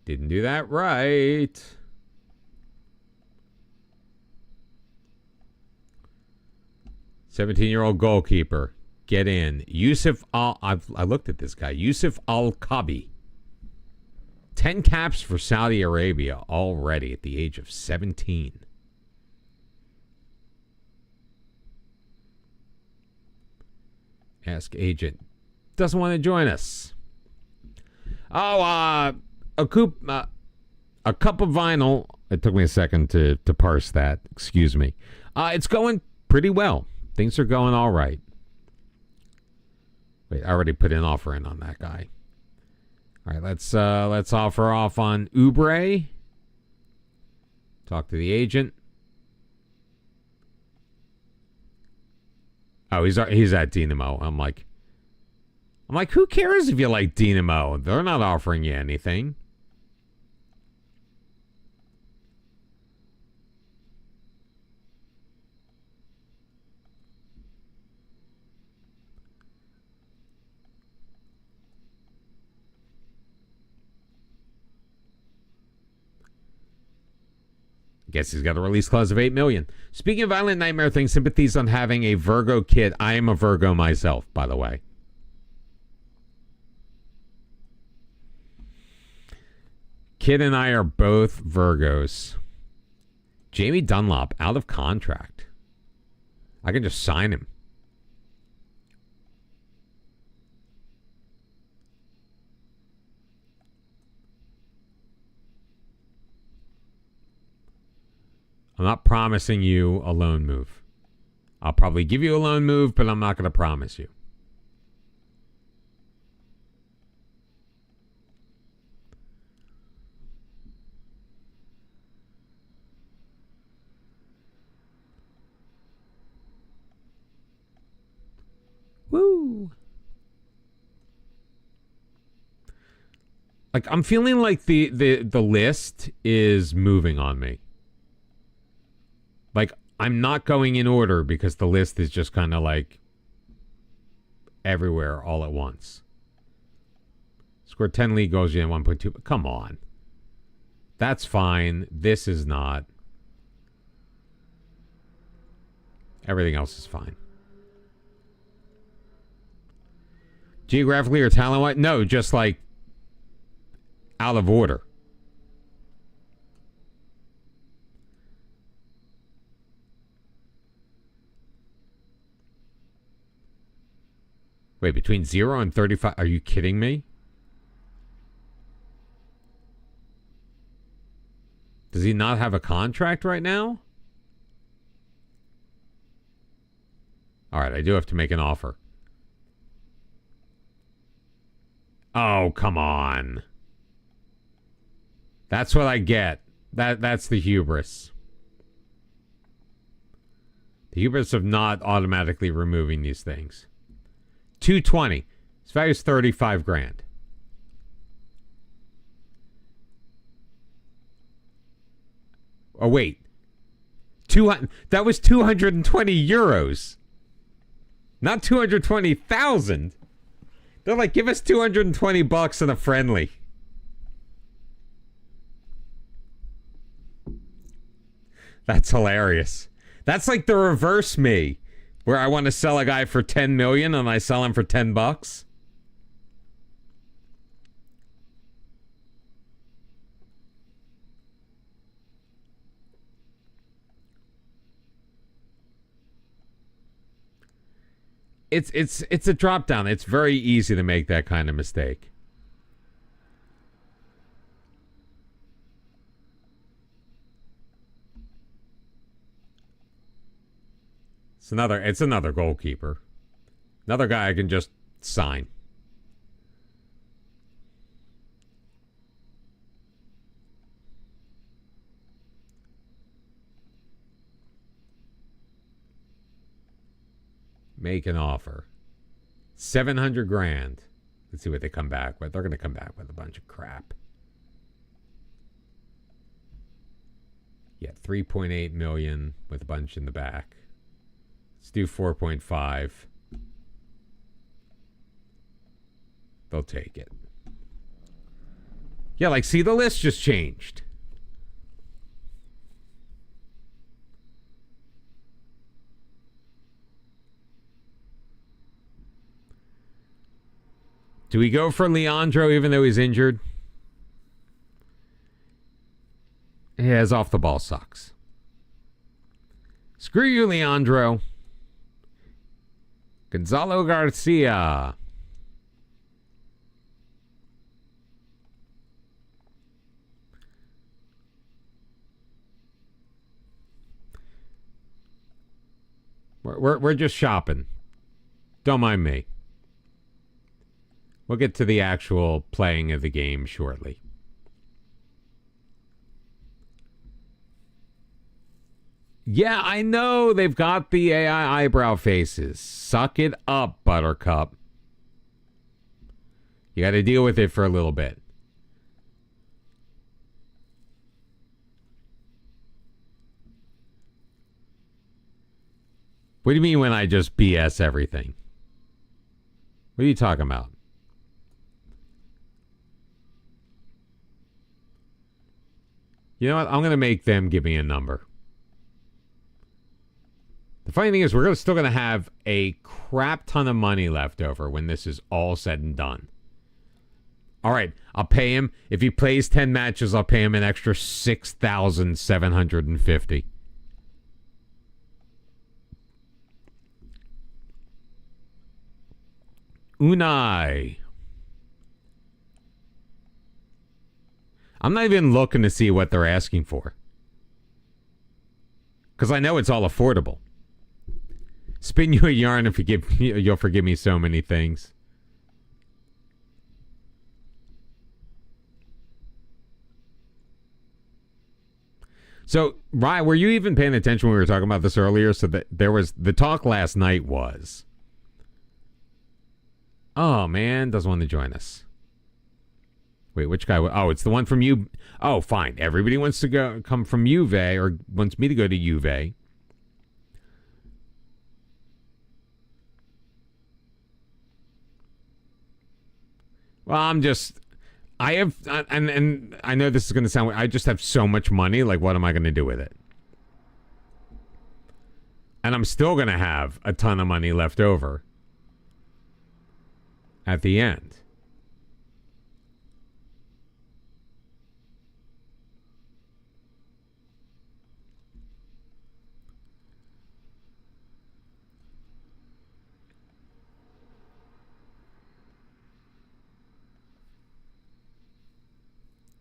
A: Didn't do that right. "17-year-old goalkeeper. Get in. I looked at this guy. Yusuf Al-Kabi. 10 caps for Saudi Arabia already at the age of 17. Ask agent. Doesn't want to join us. Oh, a cup of vinyl. It took me a second to parse that. Excuse me. It's going pretty well. Things are going all right. Wait, I already put an offer in on that guy. All right, let's offer off on Oubre. Talk to the agent. Oh, he's at Dinamo. I'm like, who cares if you like Dinamo? They're not offering you anything. Guess he's got a release clause of $8 million. Speaking of violent nightmare things, sympathies on having a Virgo kid. I am a Virgo myself, by the way. Kid and I are both Virgos. Jamie Dunlop out of contract. I can just sign him. I'm not promising you a loan move. I'll probably give you a loan move, but I'm not going to promise you. Woo! Like, I'm feeling like the list is moving on me. Like, I'm not going in order because the list is just kind of like everywhere all at once. Scored 10 league goals in 1.2. But come on. That's fine. This is not. Everything else is fine. Geographically or talent-wise? No, just like out of order. Wait, between 0 and 35? Are you kidding me? Does he not have a contract right now? All right, I do have to make an offer. Oh, come on. That's what I get. That's the hubris. The hubris of not automatically removing these things. 220. His value is 35 grand. Oh, wait. That was 220 euros. Not 220,000. They're like, give us 220 bucks and a friendly. That's hilarious. That's like the reverse me, where I want to sell a guy for 10 million and I sell him for 10 bucks. It's a drop down. It's very easy to make that kind of mistake. It's another goalkeeper. Another guy I can just sign. Make an offer. 700 grand. Let's see what they come back with. They're going to come back with a bunch of crap. Yeah, 3.8 million with a bunch in the back. Let's do 4.5. They'll take it. Yeah, like, see, the list just changed. Do we go for Leandro even though he's injured? His off the ball sucks. Screw you, Leandro. Gonzalo Garcia. We're just shopping. Don't mind me. We'll get to the actual playing of the game shortly. Yeah, I know they've got the AI eyebrow faces. Suck it up, Buttercup. You got to deal with it for a little bit. What do you mean when I just BS everything? What are you talking about? You know what? I'm going to make them give me a number. The funny thing is, we're still going to have a crap ton of money left over when this is all said and done. All right, I'll pay him. If he plays 10 matches, I'll pay him an extra $6,750. Unai. I'm not even looking to see what they're asking for. Because I know it's all affordable. Spin you a yarn and you'll forgive me so many things. So, Ryan, were you even paying attention when we were talking about this earlier? So that there was the talk last night was, oh man, doesn't want to join us. Wait, which guy? Oh, it's the one from you. Oh, fine. Everybody wants to come from Juve or wants me to go to Juve. Well, I know this is going to sound weird. I just have so much money. Like, what am I going to do with it? And I'm still going to have a ton of money left over. at the end.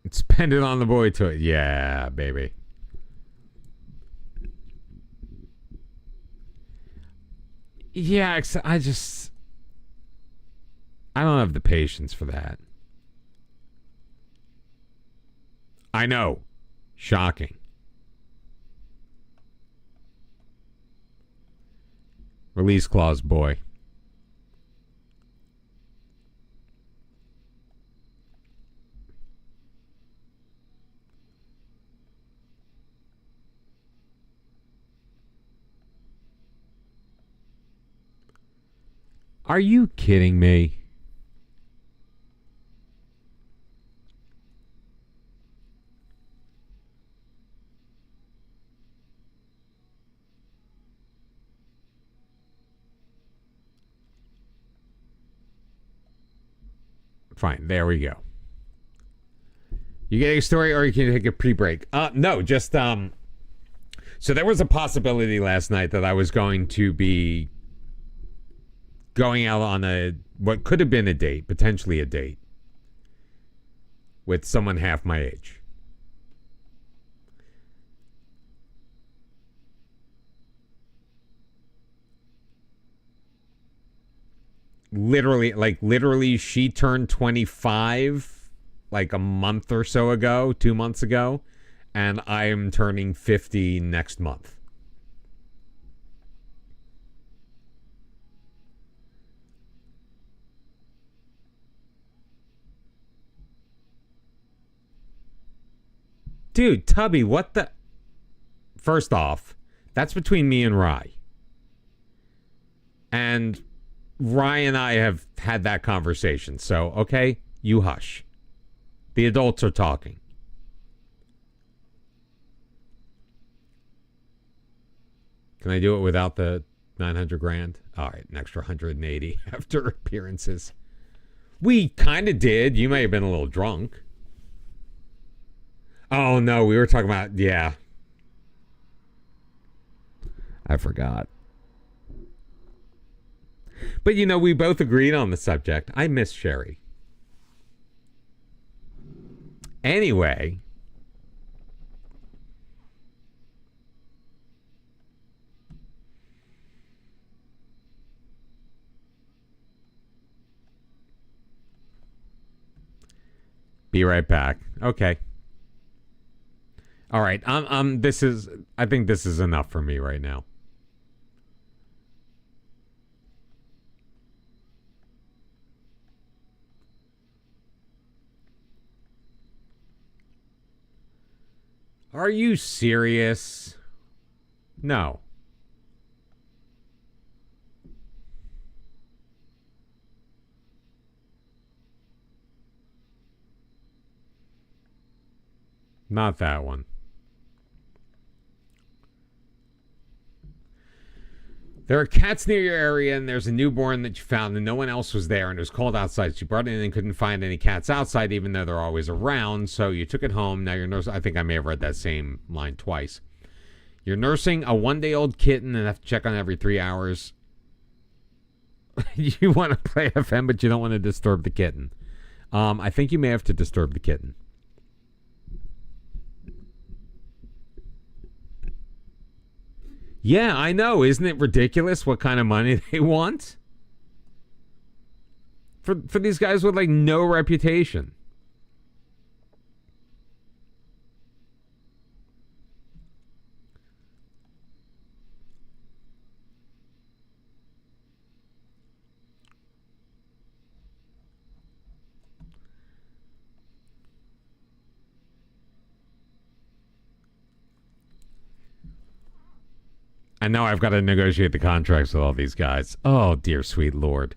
A: Spend it on the boy toy. Yeah, baby. Yeah, I don't have the patience for that. I know. Shocking. Release clause, boy. Are you kidding me? Fine, there we go. You getting a story, or you can take a pre-break? No, just so there was a possibility last night that I was going to be going out on what could have been a date, potentially a date, with someone half my age. Literally, she turned 25 like a month or so ago, 2 months ago, and I am turning 50 next month. Dude, Tubby, what the... First off, that's between me and Rye. And Rye and I have had that conversation. So, okay, you hush. The adults are talking. Can I do it without the 900 grand? All right, an extra 180 after appearances. We kind of did. You may have been a little drunk. Oh, no, we were talking about, yeah. I forgot. But, you know, we both agreed on the subject. I miss Sherry. Anyway. Be right back. Okay. All right. I think this is enough for me right now. Are you serious? No. Not that one. There are cats near your area, and there's a newborn that you found, and no one else was there, and it was cold outside. So you brought it in and couldn't find any cats outside, even though they're always around. So you took it home. Now you're nursing. I think I may have read that same line twice. You're nursing a 1-day-old kitten and have to check on it every 3 hours. You want to play FM, but you don't want to disturb the kitten. I think you may have to disturb the kitten. Yeah, I know. Isn't it ridiculous what kind of money they want? For these guys with like no reputation. And now I've got to negotiate the contracts with all these guys. Oh, dear sweet Lord.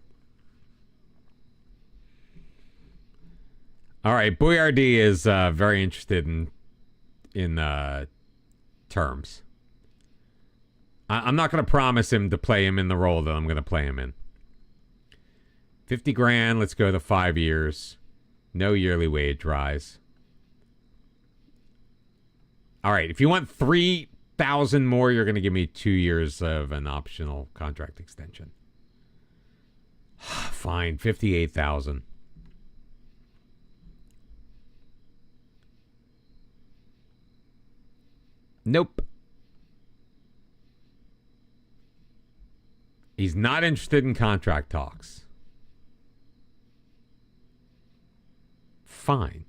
A: All right, Boyardee is very interested in terms. I'm not going to promise him to play him in the role that I'm going to play him in. 50 grand, let's go to 5 years. No yearly wage rise. All right, if you want 3,000 more, you're going to give me 2 years of an optional contract extension. Fine, 58,000. Nope. He's not interested in contract talks. Fine.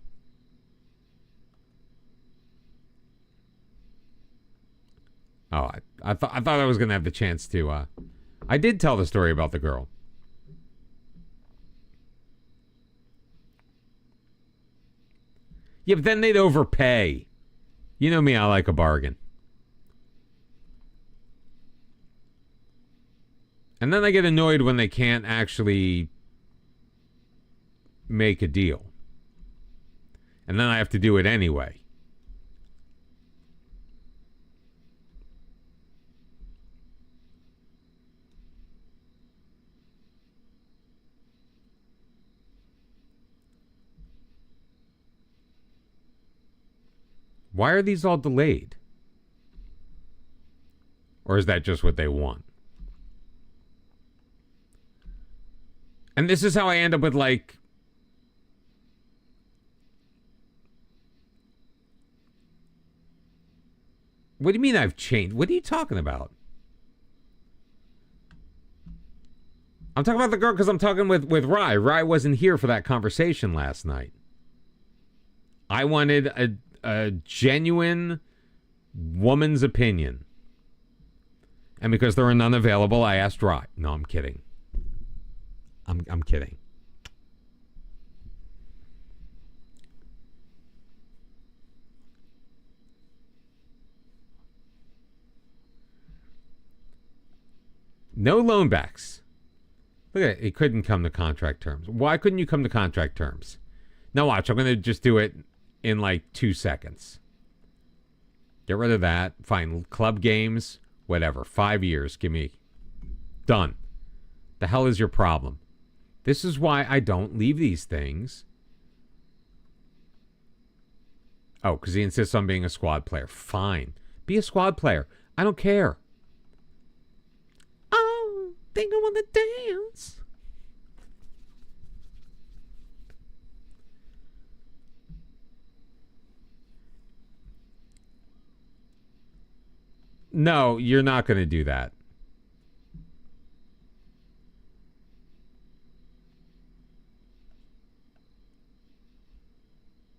A: Oh, I thought I was gonna have the chance to. I did tell the story about the girl. Yeah, but then they'd overpay. You know me, I like a bargain. And then I get annoyed when they can't actually make a deal. And then I have to do it anyway. Why are these all delayed? Or is that just what they want? And this is how I end up with, like, what do you mean I've changed? What are you talking about? I'm talking about the girl because I'm talking with Rye. Rye wasn't here for that conversation last night. I wanted a genuine woman's opinion. And because there were none available, I asked Rye. No, I'm kidding. I'm kidding. No loan backs. Look at it. It couldn't come to contract terms. Why couldn't you come to contract terms? Now watch. I'm going to just do it in like 2 seconds. Get rid of that. Fine. Club games. Whatever. 5 years. Give me. Done. The hell is your problem? This is why I don't leave these things. Oh, because he insists on being a squad player. Fine. Be a squad player. I don't care. Oh, think I want to dance. No, you're not going to do that.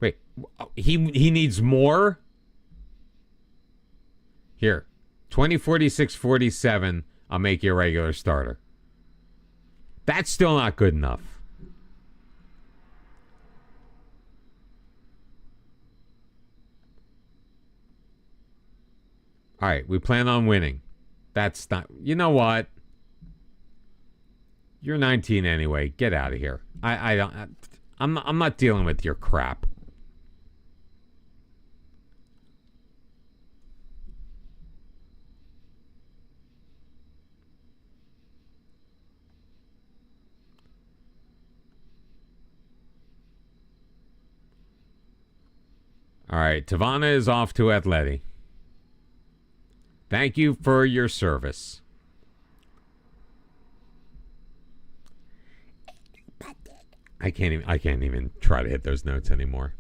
A: Wait, he needs more? Here, 2046-47, I'll make you a regular starter. That's still not good enough. All right, we plan on winning. That's not... You know what? You're 19 anyway. Get out of here. I'm not dealing with your crap. All right, Tavana is off to Atleti. Thank you for your service. I can't even try to hit those notes anymore.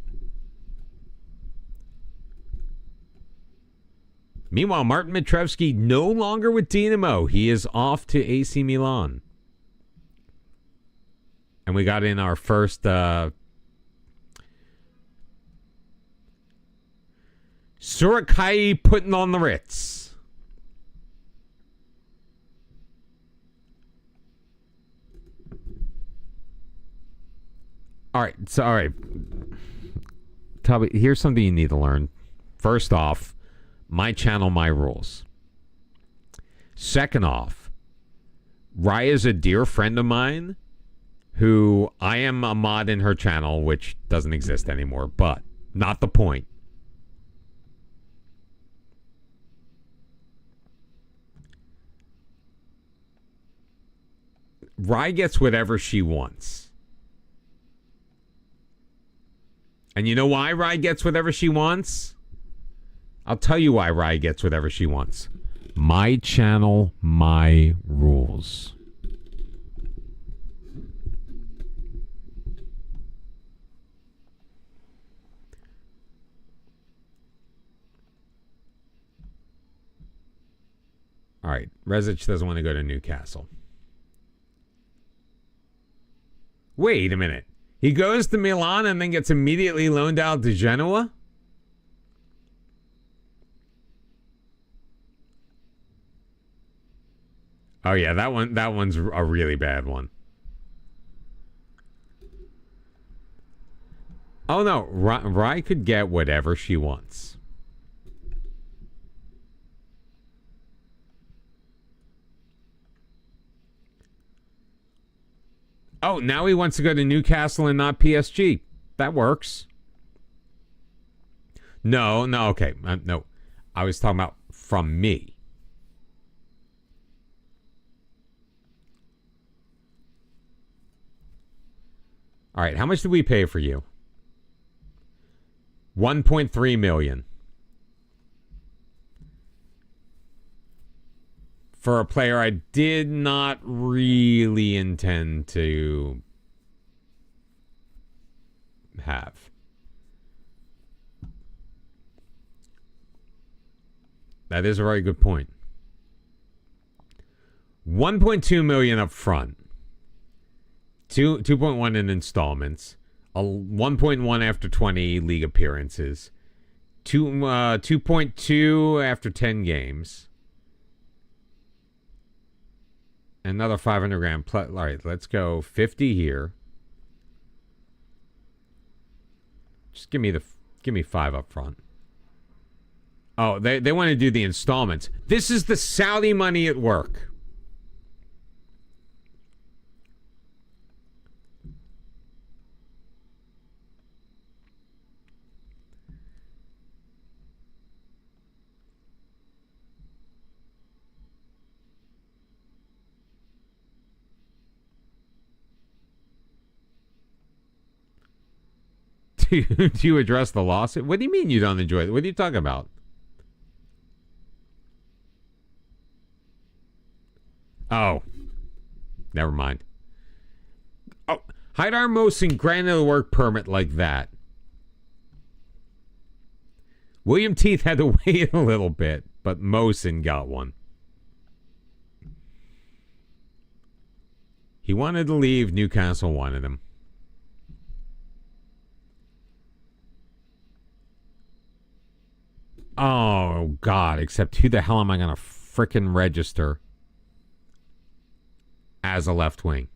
A: Meanwhile, Martin Mitrevsky no longer with Dinamo. He is off to AC Milan. And we got in our first Surakai putting on the Ritz. All right. Toby, here's something you need to learn. First off, my channel, my rules. Second off, Raya is a dear friend of mine who I am a mod in her channel, which doesn't exist anymore, but not the point. Rye gets whatever she wants. And you know why Rye gets whatever she wants? I'll tell you why Rye gets whatever she wants. My channel, my rules. All right, Rezic doesn't want to go to Newcastle. Wait a minute. He goes to Milan and then gets immediately loaned out to Genoa? Oh yeah, that one's a really bad one. Oh no, Rye could get whatever she wants. Oh, now he wants to go to Newcastle and not PSG. That works. No, okay. No. I was talking about from me. All right, how much did we pay for you? 1.3 million. For a player I did not really intend to have. That is a very good point. 1.2 million up front. 2.1 in installments. 1.1 after 20 league appearances. 2.2 after 10 games. Another 500 grand. All right, let's go 50 here. Just give me 5 up front. Oh, they want to do the installments. This is the Saudi money at work. Do you address the lawsuit? What do you mean you don't enjoy it? What are you talking about? Oh. Never mind. Oh, Hajduk Mohsin granted a work permit like that. William Teeth had to wait a little bit, but Mohsin got one. He wanted to leave. Newcastle wanted him. Oh, God. Except who the hell am I going to frickin' register as a left wing?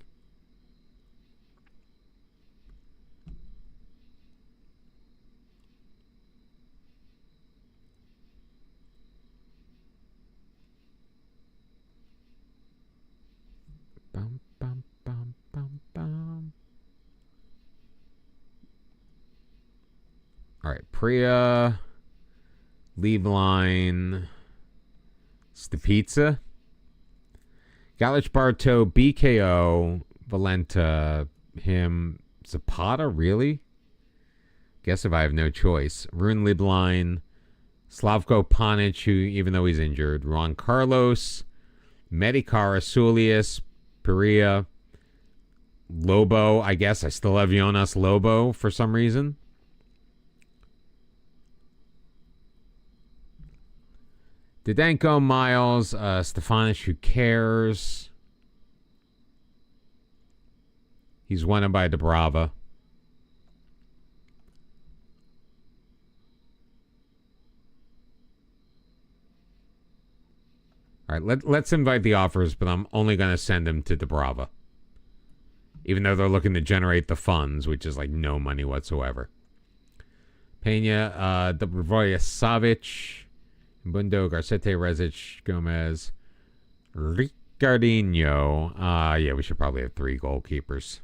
A: Bum, bum, bum, bum, bum. All right. Priya... Liebline, Stepizza, Galich Barto, BKO, Valenta, him, Zapata, really? Guess if I have no choice. Rune Liebline, Slavko Panic, who, even though he's injured, Juan Carlos, Medikar, Asulius, Perea, Lobo, I guess I still have Jonas Lobo for some reason. Didenko, Miles, Stefanic, who cares? He's wanted by Dubrava. All right, let's invite the offers, but I'm only going to send him to Dubrava. Even though they're looking to generate the funds, which is like no money whatsoever. Pena, Dobrovoje Savic, Bundo, Garcete, Rezic, Gomez, Ricardinho. Yeah, we should probably have 3 goalkeepers.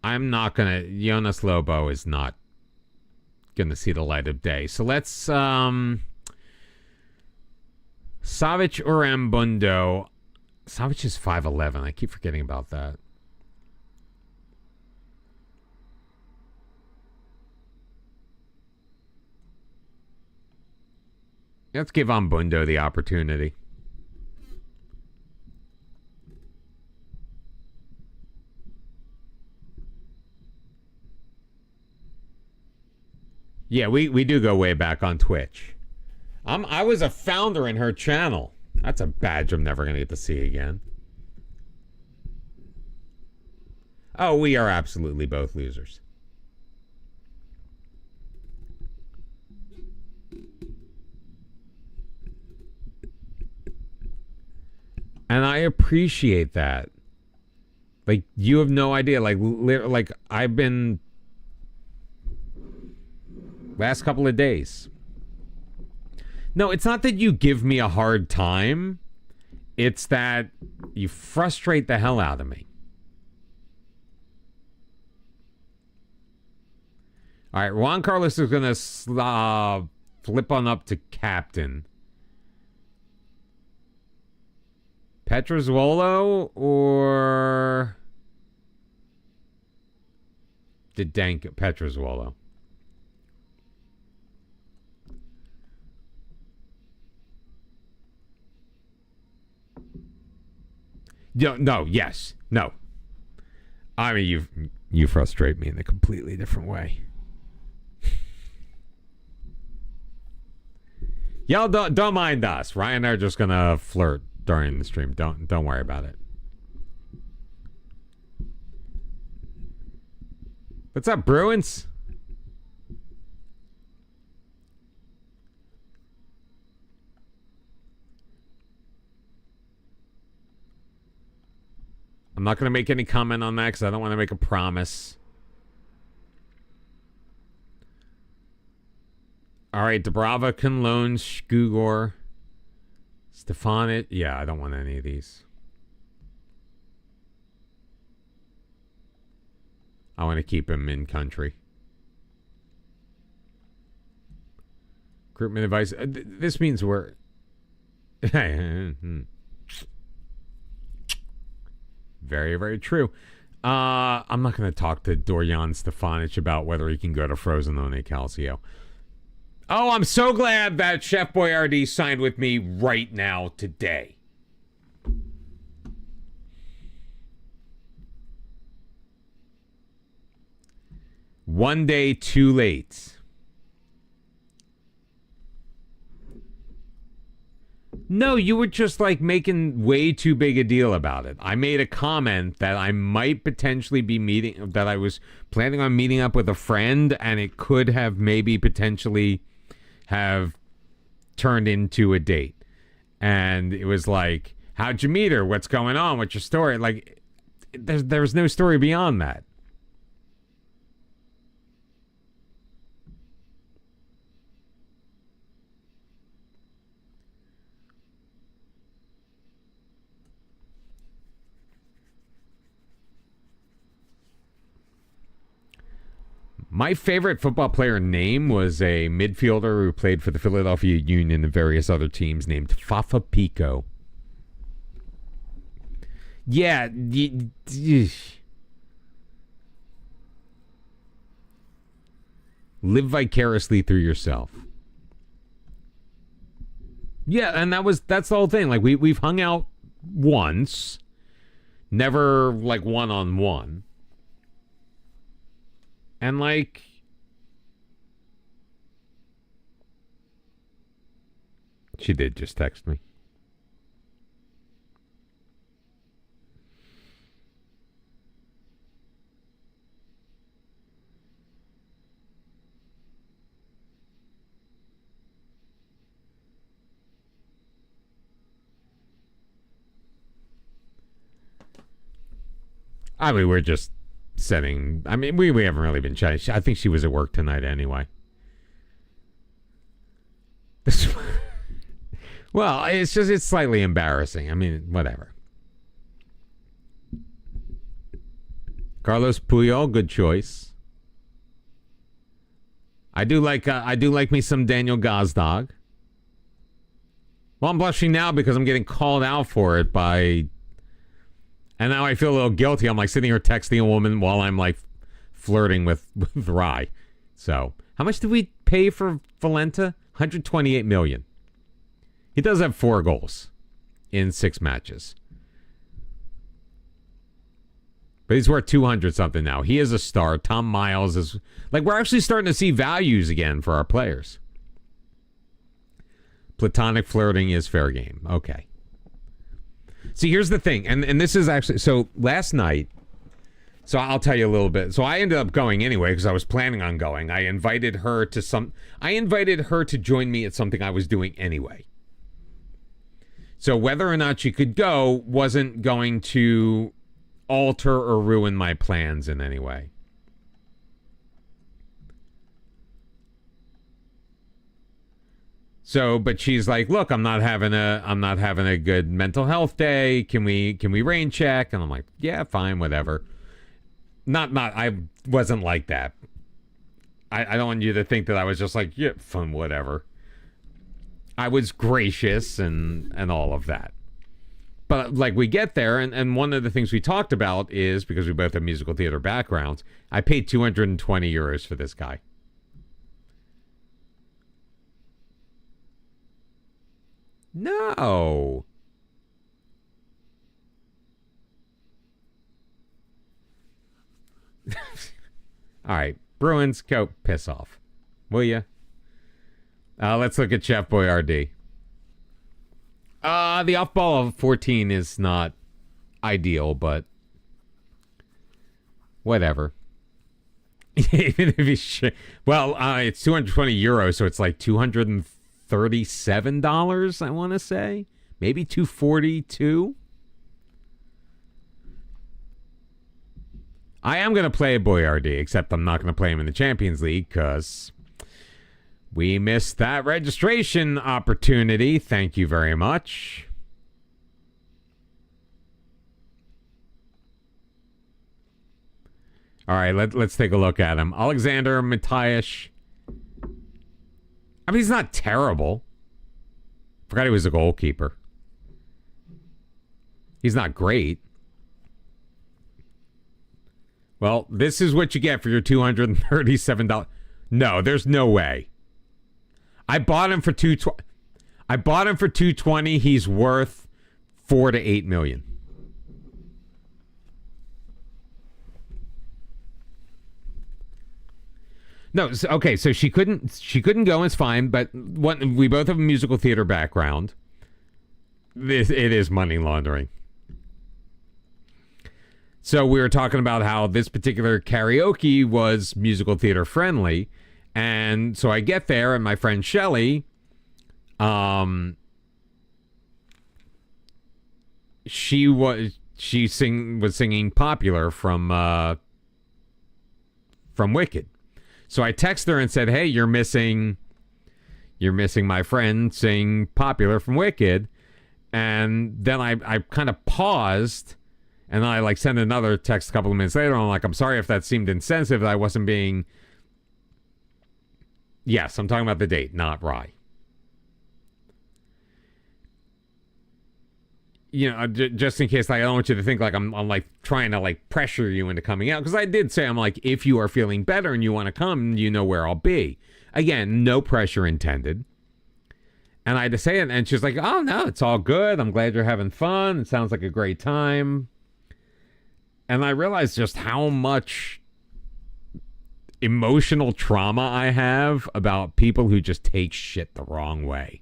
A: I'm not gonna. Jonas Lobo is not gonna see the light of day. So let's Savic or Ambundo. Savic is 5'11". I keep forgetting about that. Let's give Ambundo the opportunity. Yeah, we do go way back on Twitch. I was a founder in her channel. That's a badge I'm never going to get to see again. Oh, we are absolutely both losers. And I appreciate that. Like, you have no idea. Like I've been... last couple of days. No, it's not that you give me a hard time. It's that you frustrate the hell out of me. All right, Juan Carlos is going to flip on up to captain. Petrozuolo or... Didenko? Petrozuolo. No, yes, no. I mean, you frustrate me in a completely different way. Y'all don't mind us. Ryan and I are just gonna flirt during the stream. Don't worry about it. What's up, Bruins? I'm not going to make any comment on that because I don't want to make a promise. All right, Dubrava, Kunlun, Skugor, Stefanit. Yeah, I don't want any of these. I want to keep him in country. Recruitment advice. This means we're... Very, very true. I'm not going to talk to Dorian Stefanic about whether he can go to Frosinone Calcio. Oh, I'm so glad that Chef Boyardee signed with me right now, today. One day too late. No, you were just like making way too big a deal about it. I made a comment that I might potentially be meeting, that I was planning on meeting up with a friend, and it could have maybe potentially have turned into a date. And it was like, how'd you meet her? What's going on? What's your story? Like, there's no story beyond that. My favorite football player name was a midfielder who played for the Philadelphia Union and various other teams named Fafa Pico. Yeah. Live vicariously through yourself. Yeah, and that's the whole thing. Like, we've hung out once. Never, like, one-on-one. And, like, she did just text me. I mean, we're just setting... I mean, we haven't really been chatting. I think she was at work tonight anyway. Well, it's slightly embarrassing. I mean, whatever. Carlos Puyol, good choice. I do like me some Daniel Gazdag. Well, I'm blushing now because I'm getting called out for it and now I feel a little guilty. I'm like sitting here texting a woman while I'm like flirting with Rye. So, how much did we pay for Valenta? $128 million. He does have 4 goals in 6 matches. But he's worth 200 something now. He is a star. Tom Miles is like, we're actually starting to see values again for our players. Platonic flirting is fair game. Okay. See, here's the thing. And this is actually, so last night, so I'll tell you a little bit. So I ended up going anyway because I was planning on going. I invited her to join me at something I was doing anyway. So whether or not she could go wasn't going to alter or ruin my plans in any way. So, but she's like, "Look, I'm not having a good mental health day. Can we rain check?" And I'm like, "Yeah, fine, whatever." I wasn't like that. I don't want you to think that I was just like, "Yeah, fun, whatever." I was gracious and all of that. But like we get there, and one of the things we talked about is, because we both have musical theater backgrounds, I paid 220 euros for this guy. No. All right, Bruins, go piss off, will you? Let's look at Chef Boyardee. The off ball of 14 is not ideal, but whatever. Even if it's 220 euros, so it's like $237, I want to say. Maybe 242. I am going to play Boyardee, except I'm not going to play him in the Champions League because we missed that registration opportunity. Thank you very much. All right, let's take a look at him. Alexander Matyash. I mean, he's not terrible. Forgot he was a goalkeeper. He's not great. Well, this is what you get for your $237. No, there's no way. I bought him for $220. He's worth $4 to $8 million. No, okay, so she couldn't go. It's fine, but we both have a musical theater background. It is money laundering. So we were talking about how this particular karaoke was musical theater friendly. And so I get there, and my friend Shelly, she was singing Popular from Wicked. So I texted her and said, "Hey, you're missing my friend sing Popular from Wicked." And then I kind of paused, and then I like sent another text a couple of minutes later. And I'm like, "I'm sorry if that seemed insensitive. That I wasn't being." Yes, I'm talking about the date, not Rye. You know, just in case, like, I don't want you to think like I'm like trying to like pressure you into coming out, because I did say, I'm like, if you are feeling better and you want to come, you know where I'll be. Again, no pressure intended. And I had to say it, and she's like, "Oh no, it's all good. I'm glad you're having fun. It sounds like a great time." And I realized just how much emotional trauma I have about people who just take shit the wrong way.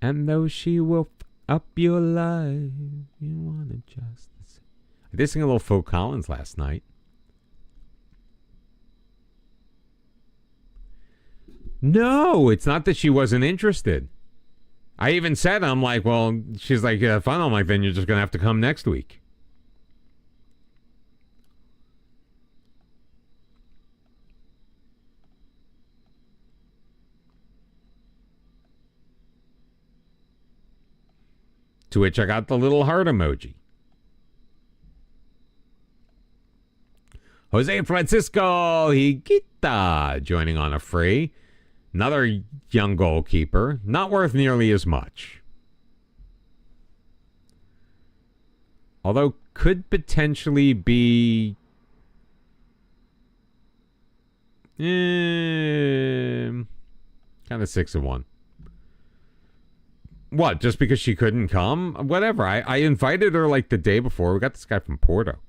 A: And though she will up your life, you wanna just... I did sing a little Phil Collins last night. No, it's not that she wasn't interested. I even said, I'm like, well, she's like, "Yeah, fine." I'm like, "Then you're just going to have to come next week." To which I got the little heart emoji. Jose Francisco Higuita joining on a free. Another young goalkeeper. Not worth nearly as much. Although could potentially be... kind of 6-1. What? Just because she couldn't come? Whatever. I invited her like the day before. We got this guy from Porto.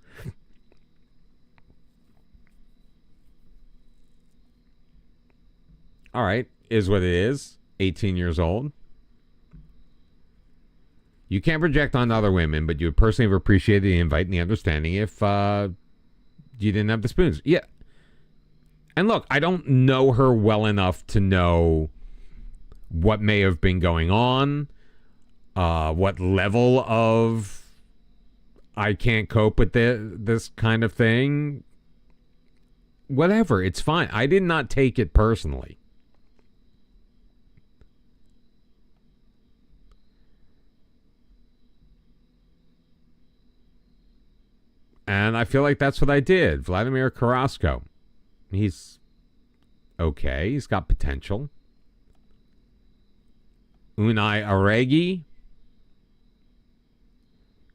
A: All right. Is what it is. 18 years old. You can't project on other women, but you would personally have appreciated the invite and the understanding if you didn't have the spoons. Yeah. And look, I don't know her well enough to know what may have been going on, what level of I can't cope with this kind of thing. Whatever, it's fine. I did not take it personally. And I feel like that's what I did. Vladimir Carrasco. He's okay. He's got potential. Unai Aregi.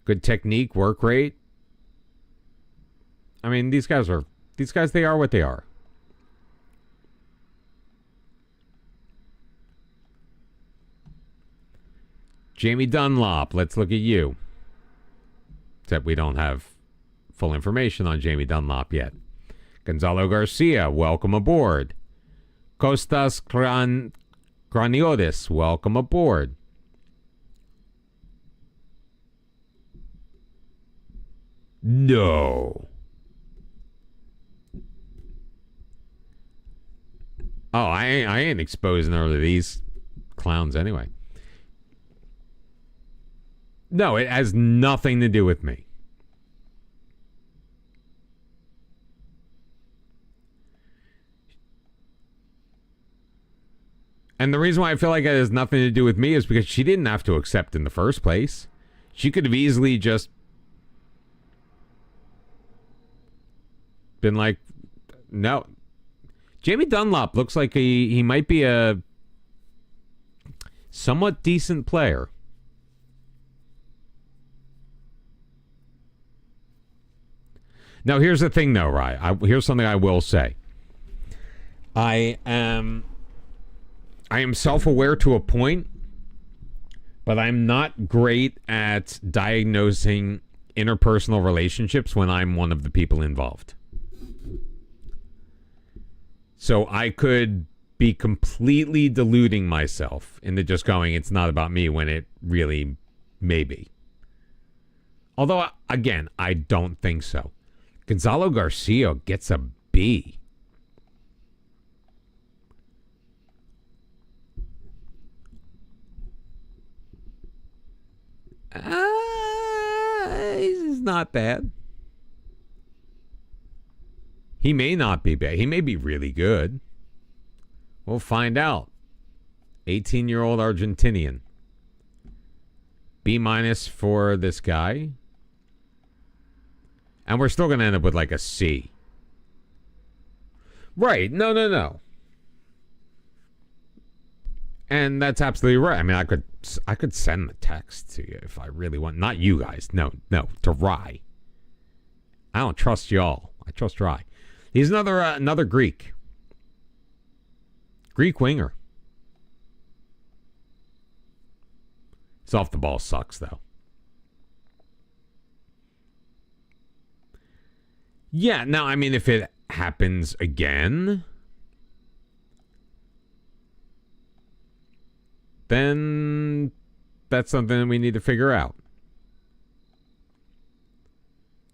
A: Good technique, work rate. I mean, these guys, they are what they are. Jamie Dunlop, let's look at you. Except we don't have full information on Jamie Dunlop yet. Gonzalo Garcia, welcome aboard. Kostas Graniotis, welcome aboard. No. Oh, I ain't exposing her to these clowns anyway. No, it has nothing to do with me. And the reason why I feel like it has nothing to do with me is because she didn't have to accept in the first place. She could have easily just been like, no. Jamie Dunlop looks like he might be a somewhat decent player. Now, here's the thing, though, Rye. Here's something I will say. I am self-aware to a point, but I'm not great at diagnosing interpersonal relationships when I'm one of the people involved. So I could be completely deluding myself into just going, it's not about me, when it really may be. Although, again, I don't think so. Gonzalo Garcia gets a B. He's not bad. He may not be bad. He may be really good. We'll find out. 18-year-old Argentinian. B- for this guy. And we're still going to end up with like a C. Right. No. And that's absolutely right. I mean, I could send the text to you if I really want. Not you guys. No, to Rye. I don't trust y'all. I trust Rye. He's another Greek. Greek winger. His off the ball sucks, though. Yeah, now, I mean, if it happens again, then that's something we need to figure out.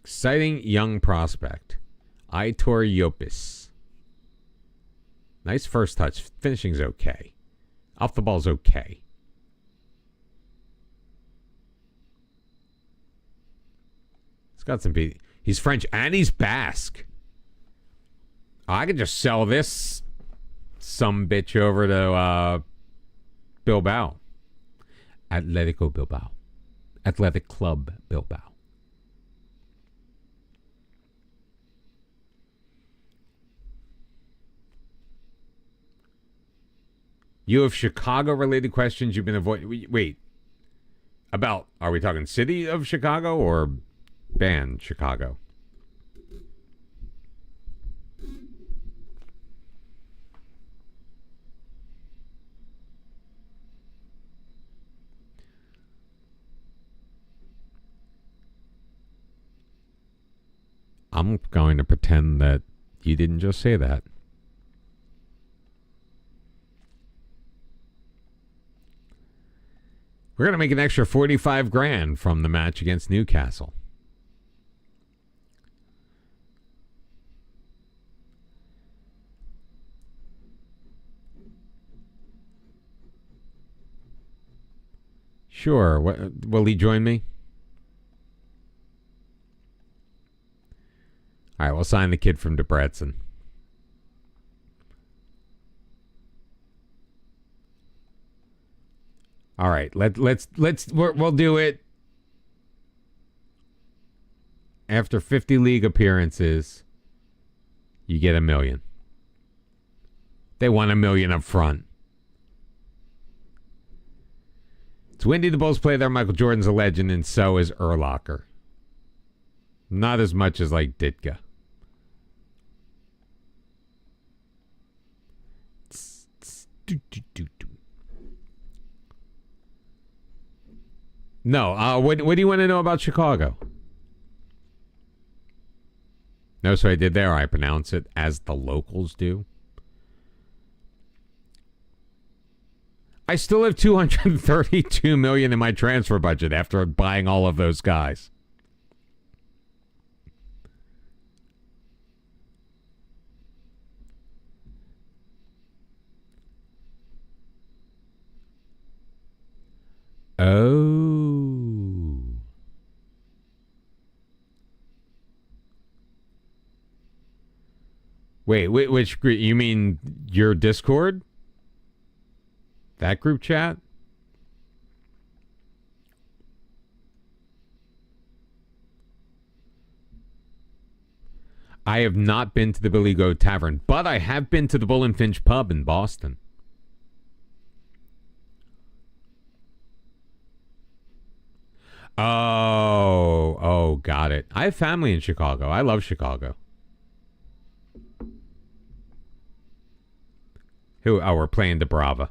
A: Exciting young prospect. Aitor Yopis. Nice first touch. Finishing's okay. Off the ball's okay. He's got some... He's French and he's Basque. I could just sell this some bitch over to Bilbao. Atletico Bilbao. Athletic Club Bilbao. You have Chicago-related questions you've been avoiding. Wait. About, are we talking city of Chicago or band Chicago? I'm going to pretend that you didn't just say that. We're going to make an extra 45 grand from the match against Newcastle. Sure. Will he join me? All right, we'll sign the kid from Debrecen. All right, we'll do it after 50 league appearances. You get $1 million. They want $1 million up front. It's windy. The Bulls play there. Michael Jordan's a legend, and so is Urlacher. Not as much as like Ditka. No, what do you want to know about Chicago? No, so I did there. I pronounce it as the locals do. I still have $232 million in my transfer budget after buying all of those guys. Oh. Wait, which group? You mean your Discord? That group chat? I have not been to the Billy Goat Tavern, but I have been to the Bull and Finch Pub in Boston. Oh, got it. I have family in Chicago. I love Chicago. Who? Oh, we're playing Dubrava.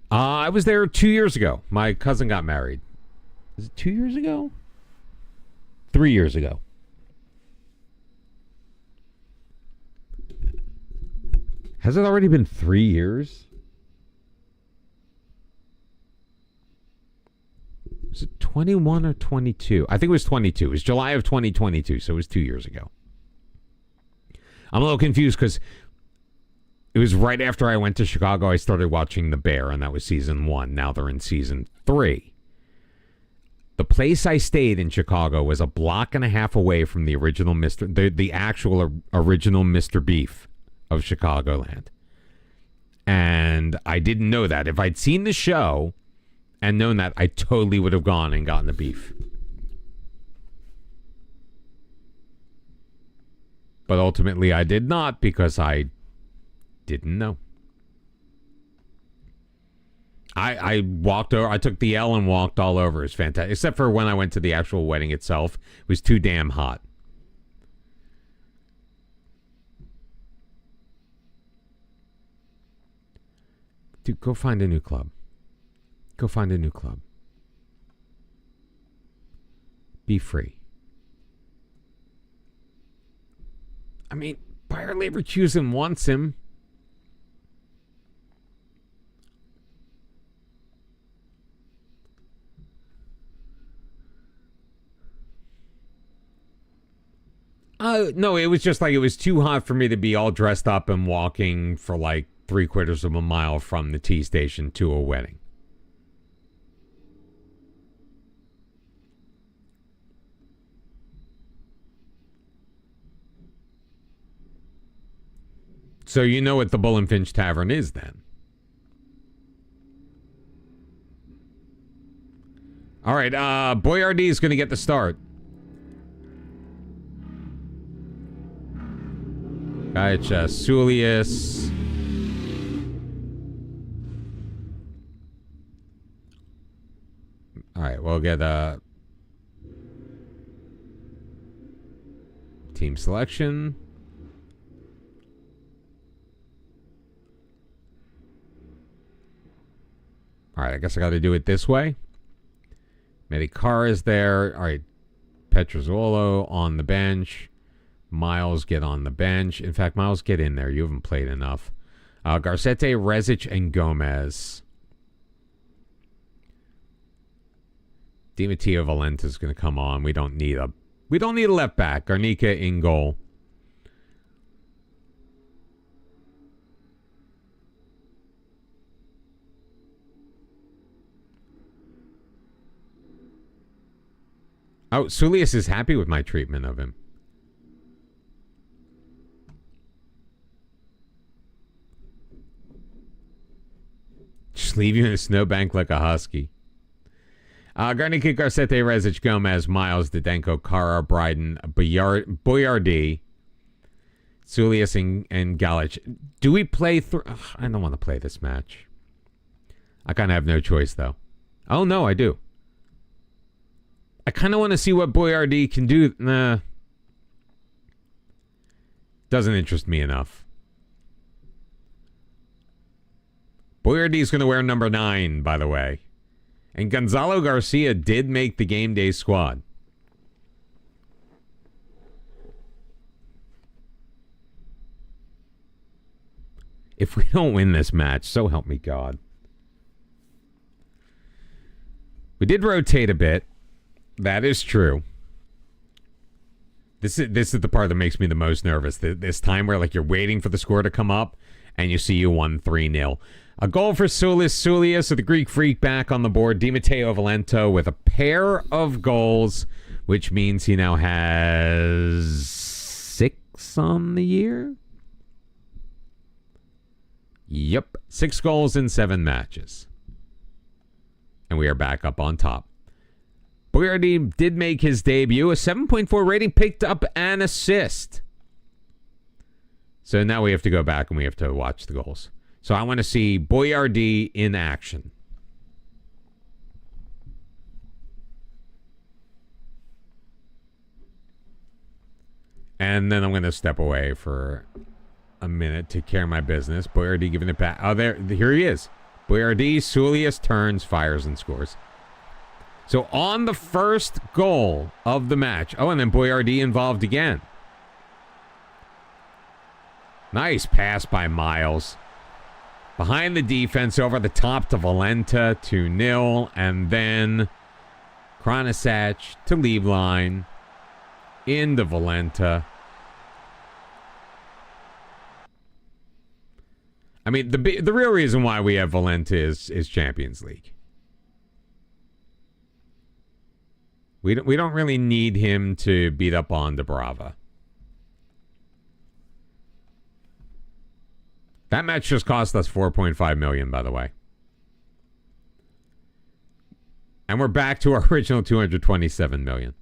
A: I was there 2 years ago. My cousin got married. Was it 2 years ago? 3 years ago. Has it already been 3 years? Was it 21 or 22? I think it was 22. It was July of 2022, so it was 2 years ago. I'm a little confused because it was right after I went to Chicago, I started watching The Bear, and that was season 1. Now they're in season 3. The place I stayed in Chicago was a block and a half away from the original the actual original Mr. Beef of Chicagoland. And I didn't know that. If I'd seen the show and known that, I totally would have gone and gotten the beef. But ultimately I did not because I didn't know. I walked over. I took the L and walked all over. It was fantastic. Except for when I went to the actual wedding itself. It was too damn hot. Dude, go find a new club. Go find a new club. Be free. I mean, Bayer Leverkusen wants him. No, it was just like it was too hot for me to be all dressed up and walking for like 3/4 of a mile from the T station to a wedding. So you know what the Bull and Finch Tavern is then. All right, Boyardee is going to get the start. Gotcha, Sulius. All right, we'll get a team selection. All right, I guess I got to do it this way. Medikar is there. All right, Petrozzolo on the bench. Miles, get on the bench. In fact, Miles, get in there. You haven't played enough. Garcete, Rezic, and Gomez. Di Matteo Valenta is going to come on. We don't need a left back. Garnica in goal. Oh, Sulius is happy with my treatment of him. Just leave you in a snowbank like a husky. Garnica, Garcete, Rezic, Gomez, Miles, Didenko, Kara, Bryden, Boyardee, Sulius, and Galich. Do we play through? I don't want to play this match. I kind of have no choice, though. Oh, no, I do. I kind of want to see what Boyardee can do. Nah. Doesn't interest me enough. Boyardee's going to wear number 9, by the way. And Gonzalo Garcia did make the game day squad. If we don't win this match, so help me God. We did rotate a bit. That is true. This is the part that makes me the most nervous. This time where like you're waiting for the score to come up and you see you won 3-0. A goal for Sulius, so the Greek freak back on the board. Di Matteo Valento with a pair of goals, which means he now has 6 on the year. Yep, 6 goals in 7 matches. And we are back up on top. Boyardee did make his debut. A 7.4 rating, picked up an assist. So now we have to go back and we have to watch the goals. So I want to see Boyardee in action. And then I'm going to step away for a minute to care my business. Boyardee giving it back. Oh, here he is. Boyardee, Sulius turns, fires, and scores. So on the first goal of the match. Oh, and then Boyardee involved again. Nice pass by Miles. Behind the defense, over the top to Valenta, 2-0. And then Kranasach to leave line. Into Valenta. I mean, the real reason why we have Valenta is Champions League. We don't really need him to beat up on Dubrava. That match just cost us $4.5 million, by the way. And we're back to our original $227 million.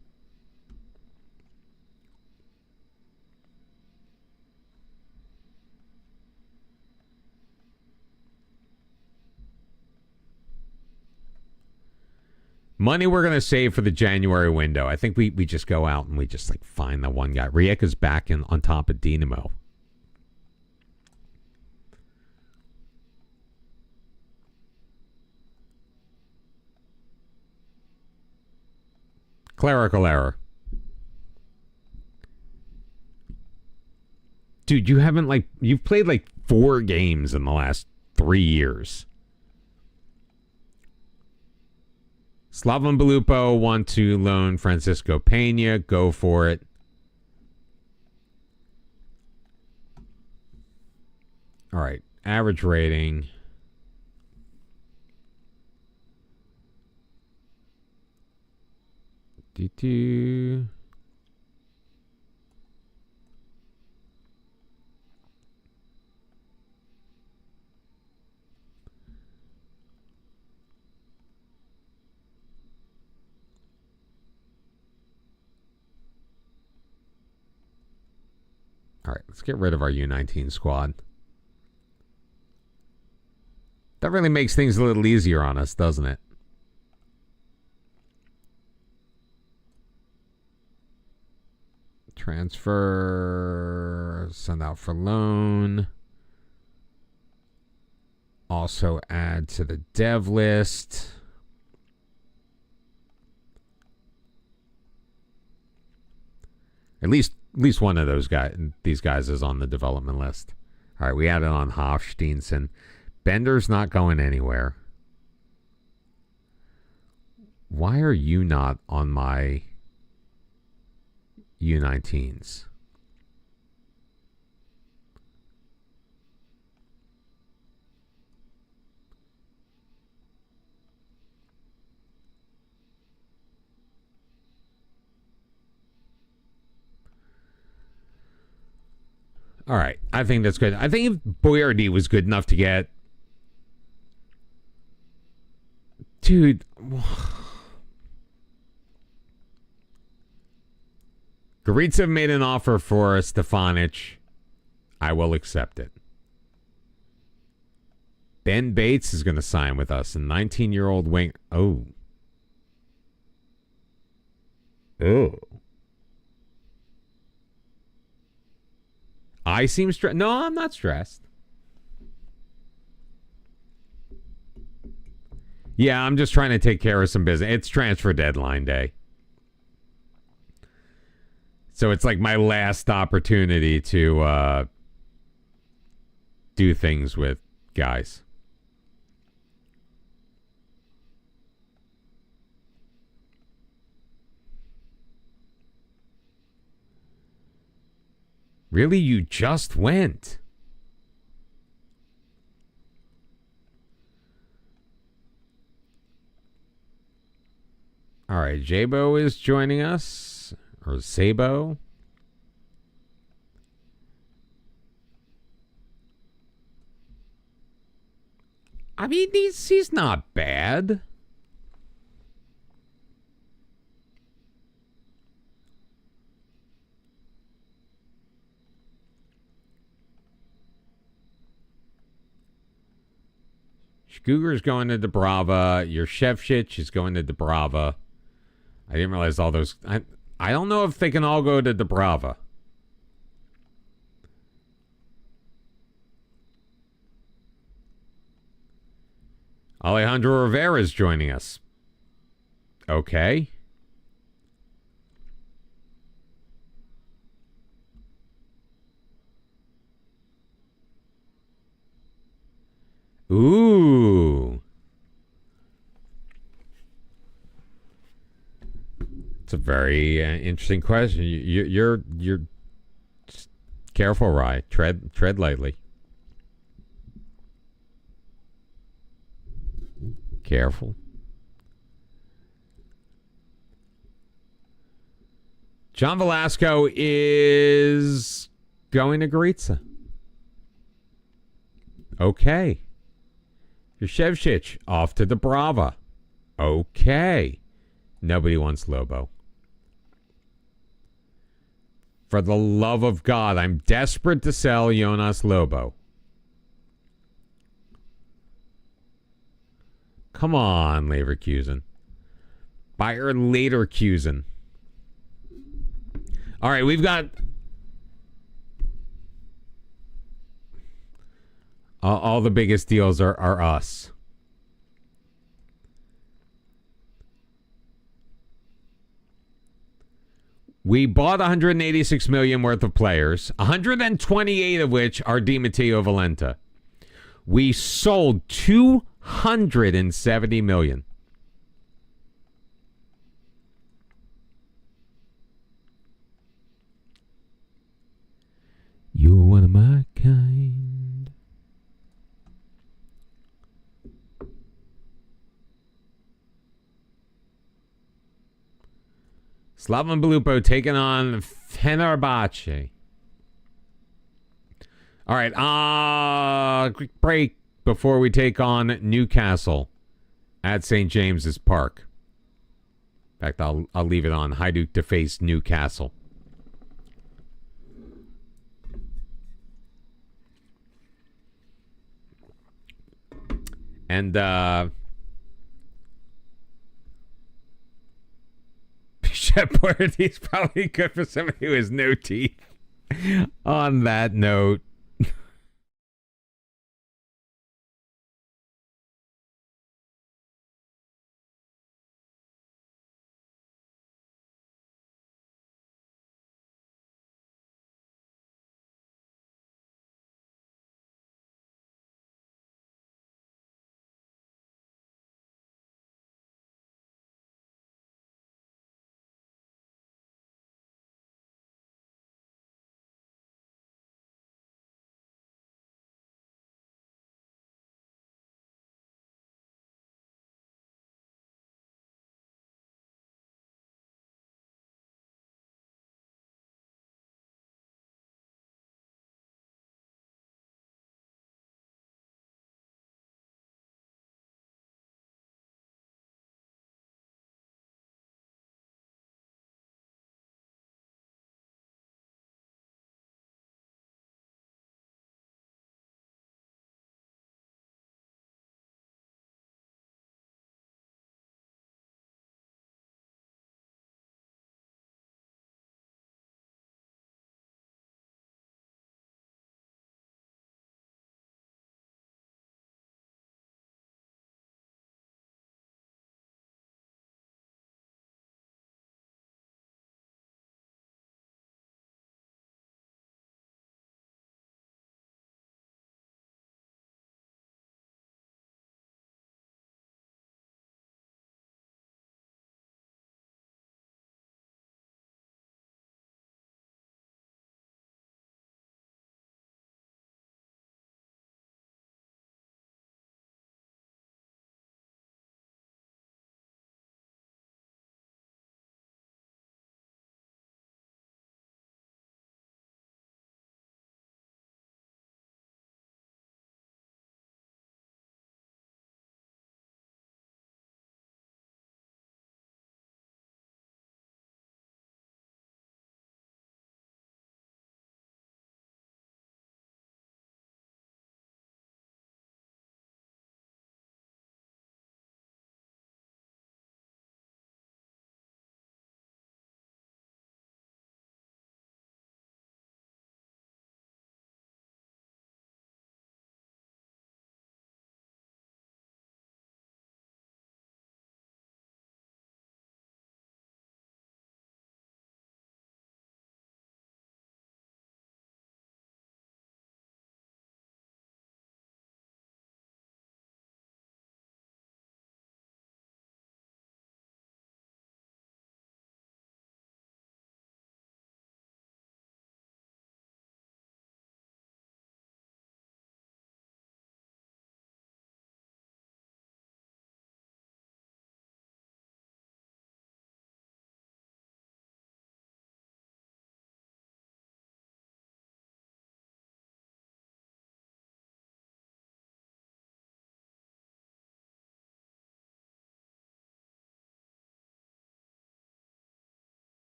A: Money we're going to save for the January window. I think we just go out and we just like find the one guy. Rijeka's back on top of Dinamo. Clerical error. Dude, you've played like 4 games in the last 3 years. Slaven Belupo want to loan Francisco Pena. Go for it. All right. Average rating. D2. All right, let's get rid of our U19 squad. That really makes things a little easier on us, doesn't it? Transfer, send out for loan. Also add to the dev list. At least one of these guys is on the development list. All right, we added on Hofsteinson. Bender's not going anywhere. Why are you not on my U19s? All right, I think that's good. I think if Boyardee was good enough to get... Dude... Goritsa made an offer for Stefanic. I will accept it. Ben Bates is going to sign with us. A 19-year-old wing... Oh. Oh. I seem stressed. No, I'm not stressed. Yeah, I'm just trying to take care of some business. It's transfer deadline day. So it's like my last opportunity to do things with guys. Really? You just went? All right, Jabo is joining us. Or Sabo. I mean, he's not bad. Shkuger's going to Dubrava. Your Shevchich is going to Dubrava. I didn't realize all those... I don't know if they can all go to Dubrava. Alejandro Rivera is joining us. Okay. Ooh. It's a very interesting question. You're careful, Rye. Tread lightly. Careful. John Velasco is going to Goritsa. Okay. Yashevchich off to Dubrava. Okay. Nobody wants Lobo. For the love of God, I'm desperate to sell Jonas Lobo. Come on, Leverkusen. Bayer Leverkusen. All right, we've got... all the biggest deals are us. We bought 186 million worth of players, 128 of which are Di Matteo Valenta. We sold 270 million. You're one of my kind. Slavan Belupo taking on Fenerbahce. All right, quick break before we take on Newcastle at St. James's Park. In fact, I'll leave it on. Hajduk to face Newcastle. And Shepard, probably good for somebody who has no teeth. On that note.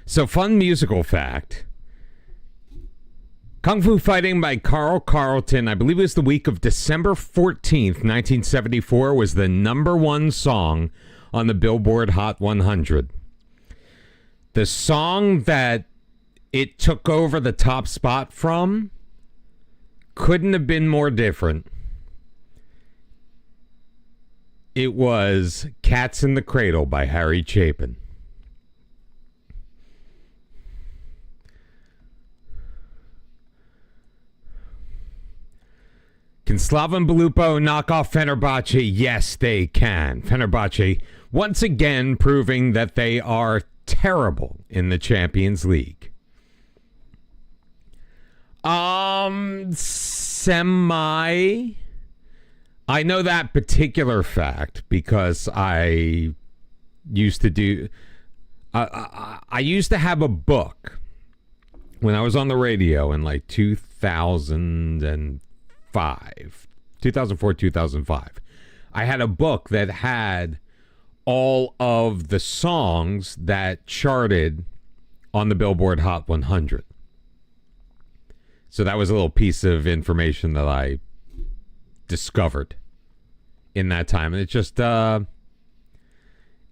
A: So, fun musical fact. Kung Fu Fighting by Carl Carlton, I believe it was the week of December 14th, 1974, was the #1 song on the Billboard Hot 100. The song that it took over the top spot from couldn't have been more different. It was Cats in the Cradle by Harry Chapin. Can Slaven Belupo knock off Fenerbahce? Yes, they can. Fenerbahce once again proving that they are terrible in the Champions League. Semi. I know that particular fact because I used to do. I used to have a book when I was on the radio in like 2004, 2005. I had a book that had all of the songs that charted on the Billboard Hot 100. So that was a little piece of information that I discovered in that time, and it just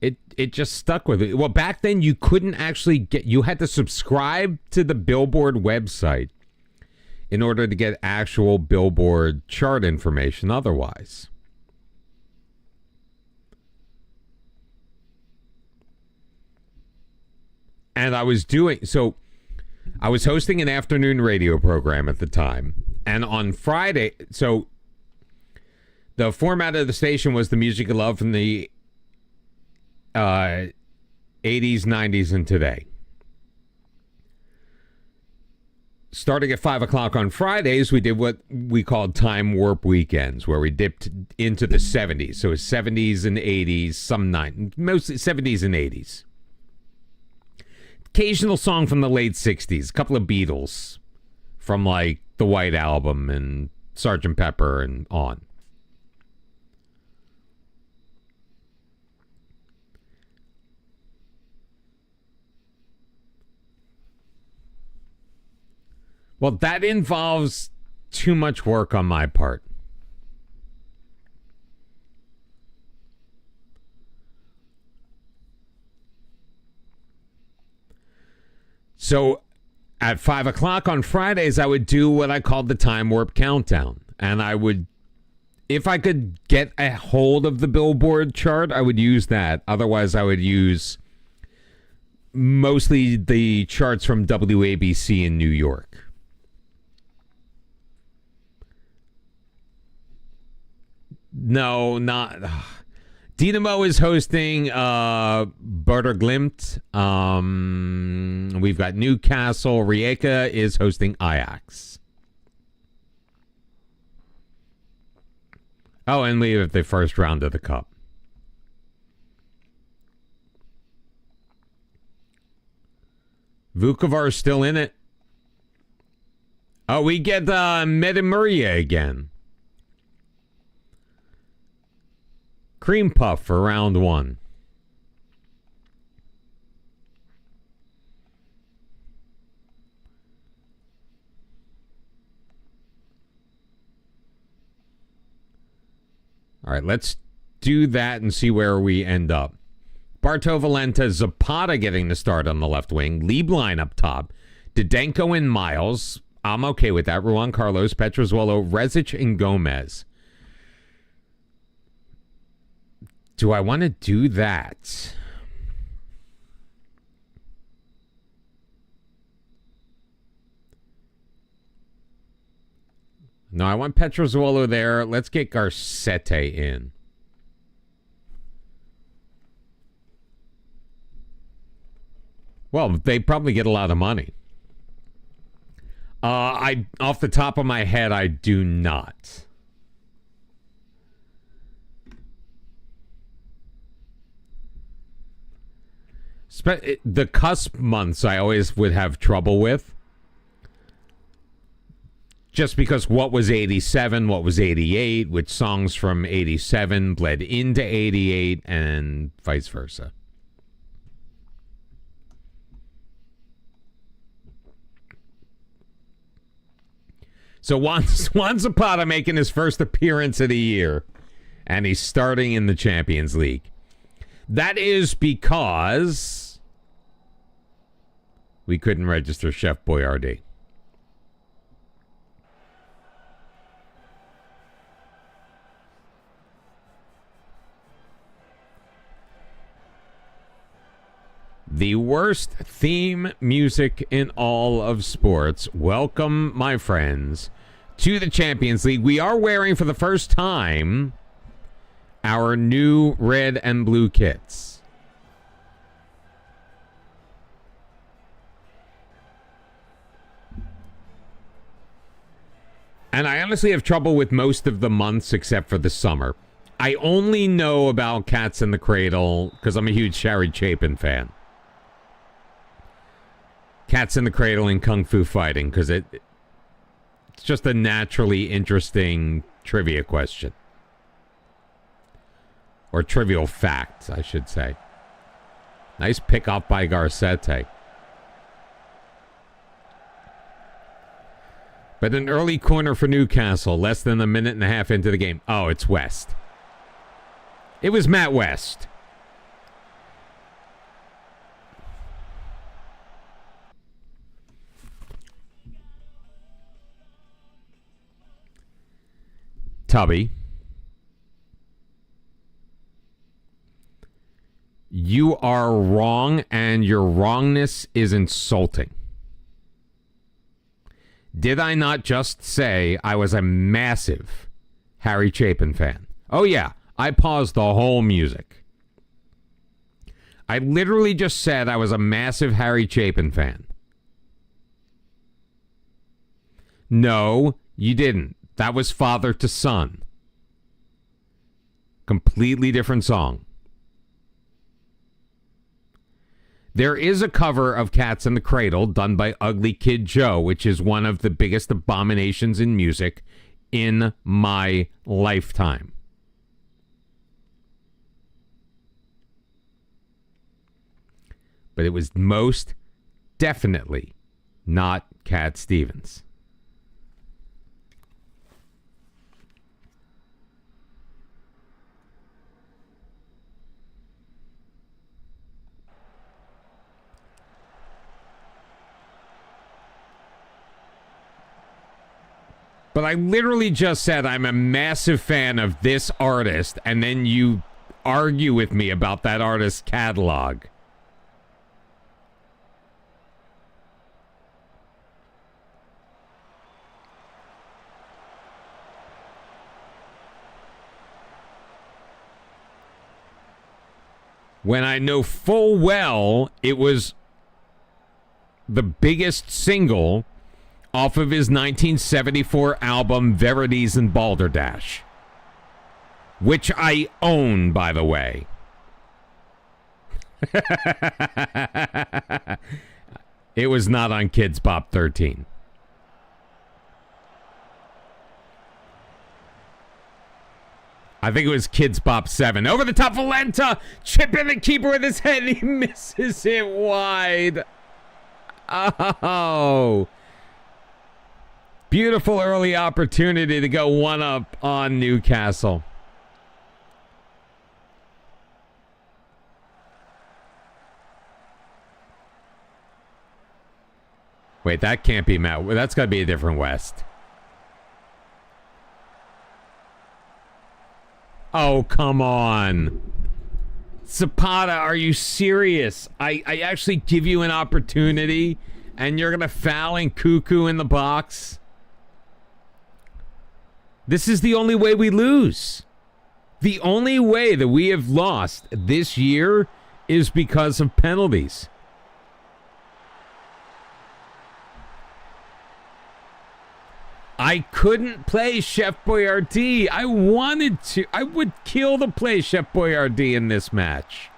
A: it just stuck with it. Well, back then you couldn't actually you had to subscribe to the Billboard website in order to get actual Billboard chart information otherwise. And I was hosting an afternoon radio program at the time. And on Friday, so the format of the station was the music you love from the 80s, 90s, and today. Starting at 5 o'clock on Fridays, we did what we called Time Warp Weekends, where we dipped into the 70s. So it's 70s and 80s, mostly 70s and 80s. Occasional song from the late 60s, a couple of Beatles from like the White Album and Sgt. Pepper and on. Well, that involves too much work on my part. So at 5 o'clock on Fridays, I would do what I called the Time Warp Countdown. And I would, if I could get a hold of the Billboard chart, I would use that. Otherwise, I would use mostly the charts from WABC in New York. No, not. Dynamo is hosting Berder Glimt. We've got Newcastle. Rijeka is hosting Ajax. Oh, and we have the first round of the Cup. Vukovar is still in it. Oh, we get Medimuria again. Cream Puff for round 1. All right, let's do that and see where we end up. Barto Valenta, Zapata getting the start on the left wing. Lieblein up top. Didenko and Miles. I'm okay with that. Ruan Carlos, Petrozuelo, Rezic, and Gomez. Do I want to do that? No, I want Petrozuelo there. Let's get Garcete in. Well, they probably get a lot of money. Off the top of my head, I do not. The cusp months I always would have trouble with. Just because what was 87, what was 88, which songs from 87 bled into 88, and vice versa. So Juan Zapata making his first appearance of the year, and he's starting in the Champions League. That is because we couldn't register Chef Boyardee. The worst theme music in all of sports. Welcome, my friends, to the Champions League. We are wearing for the first time our new red and blue kits. And I honestly have trouble with most of the months except for the summer. I only know about Cats in the Cradle because I'm a huge Harry Chapin fan. Cats in the Cradle and Kung Fu Fighting, because it's just a naturally interesting trivia question. Or trivial fact, I should say. Nice pick up by Garcetti. But an early corner for Newcastle, less than a minute and a half into the game. Oh, it's West. It was Matt West. Tubby, you are wrong, and your wrongness is insulting. Did I not just say I was a massive Harry Chapin fan? Oh, yeah, I paused the whole music. I literally just said I was a massive Harry Chapin fan. No, you didn't. That was Father to Son. Completely different song. There is a cover of Cats in the Cradle done by Ugly Kid Joe, which is one of the biggest abominations in music in my lifetime. But it was most definitely not Cat Stevens. But I literally just said I'm a massive fan of this artist, and then you argue with me about that artist's catalog. When I know full well it was the biggest single off of his 1974 album Verities and Balderdash, which I own, by the way. It was not on Kids Bop 13. I think it was Kids Bop 7. Over the top, Valenta. Chip in the keeper with his head. He misses it wide. Oh. Beautiful early opportunity to go one up on Newcastle. Wait, that can't be Matt. That's got to be a different West. Oh, come on. Zapata, are you serious? I actually give you an opportunity, and you're going to foul and cuckoo in the box? This is the only way we lose. The only way that we have lost this year is because of penalties. I couldn't play Chef Boyardee. I wanted to. I would kill to play Chef Boyardee in this match.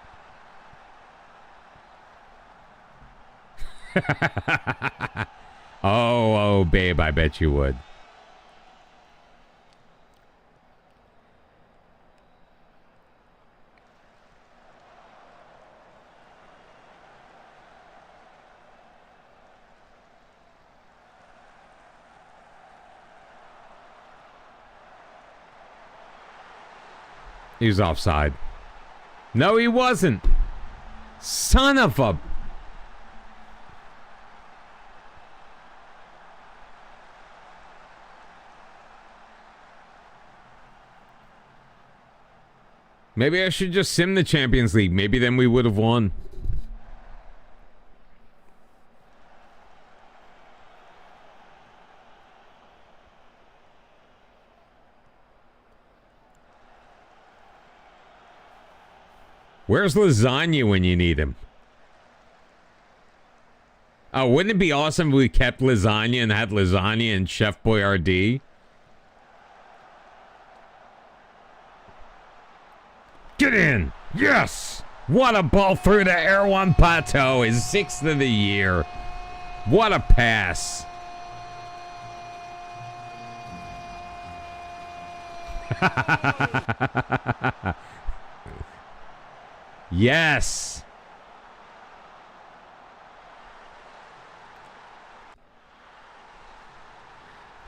A: Oh, babe, I bet you would. He was offside. No, he wasn't. Son of a... Maybe I should just sim the Champions League. Maybe then we would have won. Where's Lasagna when you need him? Oh, wouldn't it be awesome if we kept Lasagna and had Lasagna and Chef Boyardee? Get in! Yes! What a ball through to Erwan Pato, his 6th of the year. What a pass. Yes!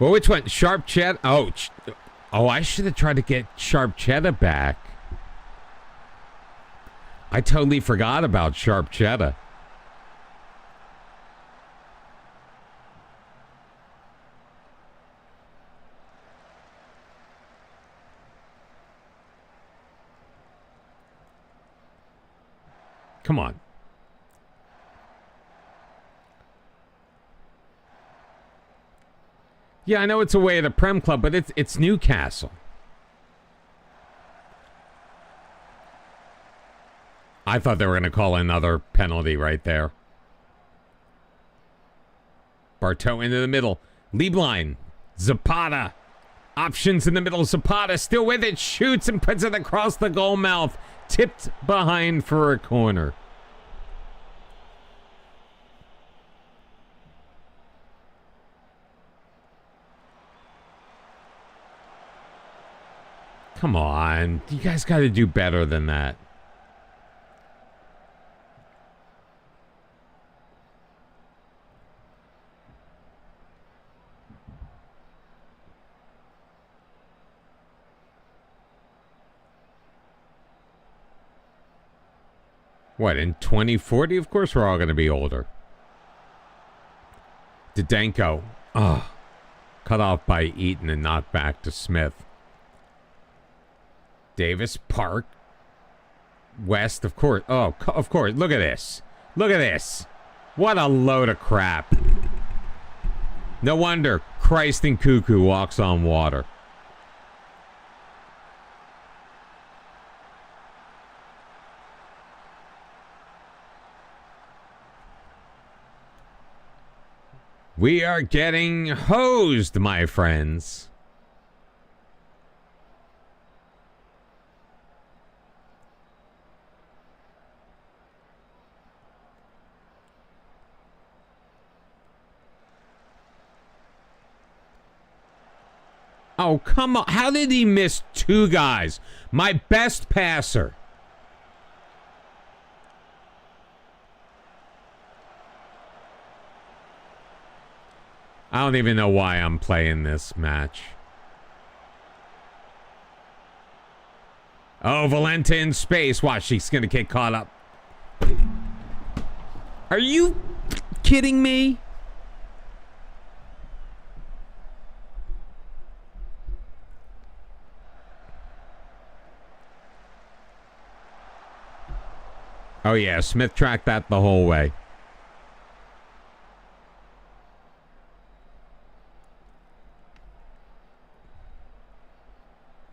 A: Well, which one? Sharp Cheddar? Oh, I should have tried to get Sharp Cheddar back. I totally forgot about Sharp Cheddar. Come on. Yeah, I know it's away at a Prem club, but it's Newcastle. I thought they were going to call another penalty right there. Bartow into the middle. Lieblein. Zapata. Options in the middle. Zapata still with it. Shoots and puts it across the goal mouth. Tipped behind for a corner. Come on. You guys got to do better than that. What, in 2040? Of course we're all going to be older. Didenko. Oh, cut off by Eaton and knocked back to Smith. Davis, Park. West, of course. Oh, of course. Look at this. Look at this. What a load of crap. No wonder Christ and Cuckoo walks on water. We are getting hosed, my friends. Oh, come on. How did he miss two guys? My best passer. I don't even know why I'm playing this match. Oh, Valenta in space. Watch, she's going to get caught up. Are you kidding me? Oh, yeah, Smith tracked that the whole way.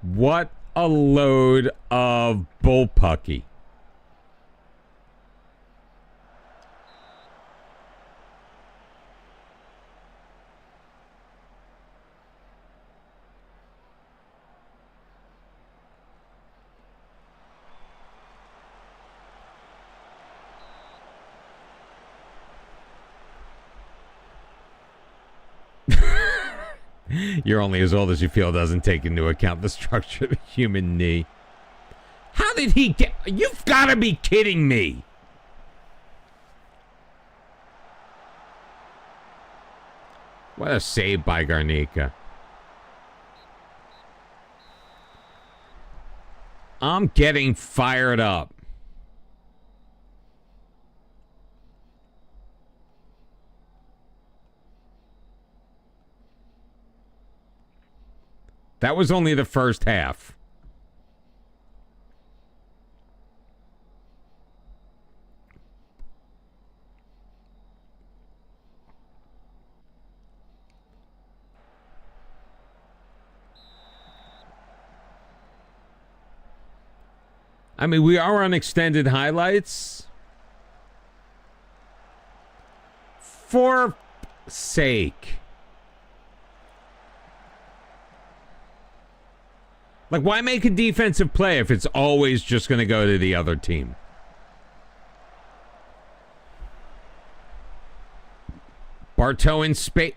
A: What a load of bullpucky. You're only as old as you feel doesn't take into account the structure of the human knee. How did he get... You've got to be kidding me. What a save by Garnica. I'm getting fired up. That was only the first half. I mean, we are on extended highlights. For sake. Like, why make a defensive play if it's always just going to go to the other team? Bartow in space.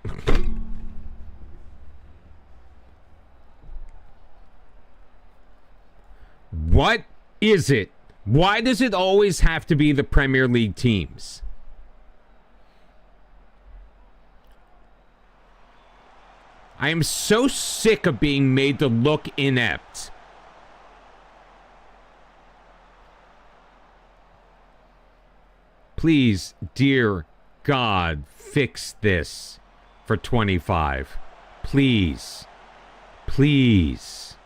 A: What is it? Why does it always have to be the Premier League teams? I am so sick of being made to look inept. Please, dear God, fix this for 25. Please. Please.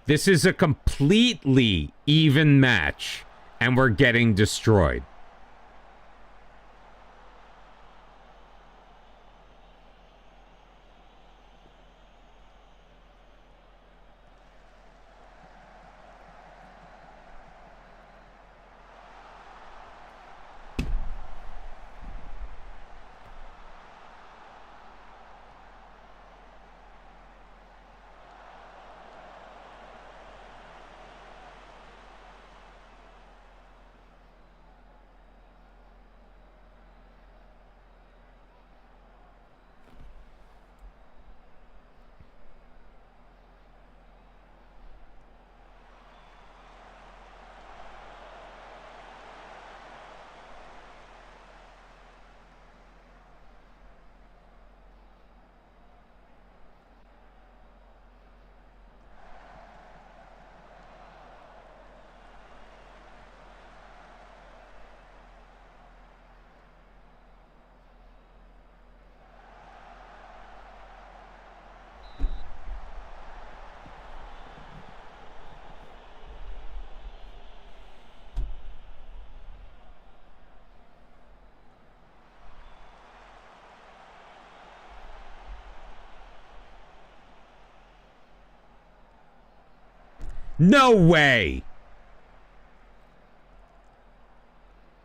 A: This is a completely even match, and we're getting destroyed. No way.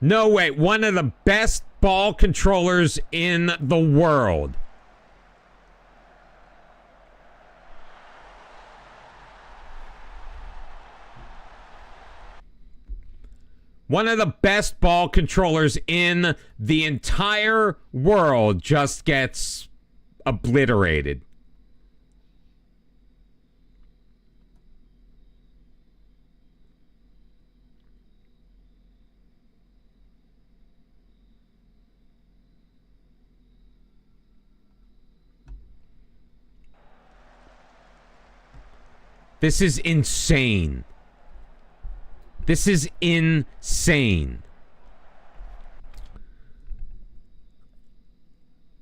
A: No way. One of the best ball controllers in the world. One of the best ball controllers in the entire world just gets obliterated. This is insane. This is insane.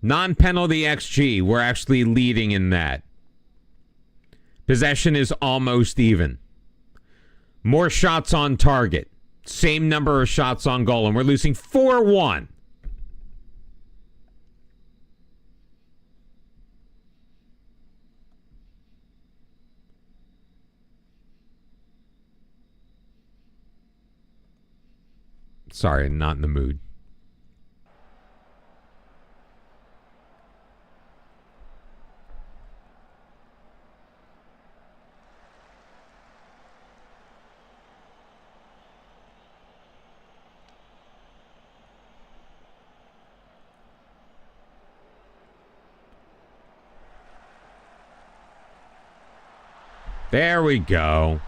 A: Non-penalty XG, we're actually leading in that. Possession is almost even. More shots on target. Same number of shots on goal, and we're losing 4-1. Sorry, not in the mood. There we go.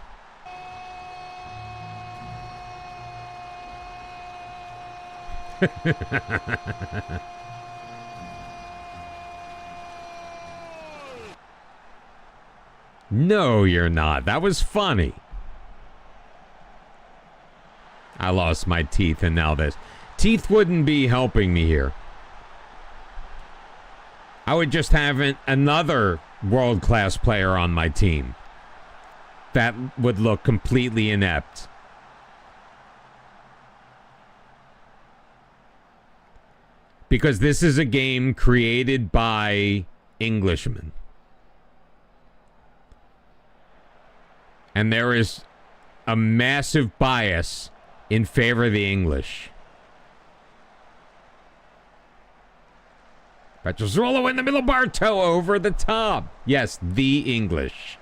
A: No, you're not. That was funny. I lost my teeth and now this. Teeth wouldn't be helping me here. I would just have another world-class player on my team. That would look completely inept. Because this is a game created by Englishmen. And there is a massive bias in favor of the English. Petrozolo in the middle, Bartow over the top. Yes, the English.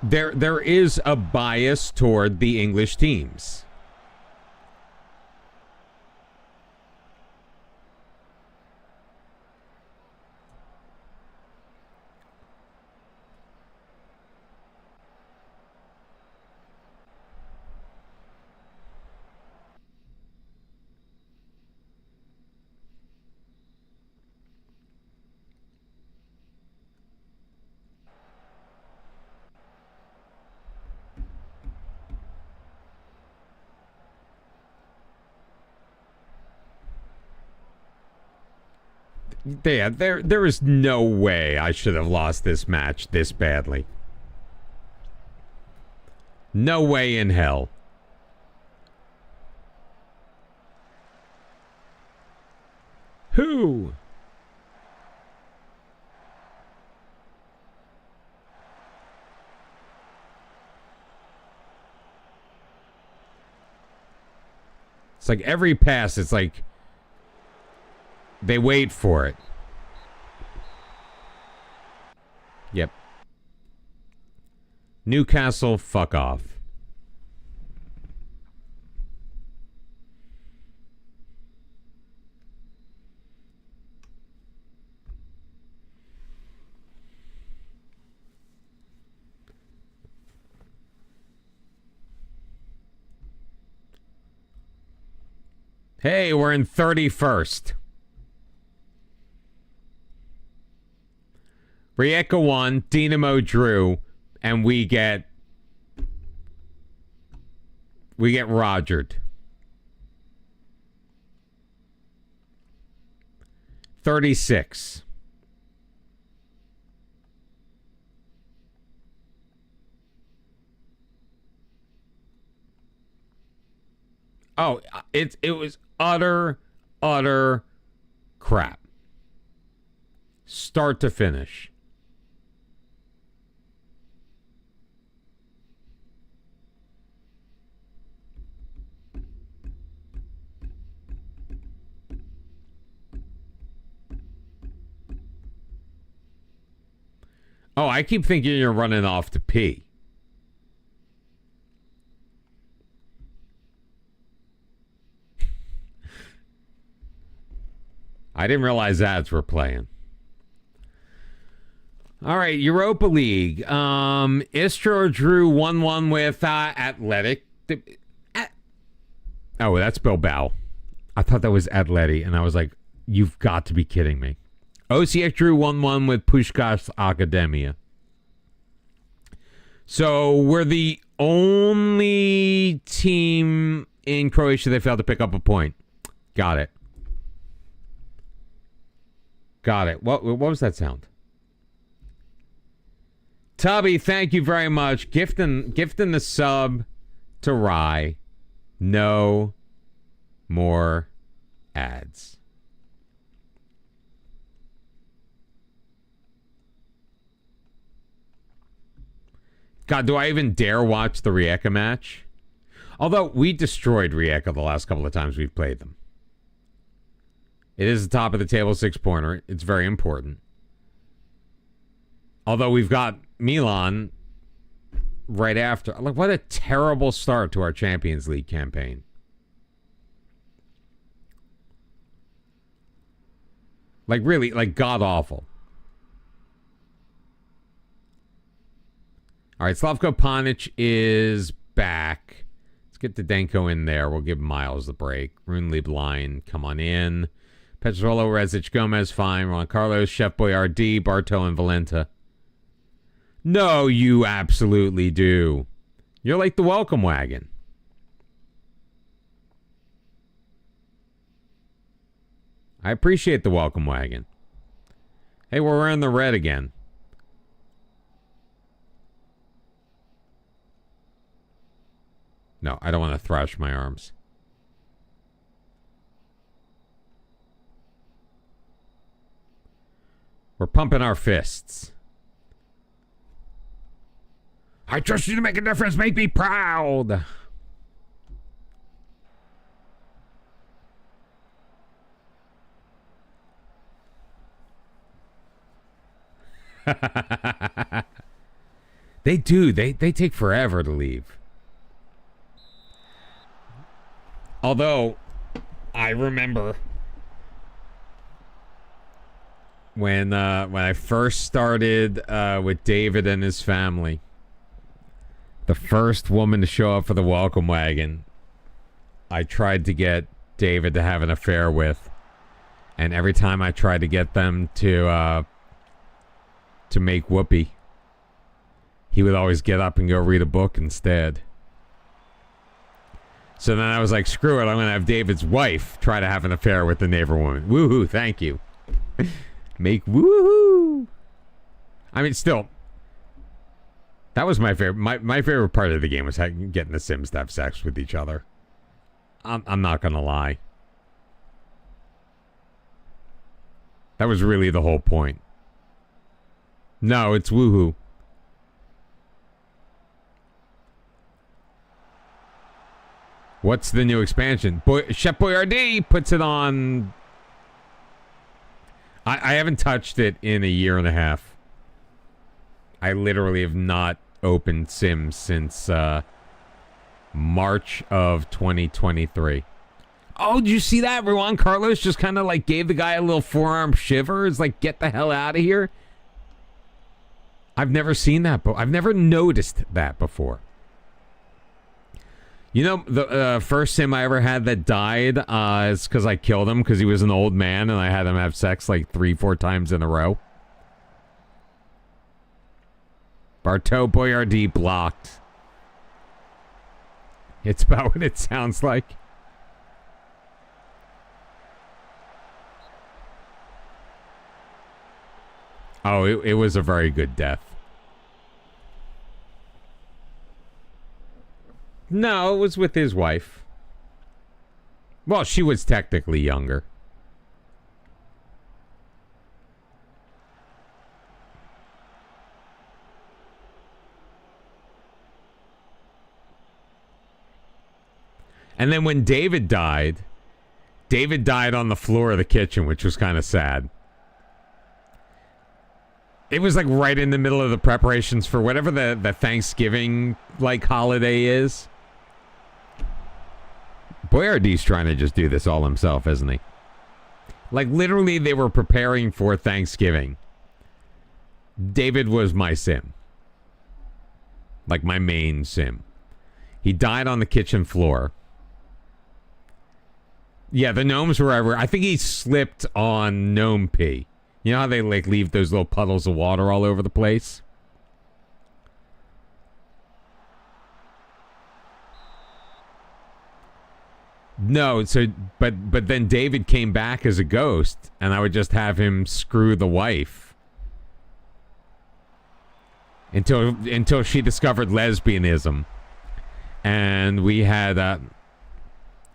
A: There is a bias toward the English teams. Yeah, there is no way I should have lost this match this badly. No way in hell. Who? It's like every pass, it's like they wait for it. Yep. Newcastle, fuck off. Hey, we're in 31st. Rijeka won, Dinamo drew, and we get rogered. 36. Oh, it was utter crap. Start to finish. Oh, I keep thinking you're running off to pee. I didn't realize ads were playing. All right, Europa League. Istro drew 1-1 with Athletic. Oh, that's Bilbao. I thought that was Atleti, and I was like, you've got to be kidding me. OCX drew 1-1 with Pushkas Academia. So we're the only team in Croatia that failed to pick up a point. Got it. Got it. What was that sound? Tubby, thank you very much. Gifting the sub to Rye. No more ads. God, do I even dare watch the Rijeka match? Although we destroyed Rijeka the last couple of times we've played them. It is the top of the table 6-pointer. It's very important. Although we've got Milan right after. Like, what a terrible start to our Champions League campaign. Like, really, like, god-awful. All right, Slavko Panic is back. Let's get Denko in there. We'll give Miles the break. Rune Lieblein, come on in. Petrolo, Rezic, Gomez, fine. Juan Carlos, Chef Boyardee, Barto, and Valenta. No, you absolutely do. You're like the welcome wagon. I appreciate the welcome wagon. Hey, we're wearing the red again. No, I don't want to thrash my arms. We're pumping our fists. I trust you to make a difference. Make me proud. They do. They take forever to leave. Although, I remember when I first started with David and his family, the first woman to show up for the welcome wagon, I tried to get David to have an affair with, and every time I tried to get them to make whoopee, he would always get up and go read a book instead. So then I was like, screw it, I'm going to have David's wife try to have an affair with the neighbor woman. Woohoo, thank you. Make woohoo. I mean, still, that was my favorite. My favorite part of the game was getting the Sims to have sex with each other. I'm not going to lie. That was really the whole point. No, it's woohoo. What's the new expansion? Chef Boyardee puts it on. I haven't touched it in a year and a half. I literally have not opened Sims since March of 2023. Oh, did you see that? Juan Carlos just kind of like gave the guy a little forearm shiver. It's like, get the hell out of here. I've never seen that, but I've never noticed that before. You know, the first Sim I ever had that died is because I killed him because he was an old man and I had him have sex like 3-4 times in a row. Barto Boyardee blocked. It's about what it sounds like. Oh, it was a very good death. No, it was with his wife. Well, she was technically younger. And then when David died on the floor of the kitchen, which was kind of sad. It was like right in the middle of the preparations for whatever the Thanksgiving like holiday is. Boyardee's trying to just do this all himself, isn't he? Like literally they were preparing for Thanksgiving. David was my Sim. Like my main Sim. He died on the kitchen floor. Yeah, the gnomes were everywhere. I think he slipped on gnome pee. You know how they like leave those little puddles of water all over the place? No, so but then David came back as a ghost, and I would just have him screw the wife until she discovered lesbianism, and we had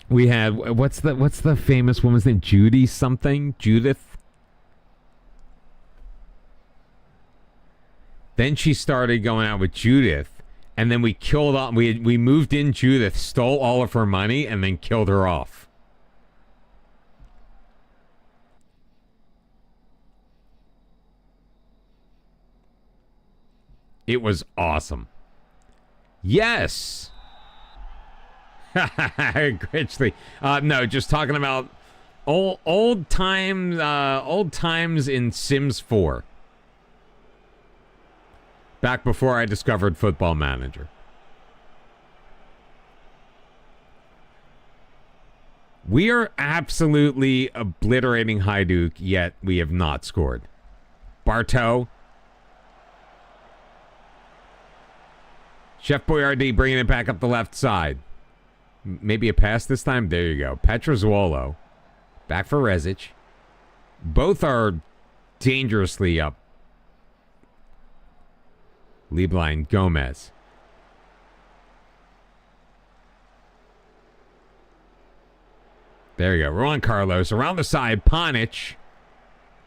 A: what's the famous woman's name? Judy something? Judith? Then she started going out with Judith. And then we killed off. We moved in Judith, stole all of her money, and then killed her off. It was awesome. Yes. Gritchley. No, just talking about old times in Sims 4. Back before I discovered Football Manager. We are absolutely obliterating Hajduk, yet we have not scored. Bartow. Chef Boyardee bringing it back up the left side. Maybe a pass this time? There you go. Petrozuolo. Back for Rezic. Both are dangerously up. Lieblein, Gomez. There you go. Juan Carlos around the side. Panic.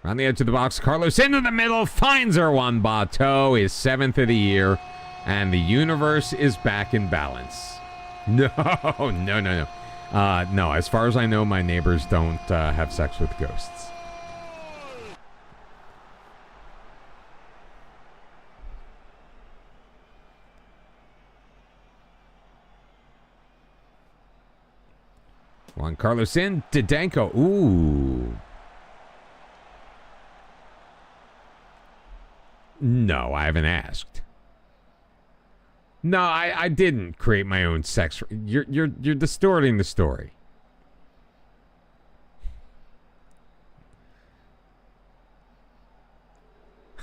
A: Around the edge of the box. Carlos into the middle. Finds Erwan Bateau. His 7th of the year. And the universe is back in balance. No. No, as far as I know, my neighbors don't have sex with ghosts. Juan Carlos in. Didenko. Ooh. No, I haven't asked. No, I didn't create my own sex. You're distorting the story.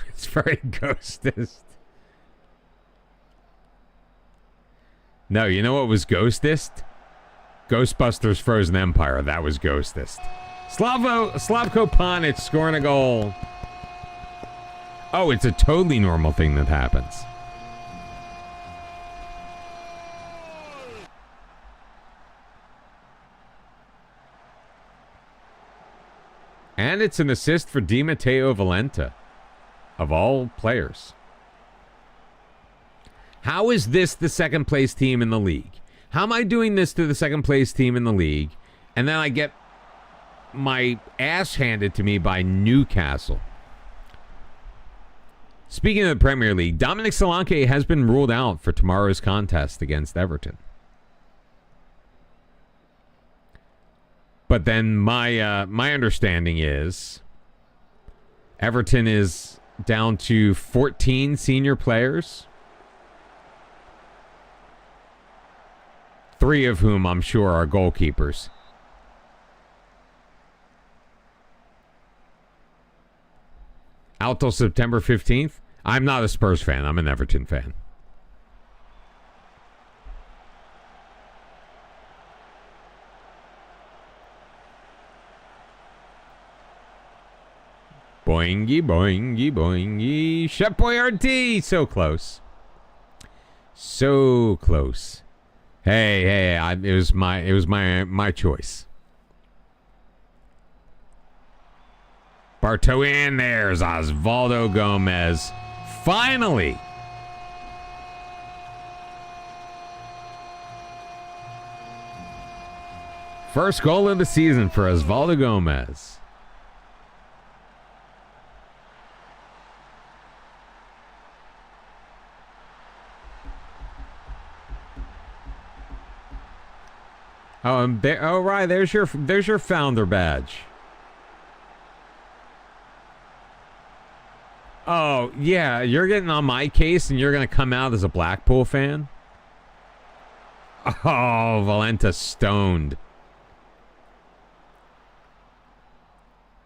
A: It's very ghostist. No, you know what was ghostist? Ghostbusters Frozen Empire. That was ghostist. Slavko Panic scoring a goal. Oh, it's a totally normal thing that happens. And it's an assist for Di Matteo Valenta, of all players. How is this the second place team in the league? How am I doing this to the second place team in the league, and then I get my ass handed to me by Newcastle? Speaking of the Premier League, Dominic Solanke has been ruled out for tomorrow's contest against Everton. But then my understanding is Everton is down to 14 senior players, 3 of whom I'm sure are goalkeepers. Out till September 15th. I'm not a Spurs fan. I'm an Everton fan. Boingy, boingy, boingy. Chef Boyardee. So close. So close. Hey, it was my choice. Bartow in. There's Osvaldo Gomez. Finally. First goal of the season for Osvaldo Gomez. Oh, right. There's your founder badge. Oh, yeah. You're getting on my case and you're going to come out as a Blackpool fan? Oh, Valenta stoned.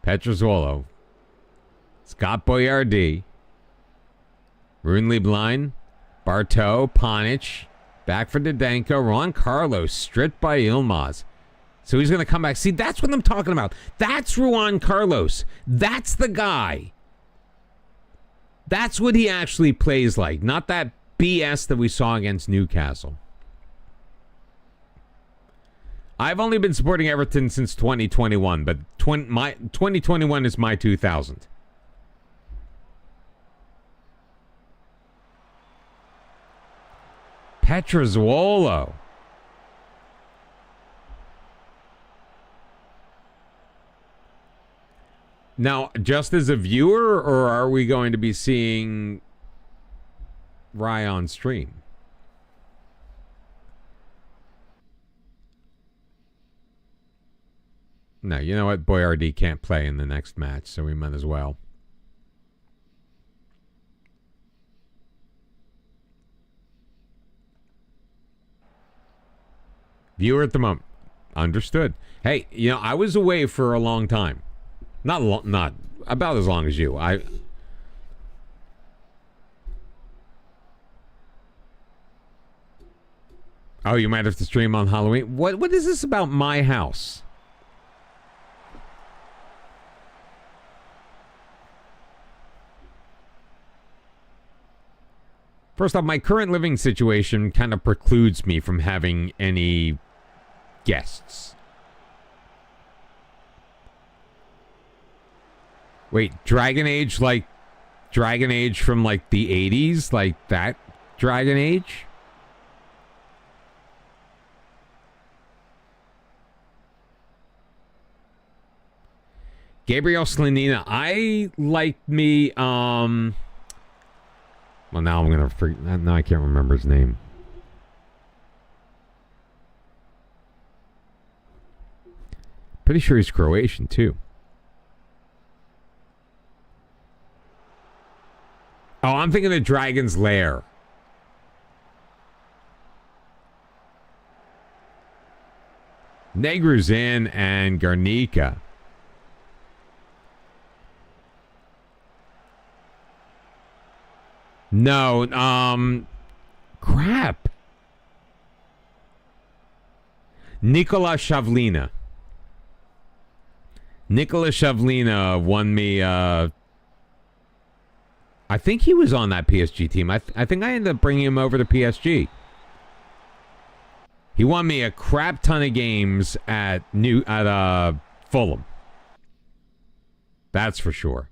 A: Petrozuolo. Scott Boyardee. Rune Lieblein. Bartow. Panic. Back for Didenko. Juan Carlos. Stripped by Yilmaz. So he's going to come back. See, that's what I'm talking about. That's Juan Carlos. That's the guy. That's what he actually plays like. Not that BS that we saw against Newcastle. I've only been supporting Everton since 2021, but 2021 is my 2000. Petrozuolo. Now, just as a viewer, or are we going to be seeing Rye on stream? No, you know what? Boyardee can't play in the next match, so we might as well. Viewer at the moment. Understood. Hey, I was away for a long time. Not about as long as you. Oh, you might have to stream on Halloween. What is this about my house? First off, my current living situation kind of precludes me from having any guests. Wait, Dragon Age from like the 80s? Like that Dragon Age? Gabriel Slanina, I like me, well, now I'm going to now I can't remember his name. Pretty sure he's Croatian, too. Oh, I'm thinking of Dragon's Lair. Negru's in and Garnica. No, crap. Nikola Shavlina. Nikola Shavlina won me, I think he was on that PSG team. I think I ended up bringing him over to PSG. He won me a crap ton of games at Fulham. That's for sure.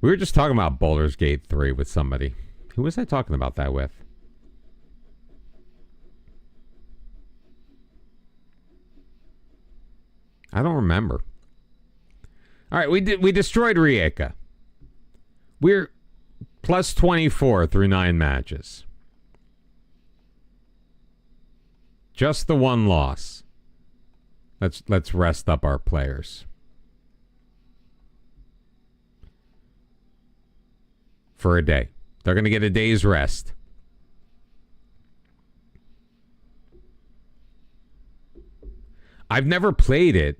A: We were just talking about Baldur's Gate 3 with somebody. Who was I talking about that with? I don't remember. All right, we destroyed Rijeka. We're plus 24 through 9 matches. Just the one loss. Let's rest up our players. For a day. They're going to get a day's rest. I've never played it,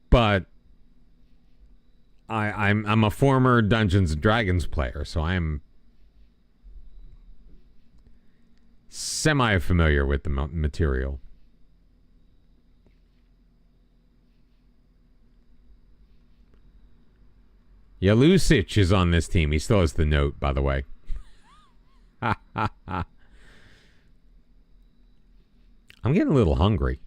A: but I'm a former Dungeons and Dragons player, so I'm semi-familiar with the material. Jalusic is on this team. He still has the note, by the way. I'm getting a little hungry.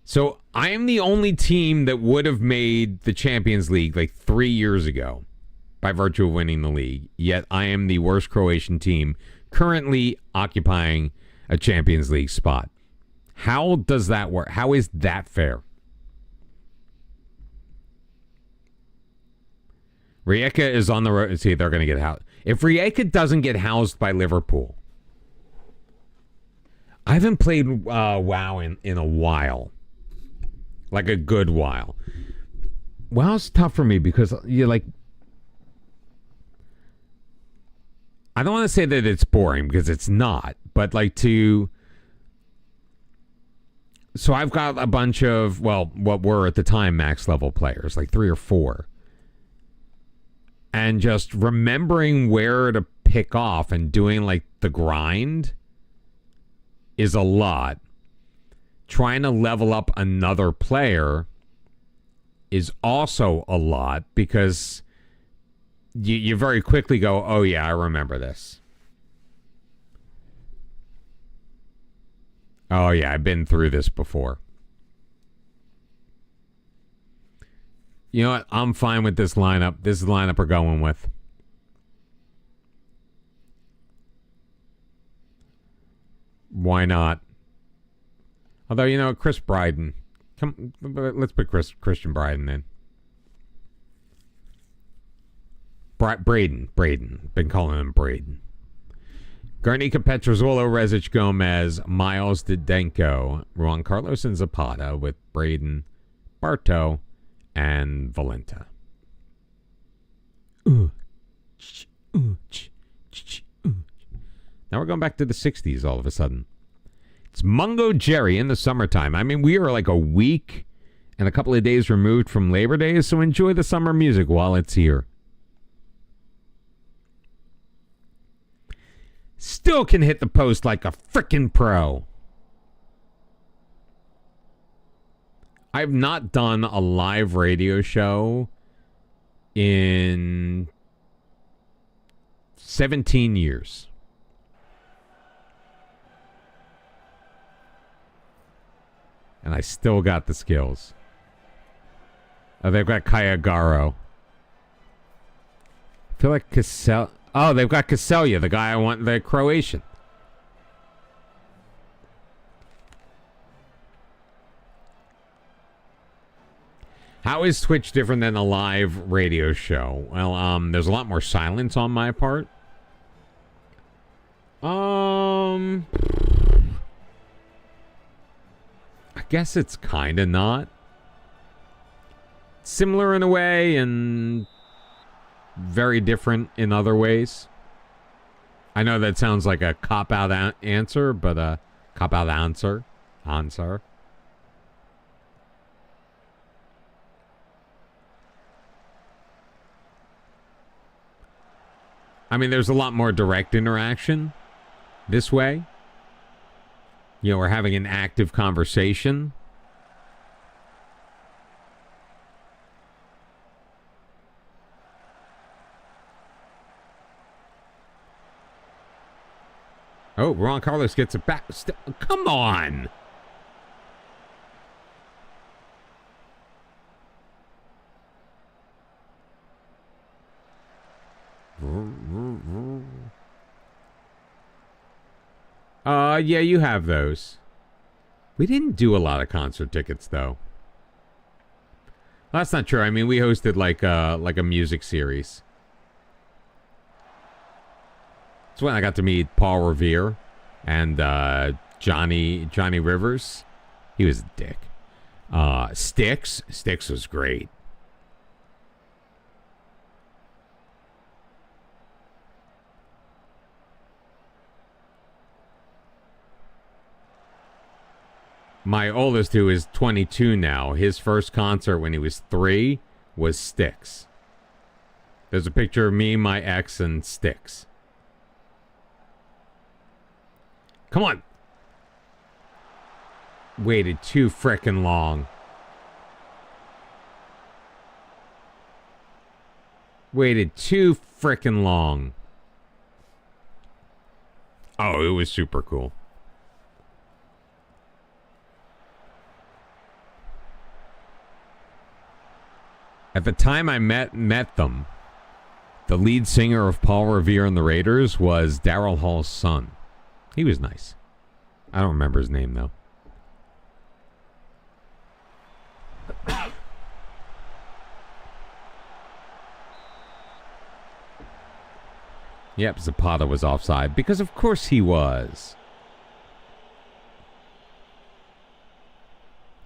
A: So I am the only team that would have made the Champions League like 3 years ago by virtue of winning the league. Yet I am the worst Croatian team currently occupying a Champions League spot. How does that work? How is that fair? Rijeka is on the road. See, they're going to get housed. If Rijeka doesn't get housed by Liverpool, I haven't played WoW in a while. Like a good while. WoW's tough for me because you're like, I don't want to say that it's boring because it's not, but like so I've got a bunch of, well, what were at the time max level players, like 3 or 4. And just remembering where to pick off and doing like the grind is a lot. Trying to level up another player is also a lot because you very quickly go, oh yeah, I remember this. Oh yeah, I've been through this before. You know what? I'm fine with this lineup. This is the lineup we're going with. Why not? Although, you know, Chris Bryden. Let's put Christian Bryden in. Braden. Been calling him Braden. Garnica, Petrozuelo, Rezic, Gomez, Miles, Didenko, Juan Carlos, and Zapata with Braden, Barto, and Valenta. Now we're going back to the 60s all of a sudden. It's Mungo Jerry in the summertime. I mean, we are like a week and a couple of days removed from Labor Day, so enjoy the summer music while it's here. Still can hit the post like a frickin' pro. I've not done a live radio show in 17 years. And I still got the skills. Oh, they've got Kayagaro. I feel like Cassell. Oh, they've got Kaselja, the guy I want, the Croatian. How is Twitch different than a live radio show? Well, there's a lot more silence on my part. I guess it's kind of not. Similar in a way and very different in other ways. I know that sounds like a cop-out answer, but a cop-out answer. I mean, there's a lot more direct interaction this way. You know, we're having an active conversation. Oh, Juan Carlos gets it back. Come on. Yeah, you have those. We didn't do a lot of concert tickets, though. Well, that's not true. I mean, we hosted like a music series. It's when I got to meet Paul Revere and Johnny Rivers. He was a dick. Styx was great. My oldest, who is 22 now, his first concert when he was 3 was Styx. There's a picture of me, my ex, and Styx. Come on. Waited too frickin' long. Waited too frickin' long. Oh, it was super cool. At the time I met them, the lead singer of Paul Revere and the Raiders was Daryl Hall's son. He was nice. I don't remember his name, though. Yep, Zapata was offside, because of course he was.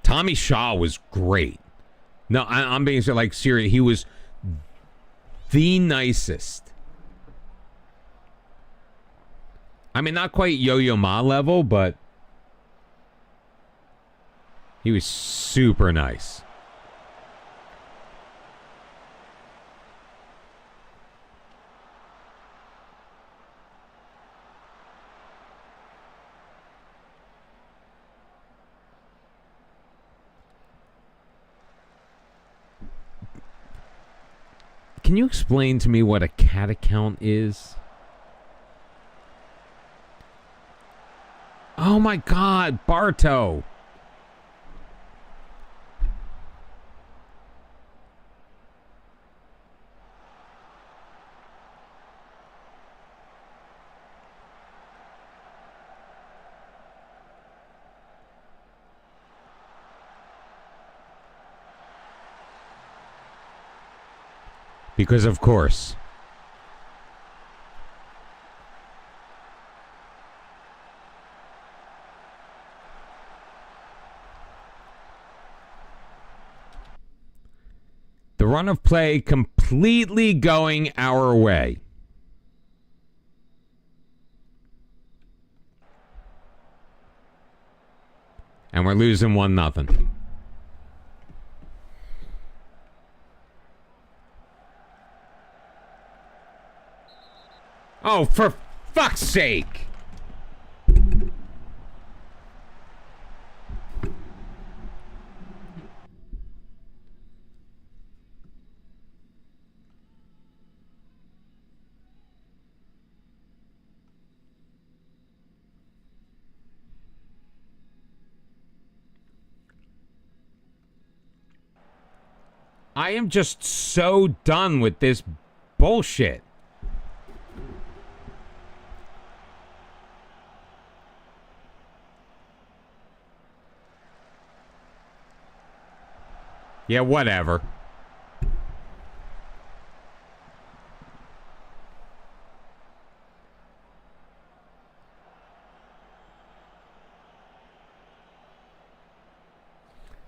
A: Tommy Shaw was great. No, I'm being like serious. He was the nicest. I mean, not quite Yo-Yo Ma level, but he was super nice. Can you explain to me what a cat account is? Oh my God, Barto. Because of course, run of play completely going our way. And we're losing 1-0. Oh, for fuck's sake! I am just so done with this bullshit. Yeah, whatever.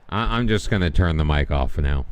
A: I'm just going to turn the mic off for now.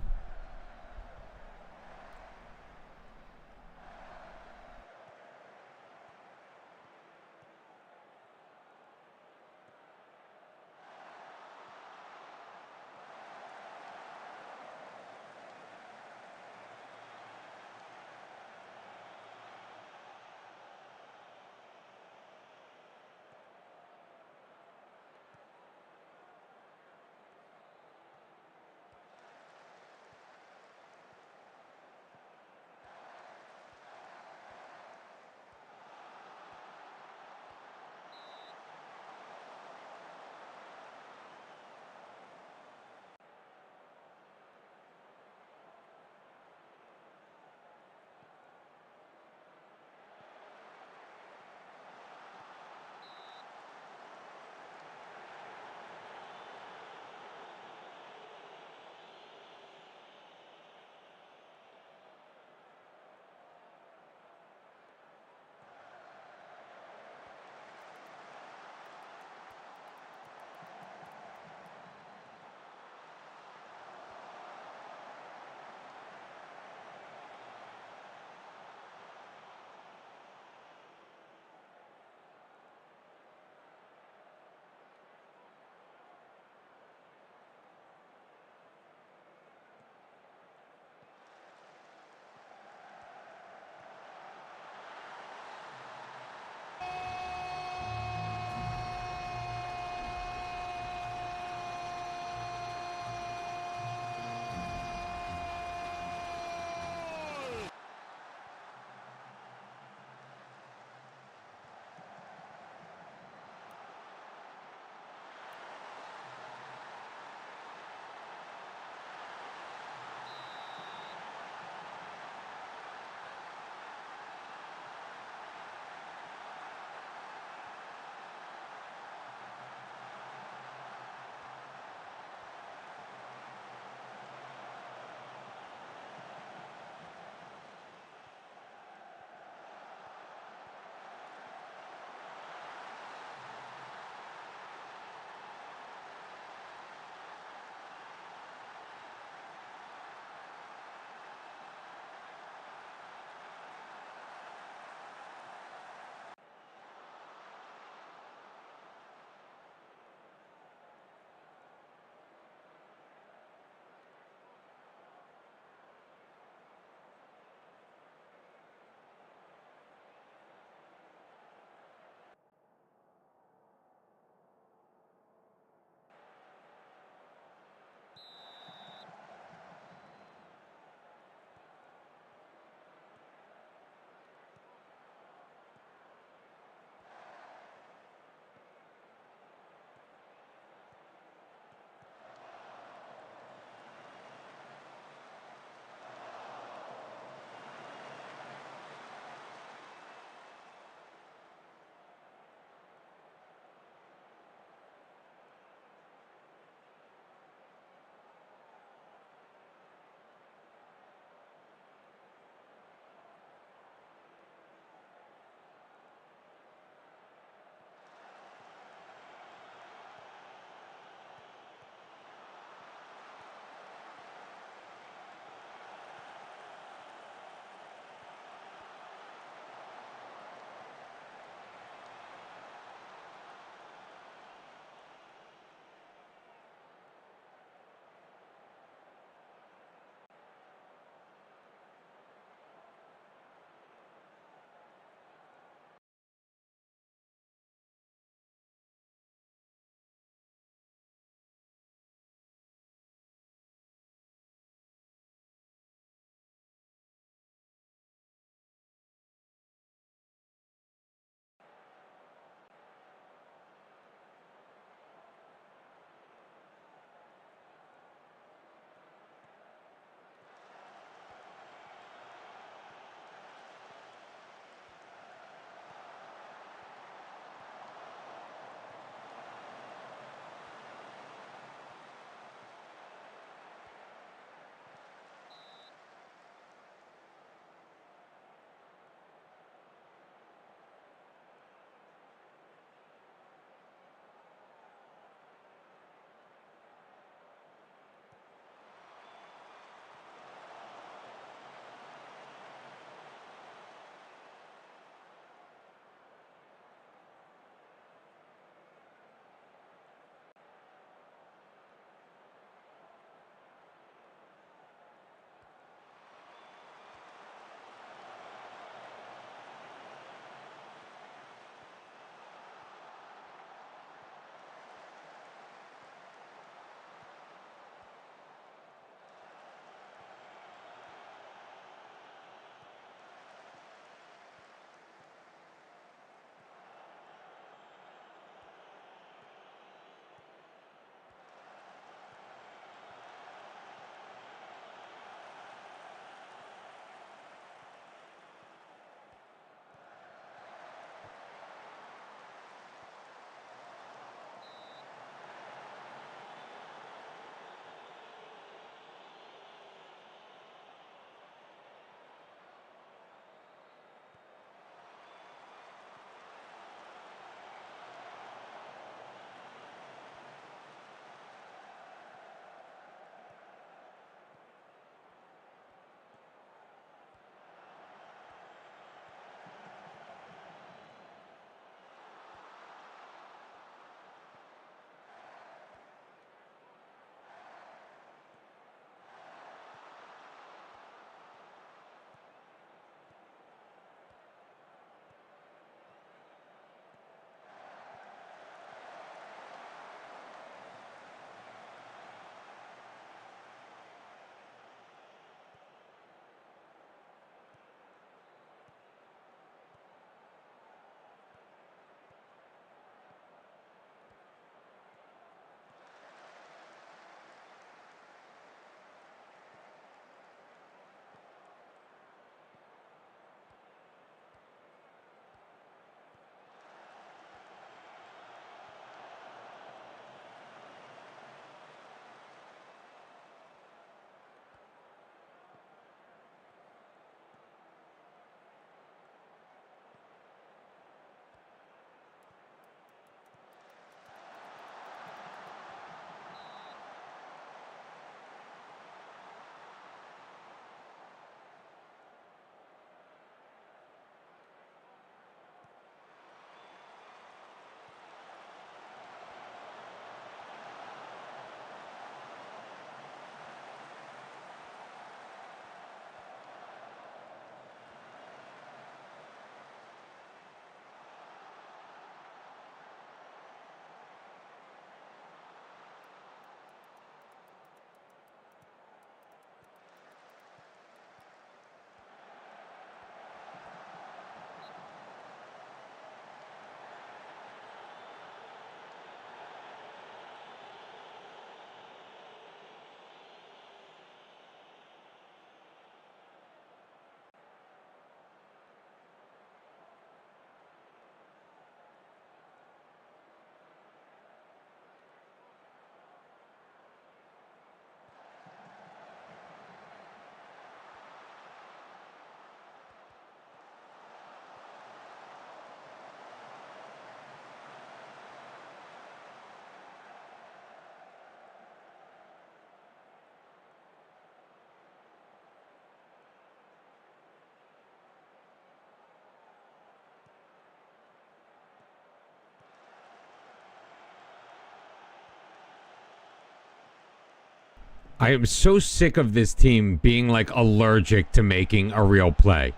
A: I am so sick of this team being like allergic to making a real play.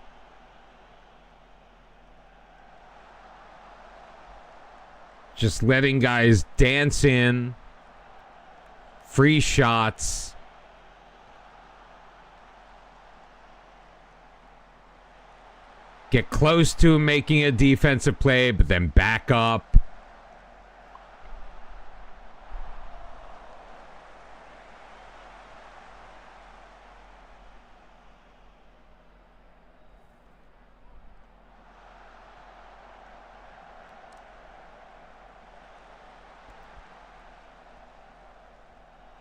A: Just letting guys dance in, free shots. Get close to making a defensive play, but then back up.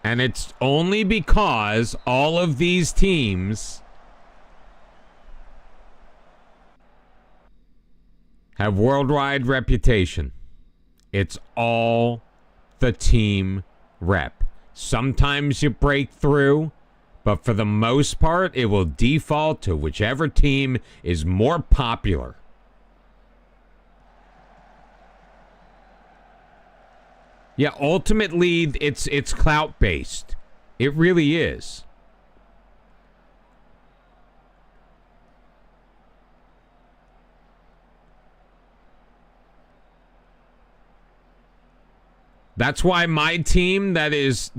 A: And it's only because all of these teams have worldwide reputation. It's all the team rep. Sometimes you break through, but for the most part, it will default to whichever team is more popular. Yeah, ultimately, it's clout-based. It really is. That's why my team that is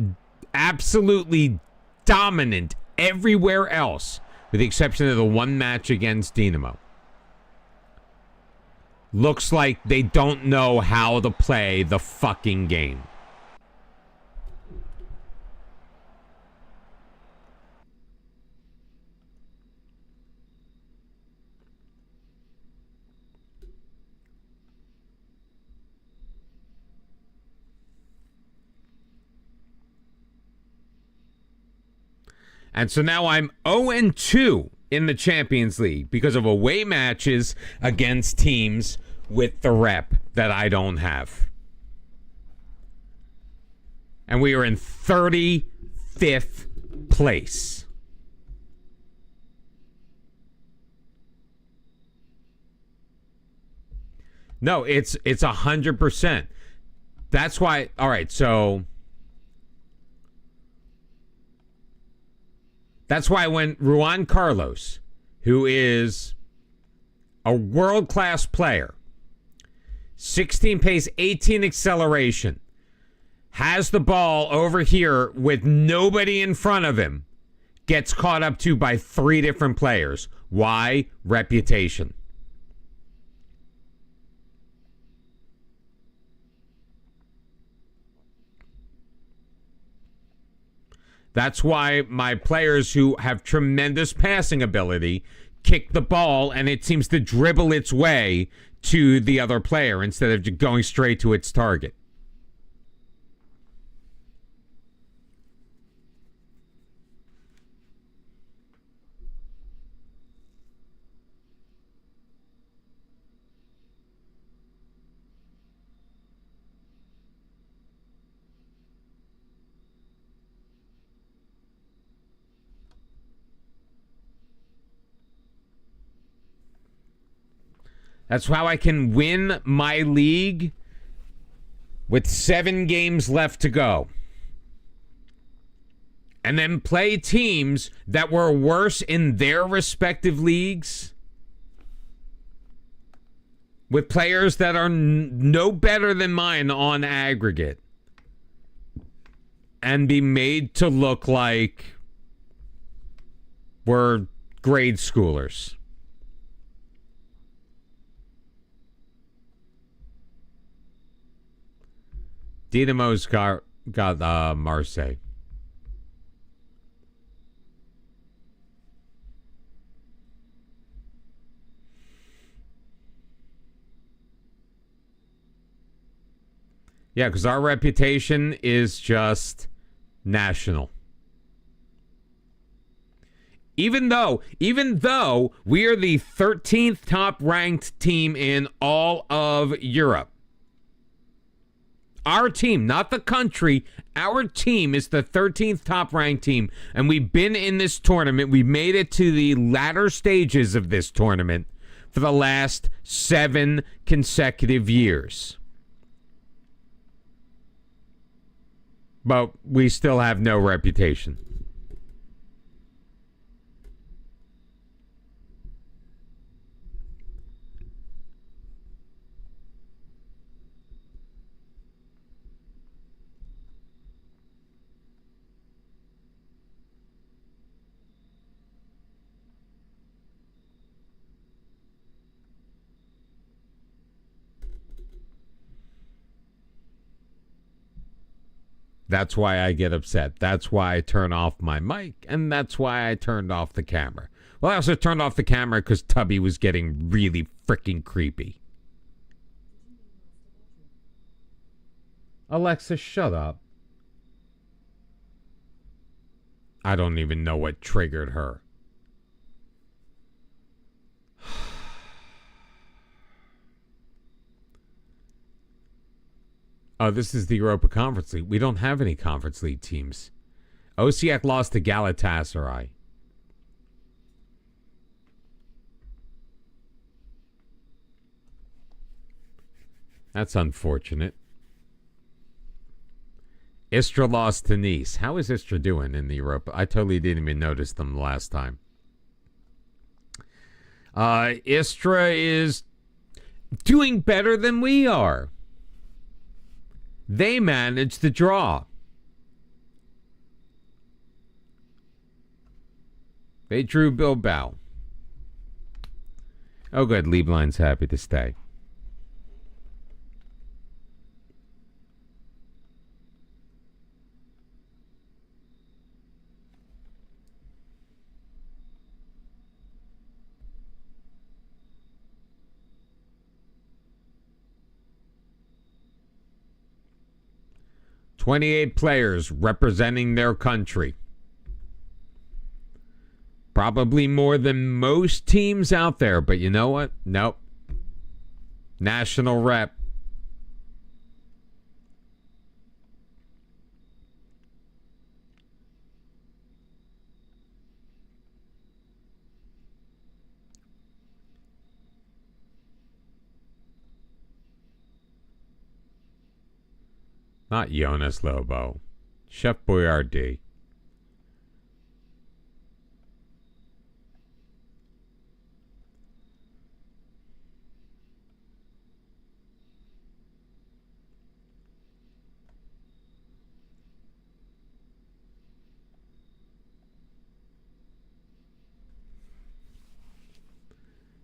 A: absolutely dominant everywhere else, with the exception of the one match against Dinamo, looks like they don't know how to play the fucking game. And so now I'm 0-2 in the Champions League because of away matches against teams with the rep that I don't have. And we are in 35th place. No, it's 100%. That's why, all right, so that's why when Juan Carlos, who is a world-class player, 16 pace, 18 acceleration, has the ball over here with nobody in front of him, gets caught up to by 3 different players. Why? Reputation. That's why my players who have tremendous passing ability kick the ball and it seems to dribble its way to the other player instead of just going straight to its target. That's how I can win my league with 7 games left to go. And then play teams that were worse in their respective leagues with players that are no better than mine on aggregate. And be made to look like we're grade schoolers. Dinamo's got Marseille. Yeah, because our reputation is just national. Even though we are the 13th top ranked team in all of Europe. Our team, not the country, our team is the 13th top-ranked team, and we've been in this tournament. We've made it to the latter stages of this tournament for the last 7 consecutive years. But we still have no reputation. That's why I get upset. That's why I turn off my mic, and that's why I turned off the camera. Well, I also turned off the camera because Tubby was getting really freaking creepy. Alexa, shut up. I don't even know what triggered her. Oh, this is the Europa Conference League. We don't have any Conference League teams. Osijek lost to Galatasaray. That's unfortunate. Istra lost to Nice. How is Istra doing in the Europa? I totally didn't even notice them last time. Istra is doing better than we are. They managed to draw. They drew Bilbao. Oh, good. Lieblin's happy to stay. "28 players representing their country. Probably more than most teams out there, but you know what? Nope. National rep. Not Jonas Lobo. Chef Boyardee.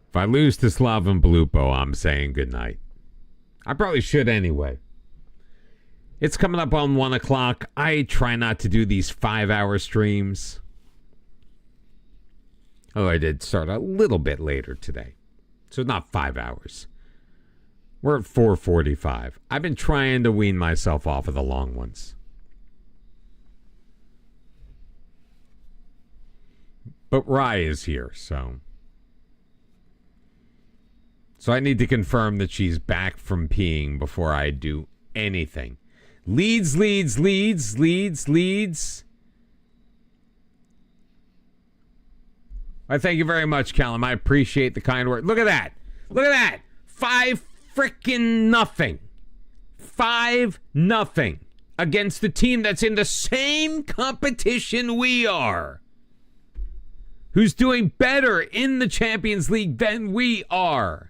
A: If I lose to Slaven Belupo, I'm saying goodnight. I probably should anyway. It's coming up on 1 o'clock. I try not to do these 5-hour streams. Oh, I did start a little bit later today. So not 5 hours. We're at 4:45. I've been trying to wean myself off of the long ones. But Rye is here, so I need to confirm that she's back from peeing before I do anything. Leeds. I thank you very much, Callum. I appreciate the kind word. Look at that. 5-0 5-0 against the team that's in the same competition we are. Who's doing better in the Champions League than we are.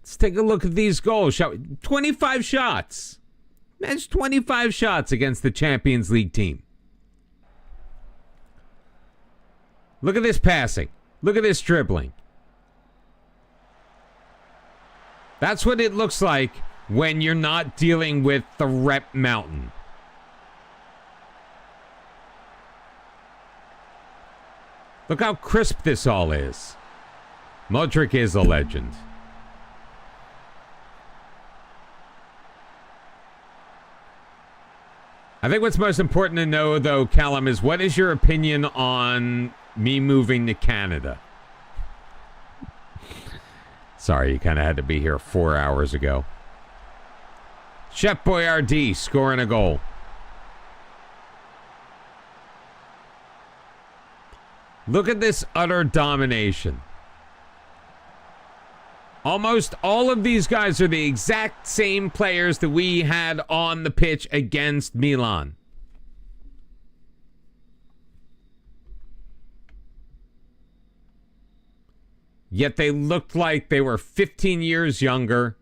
A: Let's take a look at these goals, shall we? 25 shots. That's 25 shots against the Champions League team. Look at this passing. Look at this dribbling. That's what it looks like when you're not dealing with the rep mountain. Look how crisp this all is. Modric is a legend. I think what's most important to know, though, Callum, is what is your opinion on me moving to Canada? Sorry, you kind of had to be here 4 hours ago. Chef Boyardee scoring a goal. Look at this utter domination. Almost all of these guys are the exact same players that we had on the pitch against Milan. Yet they looked like they were 15 years younger.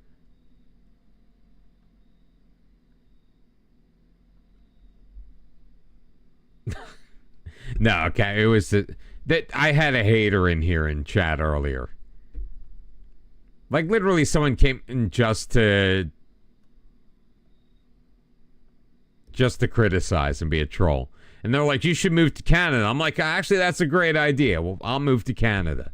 A: No, okay. It was that I had a hater in here in chat earlier. Like, literally, someone came in just to criticize and be a troll. And they're like, you should move to Canada. I'm like, actually, that's a great idea. Well, I'll move to Canada.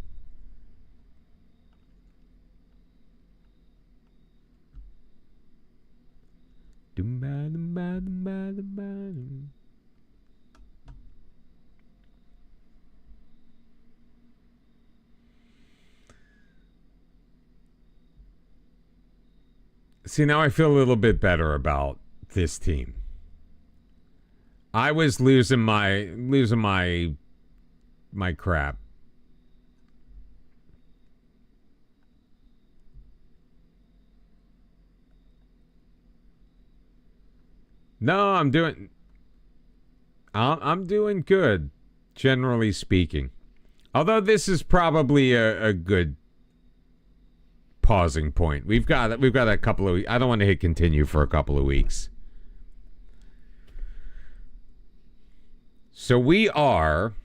A: See, now I feel a little bit better about this team. I was losing my crap. No, I'm doing good, generally speaking. Although this is probably a good pausing point. We've got a couple of. I don't want to hit continue for a couple of weeks. So we are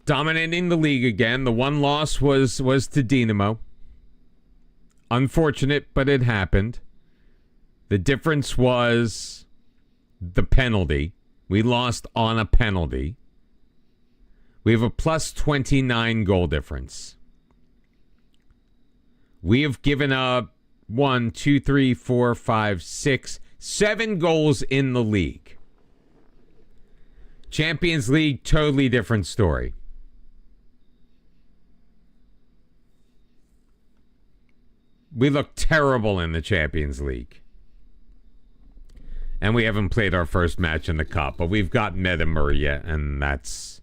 A: dominating the league again. The one loss was to Dinamo. Unfortunate, but it happened. The difference was the penalty. We lost on a penalty. We have a plus 29 goal difference. We have given up 1, 2, 3, 4, 5, 6, 7 goals in the league. Champions League, totally different story. We look terrible in the Champions League. And we haven't played our first match in the Cup, but we've got Medemir yet, and that's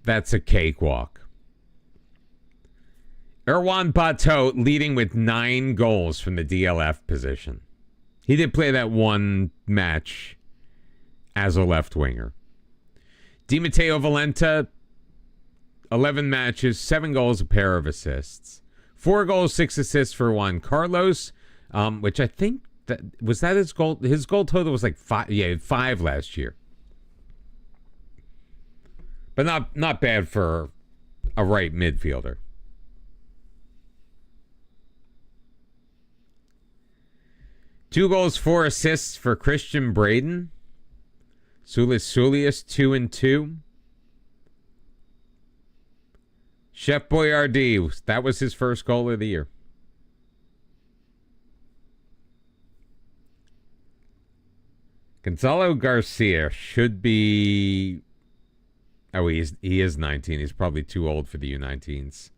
A: a cakewalk. Erwan Bateau leading with 9 goals from the DLF position. He did play that one match as a left winger. Di Matteo Valenta, 11 matches, 7 goals, a pair of assists. 4 goals, 6 assists for Juan Carlos, which I think was his goal. His goal total was like 5. Yeah, 5 last year, but not bad for a right midfielder. Two goals, 4 assists for Christian Braden. Sulius 2 and 2. Chef Boyardee, that was his first goal of the year. Gonzalo Garcia should be. Oh, he is 19. He's probably too old for the U19s.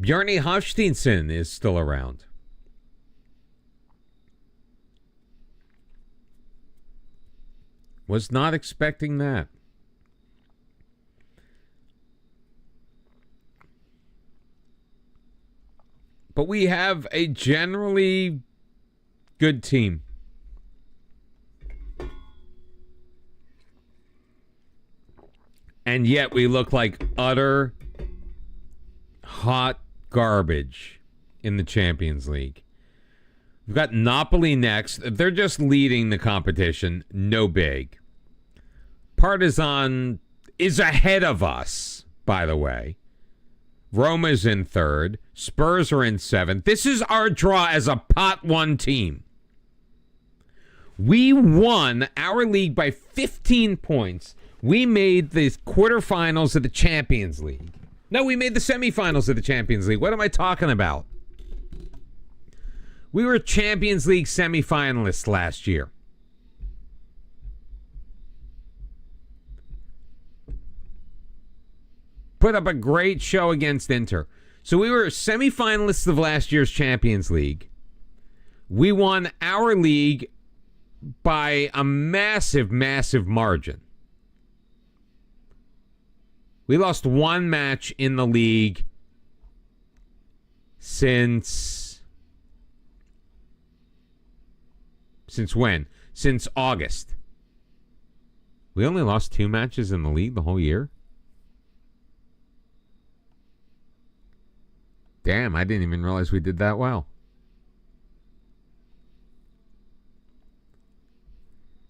A: Bjarni Hafsteinsson is still around. Was not expecting that. But we have a generally good team. And yet we look like utter hot garbage in the Champions League. We've got Napoli next. They're just leading the competition. No big. Partizan is ahead of us, by the way. Roma's in 3rd. Spurs are in 7th. This is our draw as a pot 1 team. We won our league by 15 points. We made the quarterfinals of the Champions League. No, we made the semifinals of the Champions League. What am I talking about? We were Champions League semifinalists last year. Put up a great show against Inter. So we were semifinalists of last year's Champions League. We won our league by a massive, massive margin. We lost 1 match in the league since when? Since August. We only lost 2 matches in the league the whole year? Damn, I didn't even realize we did that well.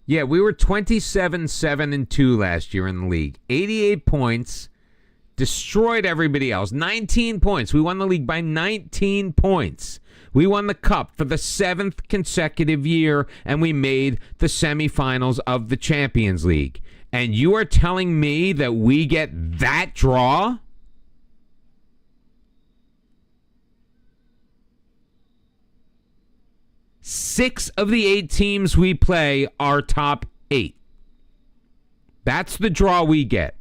A: Yeah, we were 27-7-2 last year in the league. 88 points. Destroyed everybody else. 19 points. We won the league by 19 points. We won the cup for the 7th consecutive year, and we made the semifinals of the Champions League. And you are telling me that we get that draw? Six of the 8 teams we play are top 8. That's the draw we get.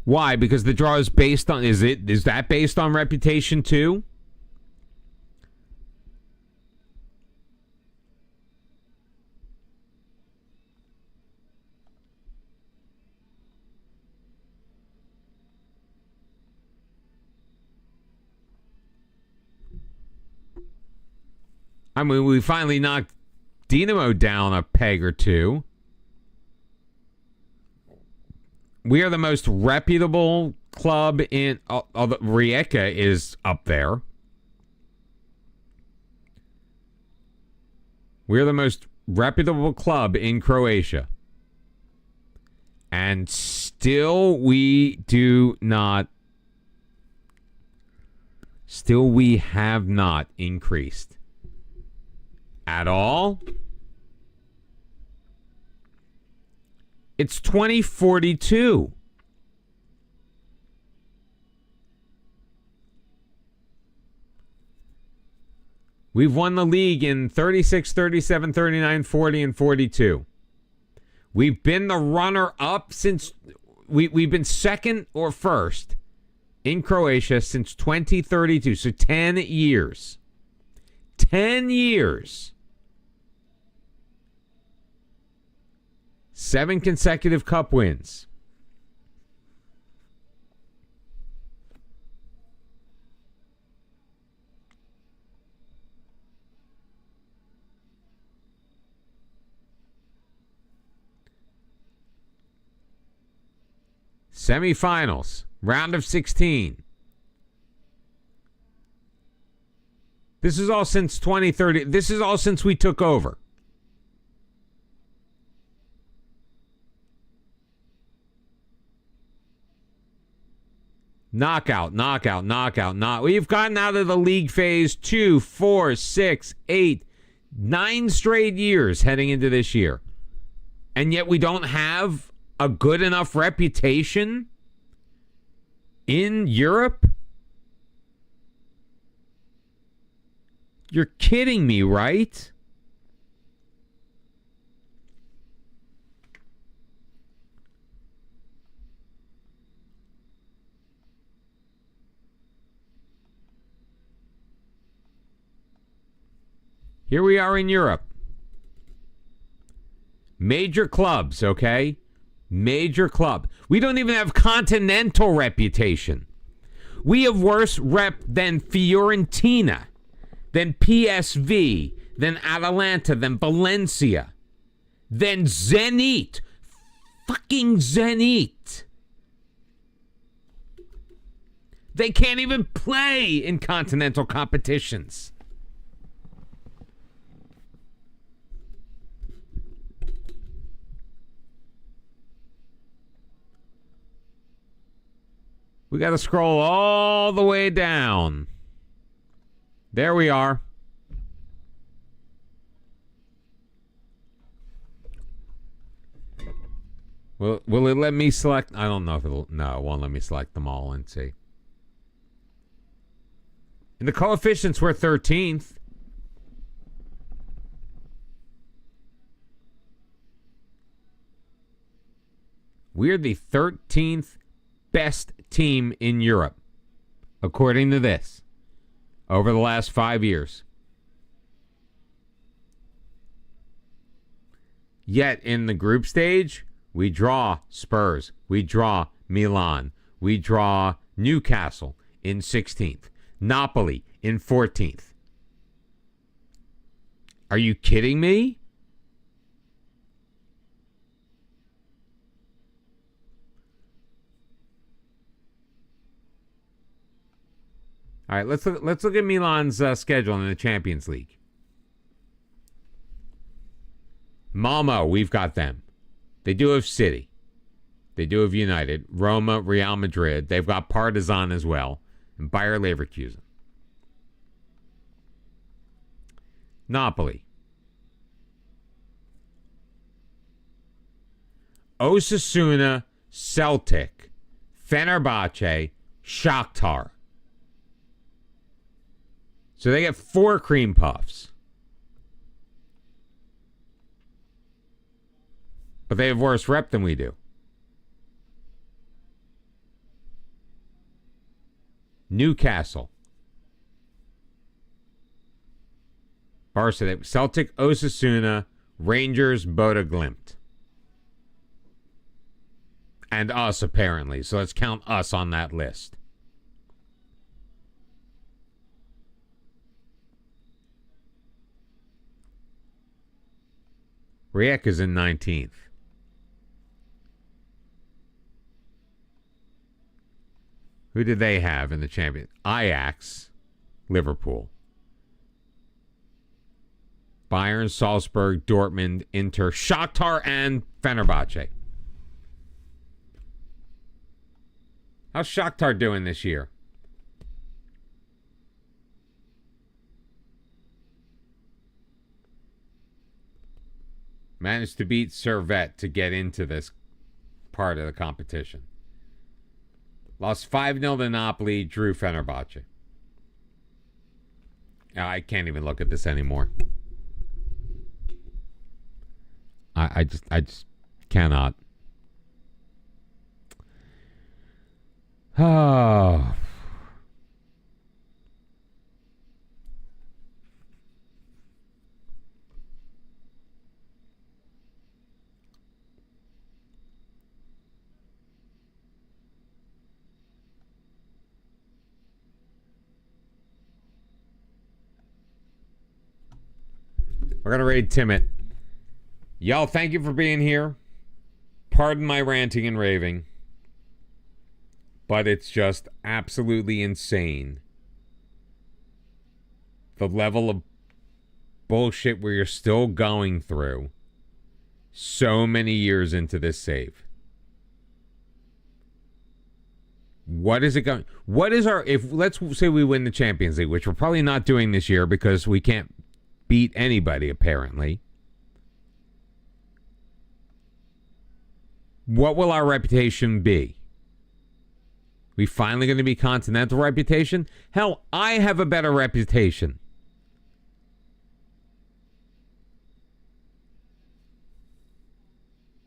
A: Why? Because the draw is based on, is that based on reputation too? I mean, we finally knocked Dinamo down a peg or two. We are the most reputable club in... Rijeka is up there. We're the most reputable club in Croatia. And still we do not... Still we have not increased. At all? It's 2042. We've won the league in 36, 37, 39, 40, and 42. We've been the runner-up since... We've been second or first in Croatia since 2032. So 10 years. 10 years. 7 consecutive cup wins. Semifinals, round of 16. This is all since 2030. This is all since we took over. Knockout. We've gotten out of the league phase 2, 4, 6, 8, 9 straight years heading into this year. And yet we don't have a good enough reputation in Europe? You're kidding me, right? Here we are in Europe. Major clubs, okay? Major club. We don't even have continental reputation. We have worse rep than Fiorentina, than PSV, than Atalanta, than Valencia, than Zenit. Fucking Zenit. They can't even play in continental competitions. We got to scroll all the way down. There we are. Will it let me select? I don't know if it'll... No, it won't let me select them all and see. And the coefficients were 13th. We're the 13th best team in Europe, according to this, over the last 5 years. Yet in the group stage, we draw Spurs, we draw Milan, we draw Newcastle in 16th, Napoli in 14th, Are you kidding me? All right, let's look at Milan's schedule in the Champions League. Malmo, we've got them. They do have City. They do have United, Roma, Real Madrid. They've got Partizan as well, and Bayer Leverkusen. Napoli. Osasuna, Celtic, Fenerbahce, Shakhtar. So they get 4 cream puffs. But they have worse rep than we do. Newcastle. Barca, Celtic, Osasuna, Rangers, Boda Glimt. And us, apparently. So let's count us on that list. Rijeka's in 19th. Who did they have in the champion? Ajax, Liverpool. Bayern, Salzburg, Dortmund, Inter, Shakhtar, and Fenerbahce. How's Shakhtar doing this year? Managed to beat Servette to get into this part of the competition. Lost 5-0 to Napoli, drew Fenerbahce. I can't even look at this anymore. I just cannot. Oh. We're going to raid Timit. Y'all, thank you for being here. Pardon my ranting and raving. But it's just absolutely insane. The level of bullshit we're still going through so many years into this save. What is it going? What is our, if let's say we win the Champions League, which we're probably not doing this year because we can't beat anybody apparently. What will our reputation be? We finally going to be continental reputation? Hell, I have a better reputation.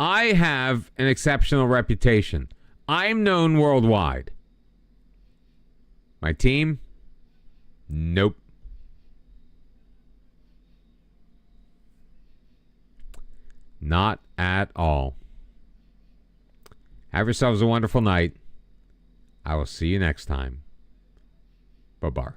A: I have an exceptional reputation. I'm known worldwide. My team? Nope. Not at all. Have yourselves a wonderful night. I will see you next time. Bye-bye.